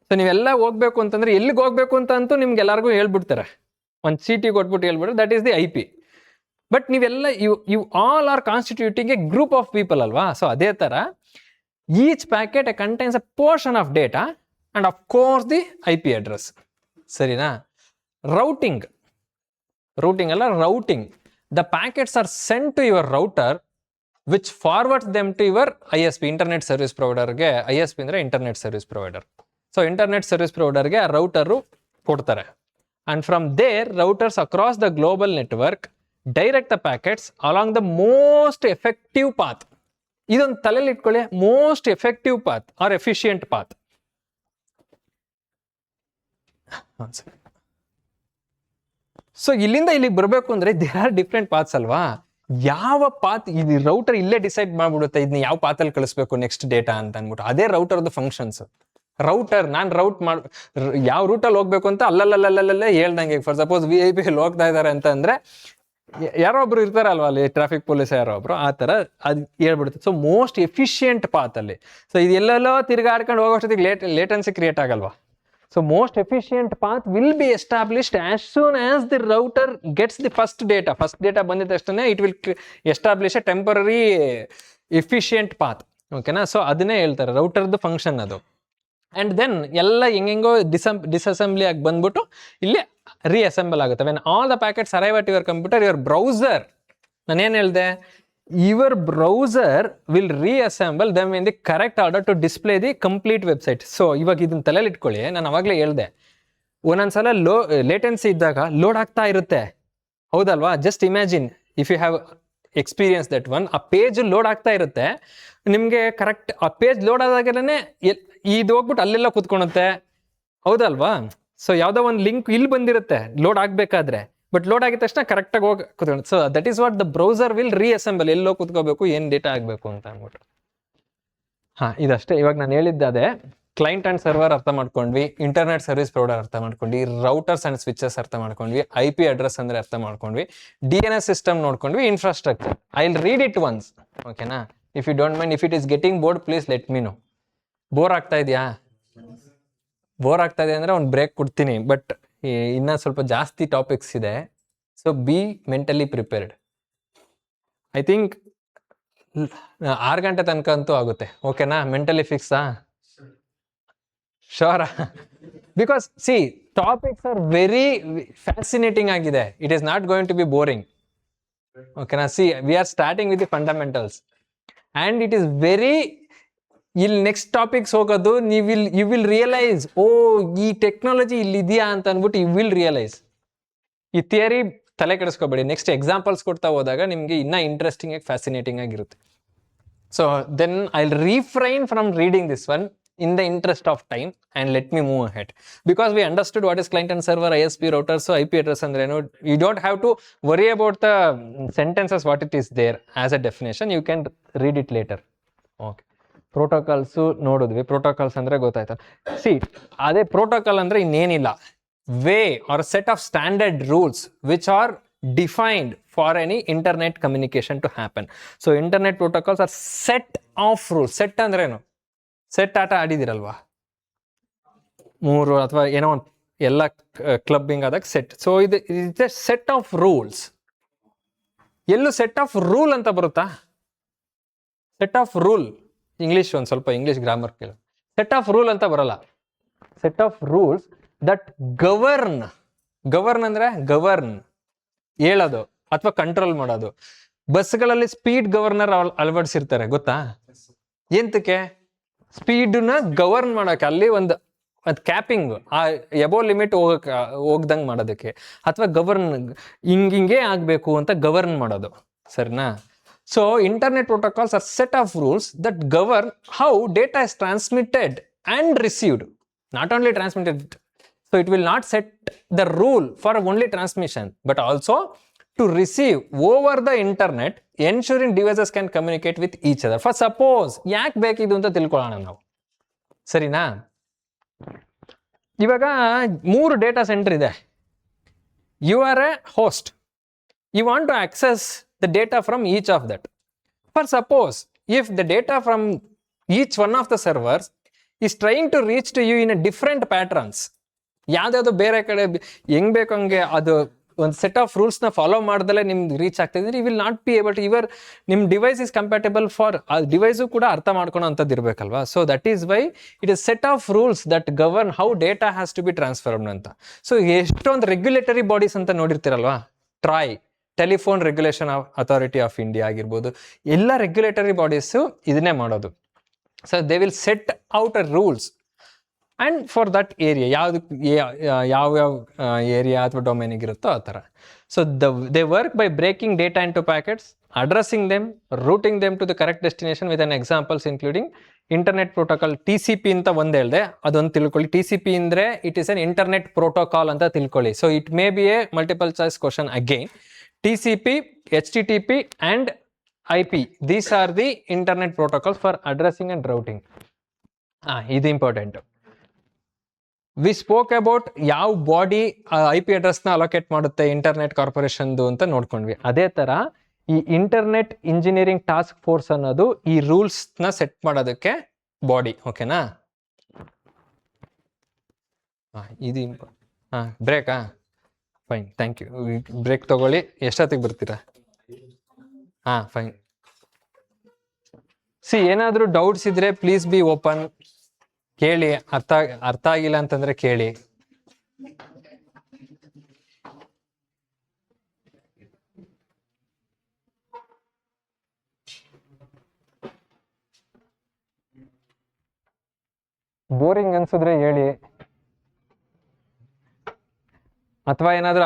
So ನೀವೆಲ್ಲ ಹೋಗ್ಬೇಕು ಅಂತಂದ್ರೆ ಎಲ್ಲಿಗೆ ಹೋಗ್ಬೇಕು ಅಂತ ಅಂತೂ ನಿಮ್ಗೆ ಎಲ್ಲರಿಗೂ ಹೇಳ್ಬಿಡ್ತಾರೆ, ಒಂದು ಚೀಟಿ ಕೊಟ್ಬಿಟ್ಟು ಹೇಳ್ಬಿಟ್ರೆ that is the IP. But ನೀವೆಲ್ಲ you all are constituting a group of people ಅಲ್ವಾ? ಸೊ ಅದೇ ಥರ each packet contains a portion of data and of course the IP address. ಸರಿನಾ? routing ಅಲ್ಲ, routing. The packets are sent to your router which forwards them to your ISP, internet service provider ಗೆ. ISP ಅಂದ್ರೆ internet service provider. So internet service provider ಗೆ ಆ router ಕೊಡ್ತಾರೆ, and from there routers across the global network direct the packets along the most effective path. ಇದೊಂದು ತಲೆಯಲ್ಲಿ ಇಟ್ಕೊಳ್ಳಿ, most effective path or efficient path. So ಇಲ್ಲಿಂದ ಇಲ್ಲಿಗೆ ಬರಬೇಕು ಅಂದ್ರೆ ದೇರ್ ಆರ್ ಡಿಫ್ರೆಂಟ್ ಪಾತ್ಸ್ ಅಲ್ವಾ? ಯಾವ ಪಾತ್ ಇದು ರೌಟರ್ ಇಲ್ಲೇ ಡಿಸೈಡ್ ಮಾಡ್ಬಿಡುತ್ತೆ ಇದನ್ನ ಯಾವ ಪಾತಲ್ಲಿ ಕಳಿಸ್ಬೇಕು ನೆಕ್ಸ್ಟ್ ಡೇಟಾ ಅಂತ ಅಂದ್ಬಿಟ್ಟು. ಅದೇ ರೌಟರ್ದು ಫಂಕ್ಷನ್ಸ್. ರೌಟರ್ ನಾನು ರೌಟ್ ಯಾವ ರೂಟಲ್ಲಿ ಹೋಗ್ಬೇಕು ಅಂತ ಅಲ್ಲಲ್ಲೇ ಹೇಳ್ದಂಗೆ. ಫಾರ್ ಸಪೋಸ್ VIP ಅಲ್ಲಿ ಹೋಗ್ತಾ ಇದಾರೆ ಅಂತ ಅಂದ್ರೆ ಯಾರೋ ಒಬ್ರು ಇರ್ತಾರಲ್ವಾ ಅಲ್ಲಿ, ಟ್ರಾಫಿಕ್ ಪೊಲೀಸ್ ಯಾರೋ ಒಬ್ರು, ಆ ಥರ ಅದು ಹೇಳ್ಬಿಡುತ್ತೆ. ಸೊ ಮೋಸ್ಟ್ ಎಫಿಷಿಯಂಟ್ ಪಾತ್ ಅಲ್ಲಿ. ಸೊ ಇದು ಎಲ್ಲೆಲ್ಲೋ ತಿರ್ಗಾಡ್ಕೊಂಡು ಹೋಗೋಷ್ಟೊತ್ತಿಗೆ ಲೇಟೆನ್ಸಿ ಕ್ರಿಯೇಟ್ ಆಗಲ್ವಾ? So most efficient path will be established as soon as the router gets the first data. First data ಬಂದಿದ ತಕ್ಷಣ it will establish a temporary efficient path. ಓಕೆನಾ? So ಅದನ್ನೇ ಹೇಳ್ತಾರೆ ರೌಟರ್ದು function ಅದು. ಆ್ಯಂಡ್ ದೆನ್ ಎಲ್ಲ ಹೆಂಗೆಂಗೋ ಡಿಸಸೆಂಬ್ಲಿ ಆಗಿ ಬಂದ್ಬಿಟ್ಟು ಇಲ್ಲಿ ರೀಅಸೆಂಬಲ್ ಆಗುತ್ತೆ. When all the packets arrive at your computer, your browser, ನಾನೇನು ಹೇಳಿದೆ, your browser will reassemble them in the correct order to display the complete website. So ಇವಾಗ ಇದನ್ನ ತಲೆಯಲ್ಲಿ ಇಟ್ಕೊಳ್ಳಿ, ನಾನು ಅವಾಗಲೇ ಹೇಳಿದೆ, ಒಂದೊಂದ್ಸಲ ಲೇಟೆನ್ಸಿ ಇದ್ದಾಗ ಲೋಡ್ ಆಗ್ತಾ ಇರುತ್ತೆ, ಹೌದಲ್ವಾ? Just imagine if you have experience that one. ಆ ಪೇಜ್ ಲೋಡ್ ಆಗ್ತಾ ಇರುತ್ತೆ, ನಿಮಗೆ ಕರೆಕ್ಟ್ ಆ ಪೇಜ್ ಲೋಡ್ ಆದಾಗಲೇ ಇದು ಹೋಗ್ಬಿಟ್ಟು ಅಲ್ಲೆಲ್ಲ ಕೂತ್ಕೊಳುತ್ತೆ, ಹೌದಲ್ವಾ? ಸೊ ಯಾವುದೋ ಒಂದು ಲಿಂಕ್ ಇಲ್ಲಿ ಬಂದಿರುತ್ತೆ ಲೋಡ್ ಆಗಬೇಕಾದ್ರೆ, ಬಟ್ ಲೋಡ್ ಆಗಿದ ತಕ್ಷಣ ಕರೆಕ್ಟಾಗಿ ಹೋಗಿ ಕೂತ್ಕೊಂಡು. So that is what the browser will reassemble, ಎಲ್ಲೋ ಕೂತ್ಕೋಬೇಕು, ಏನು ಡೇಟಾ ಆಗಬೇಕು ಅಂತ ಅಂದ್ಬಿಟ್ಟು. ಇದಷ್ಟೇ. ಇವಾಗ ನಾನು ಹೇಳಿದ್ದೆ ಅದೇ, ಕ್ಲೈಂಟ್ ಆ್ಯಂಡ್ ಸರ್ವರ್ ಅರ್ಥ ಮಾಡ್ಕೊಂಡ್ವಿ, ಇಂಟರ್ನೆಟ್ ಸರ್ವಿಸ್ ಪ್ರೊವೈಡರ್ ಅರ್ಥ ಮಾಡ್ಕೊಂಡ್ವಿ, ರೌಟರ್ಸ್ ಆ್ಯಂಡ್ ಸ್ವಿಚಸ್ ಅರ್ಥ ಮಾಡ್ಕೊಂಡ್ವಿ, IP ಅಡ್ರೆಸ್ ಅಂದರೆ ಅರ್ಥ ಮಾಡ್ಕೊಂಡ್ವಿ, DNS ಸಿಸ್ಟಮ್ ನೋಡ್ಕೊಂಡ್ವಿ, infrastructure. I will read it once, ಓಕೆನಾ? If you don't mind, if it is getting bored please let me know. Bore ಆಗ್ತಾ ಇದೆಯಾ? ಬೋರ್ ಆಗ್ತಾ ಇದೆ ಅಂದರೆ ಒಂದು ಬ್ರೇಕ್ ಕೊಡ್ತೀನಿ, ಬಟ್ ಇನ್ನೂ ಸ್ವಲ್ಪ ಜಾಸ್ತಿ ಟಾಪಿಕ್ಸ್ ಇದೆ. So be mentally prepared. I think 6 ಗಂಟೆ ತನಕ ಅಂತೂ ಆಗುತ್ತೆ, ಓಕೆನಾ? ಮೆಂಟಲಿ ಫಿಕ್ಸಾ? ಶೋರಾ? Because see topics are very fascinating ಆಗಿದೆ. It is not going to be boring, ಓಕೆನಾ? See we are starting with the fundamentals and it is very, ಇಲ್ಲಿ ನೆಕ್ಸ್ಟ್ ಟಾಪಿಕ್ಸ್ ಹೋಗೋದು ಯು ವಿಲ್ ರಿಯಲೈಸ್, ಓ ಈ technology ಇಲ್ಲಿ ಇದೆಯಾ ಅಂತ ಅಂದ್ಬಿಟ್ಟು you will realise. ಈ ಥಿಯರಿ ತಲೆ ಕೆಡಿಸ್ಕೋಬೇಡಿ, ನೆಕ್ಸ್ಟ್ ಎಕ್ಸಾಂಪಲ್ಸ್ ಕೊಡ್ತಾ ಹೋದಾಗ ನಿಮಗೆ ಇನ್ನೂ ಇಂಟ್ರೆಸ್ಟಿಂಗ್ ಆಗಿ ಫ್ಯಾಸಿನೇಟಿಂಗ್ ಆಗಿರುತ್ತೆ. So then I will refrain from reading this one in the interest of time and let me move ahead, because we understood what is client and server, ISP, routers, so IP address andre no, you don't have to worry about the sentences what it is there as a definition, you can read it later. Okay, protocols ನೋಡಿದ್ವಿ. protocols ಅಂದ್ರೆ ಗೊತ್ತಾಯ್ತಾ? C ಅದೇ protocol ಅಂದ್ರೆ ಇನ್ನೇನಿಲ್ಲ, way or set of standard rules which are defined for any internet communication to happen. So internet protocols are set of rules. set ಅಂದ್ರೆ ಏನು? Set ಆಟ ಆಡಿದಿರಲ್ವಾ, 3 ಅಥವಾ ಏನೋ ಒಂದು ಎಲ್ಲ ಕ್ಲಬ್ಬಿಂಗ್ ಆದಾಗ ಸೆಟ್. ಸೊ ಇದು ಸೆಟ್ ಆಫ್ ರೂಲ್ಸ್. ಎಲ್ಲೂ ಸೆಟ್ ಆಫ್ ರೂಲ್ ಅಂತ ಬರುತ್ತಾ? ಸೆಟ್ ಆಫ್ ರೂಲ್ ಇಂಗ್ಲೀಷ್, ಒಂದು ಸ್ವಲ್ಪ ಇಂಗ್ಲೀಷ್ ಗ್ರಾಮರ್ ಕೇಳ. ಸೆಟ್ ಆಫ್ ರೂಲ್ ಅಂತ ಬರಲ್ಲ. Set of rules that govern. Govern ಅಂದ್ರೆ ಗವರ್ನ್ ಹೇಳೋದು ಅಥವಾ ಕಂಟ್ರೋಲ್ ಮಾಡೋದು. ಬಸ್ಗಳಲ್ಲಿ ಸ್ಪೀಡ್ ಗವರ್ನರ್ ಅಳವಡಿಸಿರ್ತಾರೆ, ಗೊತ್ತಾ? ಎಂತಕ್ಕೆ? ಸ್ಪೀಡನ್ನ ಗವರ್ನ್ ಮಾಡೋಕೆ, ಅಲ್ಲಿ ಒಂದು ಕ್ಯಾಪಿಂಗ್, ಆ ಎಬೋ ಲಿಮಿಟ್ ಹೋಗ್ದಂಗೆ ಮಾಡೋದಕ್ಕೆ, ಅಥವಾ ಗವರ್ನ್ ಹಿಂಗೆ ಆಗಬೇಕು ಅಂತ ಗವರ್ನ್ ಮಾಡೋದು, ಸರಿನಾ? So internet protocols are set of rules that govern how data is transmitted and received. Not only transmitted, so it will not set the rule for only transmission but also to receive over the internet, ensuring devices can communicate with each other. For suppose, ಯಾಕೆ ಬೇಕಿದು ಅಂತ ತಿಳ್ಕೊಳ್ಳೋಣ ನಾವು, ಸರಿನಾ? ಇವಾಗ 3 data centre ಇದೆ. You are a host. You want to access the data from each of that. For suppose, if the data from each one of the servers is trying to reach to you in a different patterns, ಯಾವ್ದಾದ್ರು ಬೇರೆ ಕಡೆ ಹೆಂಗ್ ಬೇಕು ಹಂಗೆ ಅದು ಒಂದು set of rules ನ follow ಮಾಡ್ದಲೇ ನಿಮ್ಗೆ ರೀಚ್ ಆಗ್ತಿದ್ರೆ, you will not be able to your ನಿಮ್ ಡಿವೈಸ್ ಇಸ್ ಕಂಪ್ಯಾಟಬಲ್ ಫಾರ್ ಆ ಡಿವೈಸು ಕೂಡ ಅರ್ಥ ಮಾಡ್ಕೊಳೋ ಅಂಥದ್ದು ಇರಬೇಕಲ್ವಾ. So that is why it is set of rules that govern how data has to be transferred ಅಂತ. ಸೊ ಎಷ್ಟೊಂದು ರೆಗ್ಯುಲೇಟರಿ ಬಾಡೀಸ್ ಅಂತ ನೋಡಿರ್ತೀರಲ್ವಾ, TRAI, telephone regulation authority of India ಆಗಿರ್ಬೋದು, ಎಲ್ಲ ರೆಗ್ಯುಲೇಟರಿ ಬಾಡೀಸು ಇದನ್ನೇ ಮಾಡೋದು. So they will set out a rules and for that area, ಯಾವ್ಯಾವ area ಅಥವಾ ಡೊಮೇನಿಗೆ ಇರುತ್ತೋ ಆ ಥರ. So they work by breaking data into packets, addressing them, routing them to the correct destination with an examples including internet protocol. TCP ಅಂತ ಒಂದು ಹೇಳಿದೆ, ಅದೊಂದು ತಿಳ್ಕೊಳ್ಳಿ. TCP ಅಂದರೆ it is an internet protocol ಅಂತ ತಿಳ್ಕೊಳ್ಳಿ. So it may be a multiple choice question again. TCP, HTTP and IP, these are the internet protocols for addressing and routing. ಇದು important. We spoke about ಯಾವ body IP ಅಡ್ರೆಸ್ನ allocate ಮಾಡುತ್ತೆ internet ಕಾರ್ಪೊರೇಷನ್ದು ಅಂತ ನೋಡ್ಕೊಂಡ್ವಿ. ಅದೇ ಥರ ಈ internet engineering task force ಅನ್ನೋದು ಈ ರೂಲ್ಸ್ನ set ಮಾಡೋದಕ್ಕೆ ಬಾಡಿ. ಓಕೆನಾ? ಇದು ಬ್ರೇಕಾ? Fine, thank you. ಬ್ರೇಕ್ ತಗೊಳ್ಳಿ. ಎಷ್ಟೊತ್ತಿಗೆ ಬರ್ತೀರಾ? ಫೈನ್. ಏನಾದರೂ ಡೌಟ್ಸ್ ಇದ್ರೆ ಪ್ಲೀಸ್ ಬಿ ಓಪನ್, ಕೇಳಿ. ಅರ್ಥ ಆಗಿಲ್ಲ ಅಂತಂದ್ರೆ ಕೇಳಿ. ಬೋರಿಂಗ್ ಅನ್ಸಿದ್ರೆ ಹೇಳಿ, ಅಥವಾ ಏನಾದರೂ